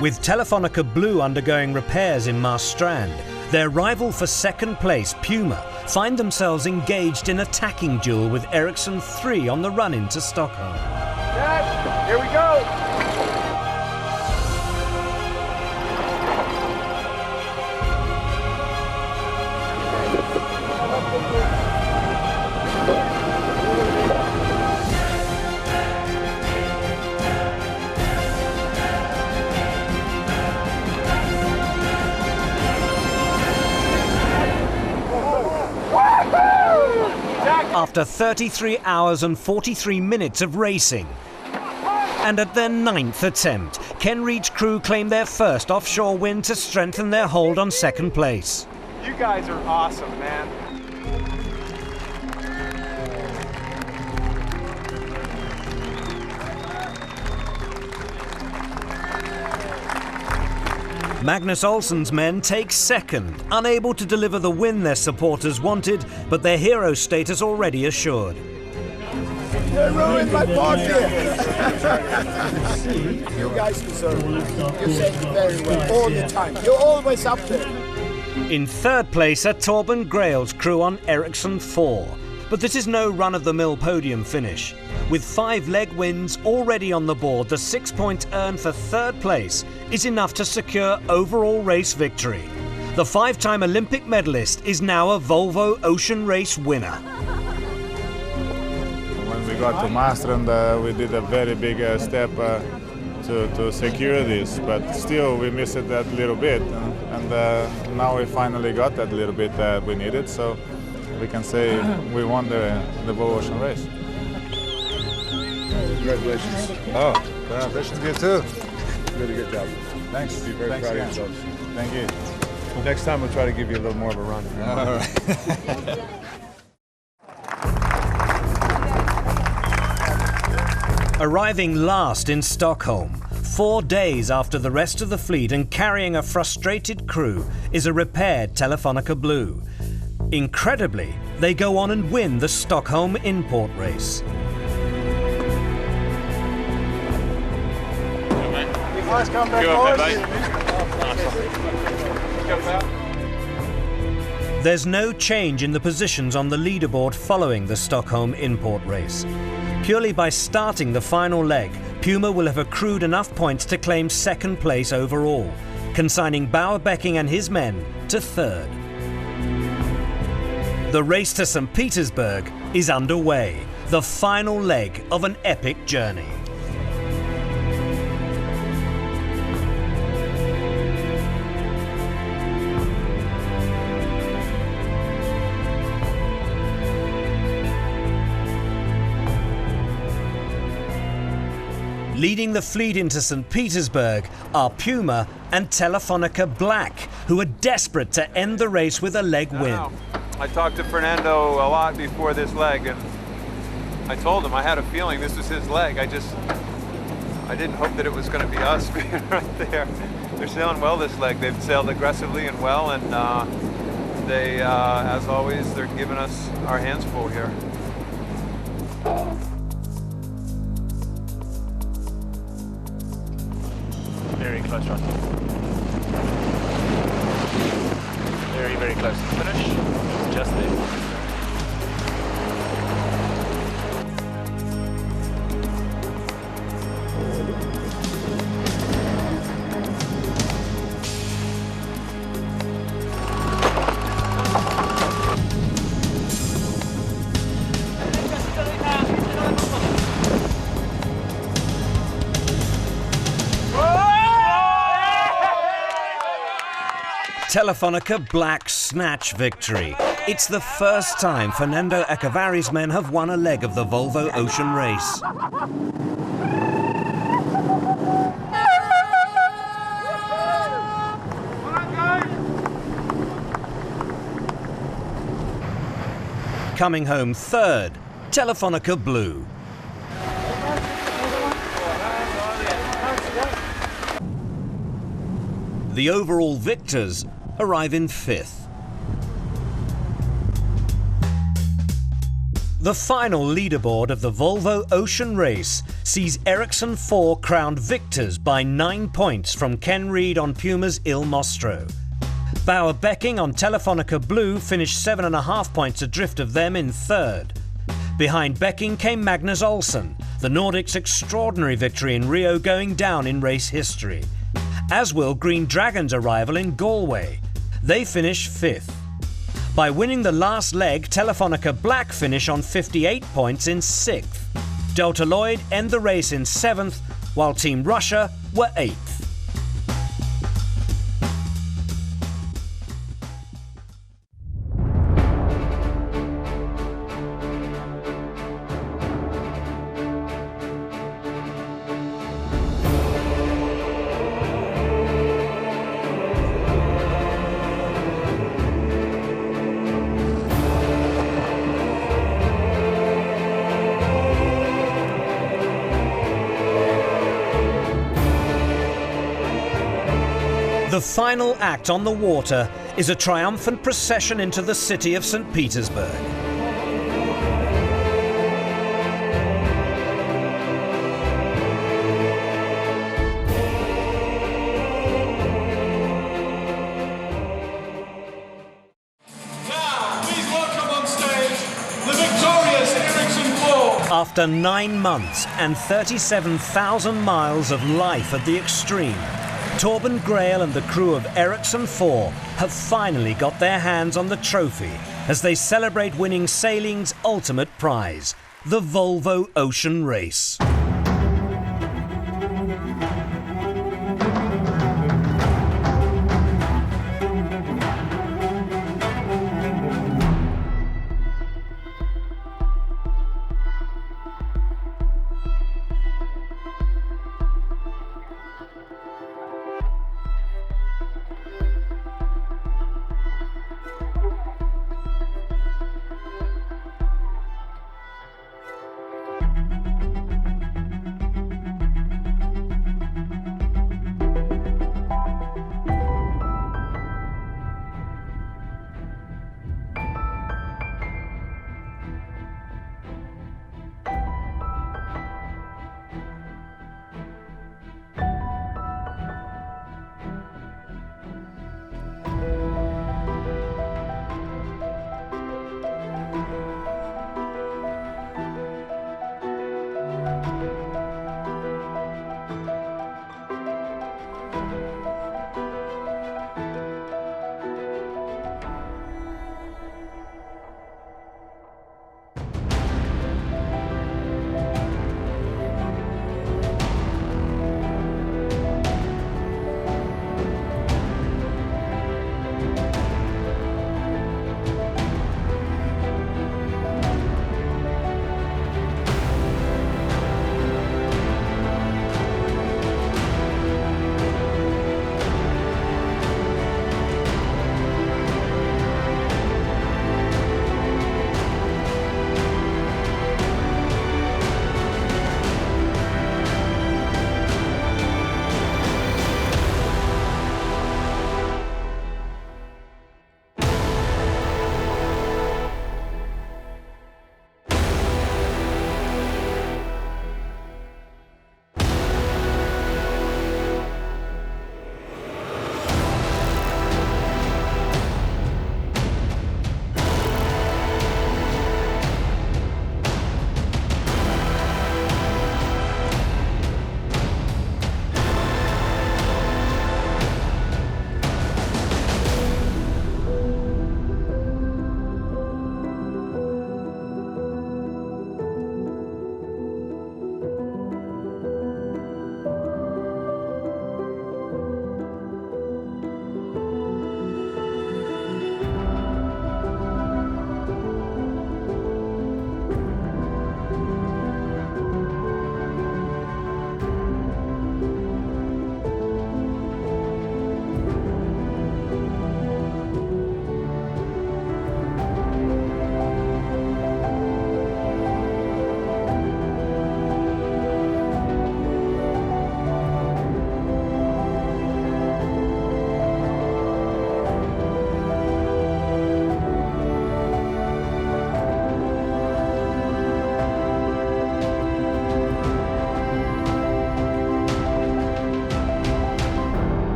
With Telefonica Blue undergoing repairs in Marstrand, their rival for second place, PUMA, find themselves engaged in a tacking duel with Ericsson 3 on the run into Stockholm. Dad, here we go. After 33 hours and 43 minutes of racing, and at their 9th attempt, Ken Reed's crew claim their first offshore win to strengthen their hold on second place. You guys are awesome, man. Magnus Olsson's men take second, unable to deliver the win their supporters wanted, but their hero status already assured. You ruined my party! You guys deserve it. You say it very well, all the time. You're always up there. In third place are Torben Grael's crew on Ericsson 4. But this is no run-of-the-mill podium finish. With 5 leg wins already on the board, the 6-point earn for third place is enough to secure overall race victory. The 5-time Olympic medalist is now a Volvo Ocean Race winner. When we got to Marstrand, we did a very big step to secure this, but still we missed it that little bit, and now we finally got that little bit that we needed, so we can say we won the Volvo Ocean Race. Congratulations. Oh, congratulations good too. Really good job. Thanks. Be very Thanks proud again. of yourselves. Thank you. Next time we'll try to give you a little more of a run. All right. Arriving last in Stockholm, 4 days after the rest of the fleet and carrying a frustrated crew, is a repaired Telefonica Blue. Incredibly, they go on and win the Stockholm import race. There's no change in the positions on the leaderboard following the Stockholm import race. Purely by starting the final leg, PUMA will have accrued enough points to claim second place overall, consigning Bauer Becking and his men to third. The race to St. Petersburg is underway, the final leg of an epic journey. Leading the fleet into St. Petersburg are PUMA and Telefonica Black, who are desperate to end the race with a leg win. I talked to Fernando a lot before this leg, and I told him I had a feeling this was his leg. I didn't hope that it was going to be us being right there. They're sailing well this leg. They've sailed aggressively and well, and they, as always, they're giving us our hands full here. Very close, right? Very, very close to the finish. Just there. Telefonica Black snatch victory. It's the first time Fernando Echevari's men have won a leg of the Volvo Ocean Race. Coming home third, Telefonica Blue. The overall victors arrive in fifth. The final leaderboard of the Volvo Ocean Race sees Ericsson 4 crowned victors by 9 points from Ken Reed on PUMA's Il Mostro. Bauer Becking on Telefonica Blue finished 7.5 points adrift of them in third. Behind Becking came Magnus Olsson, the Nordic's extraordinary victory in Rio going down in race history. As will Green Dragon's arrival in Galway. They finish fifth. By winning the last leg, Telefonica Black finish on 58 points in sixth. Delta Lloyd end the race in seventh, while Team Russia were eighth. The final act on the water is a triumphant procession into the city of St. Petersburg. Now, please welcome on stage the victorious Ericsson 4. After 9 months and 37,000 miles of life at the extreme, Torben Grael and the crew of Ericsson 4 have finally got their hands on the trophy as they celebrate winning sailing's ultimate prize, the Volvo Ocean Race.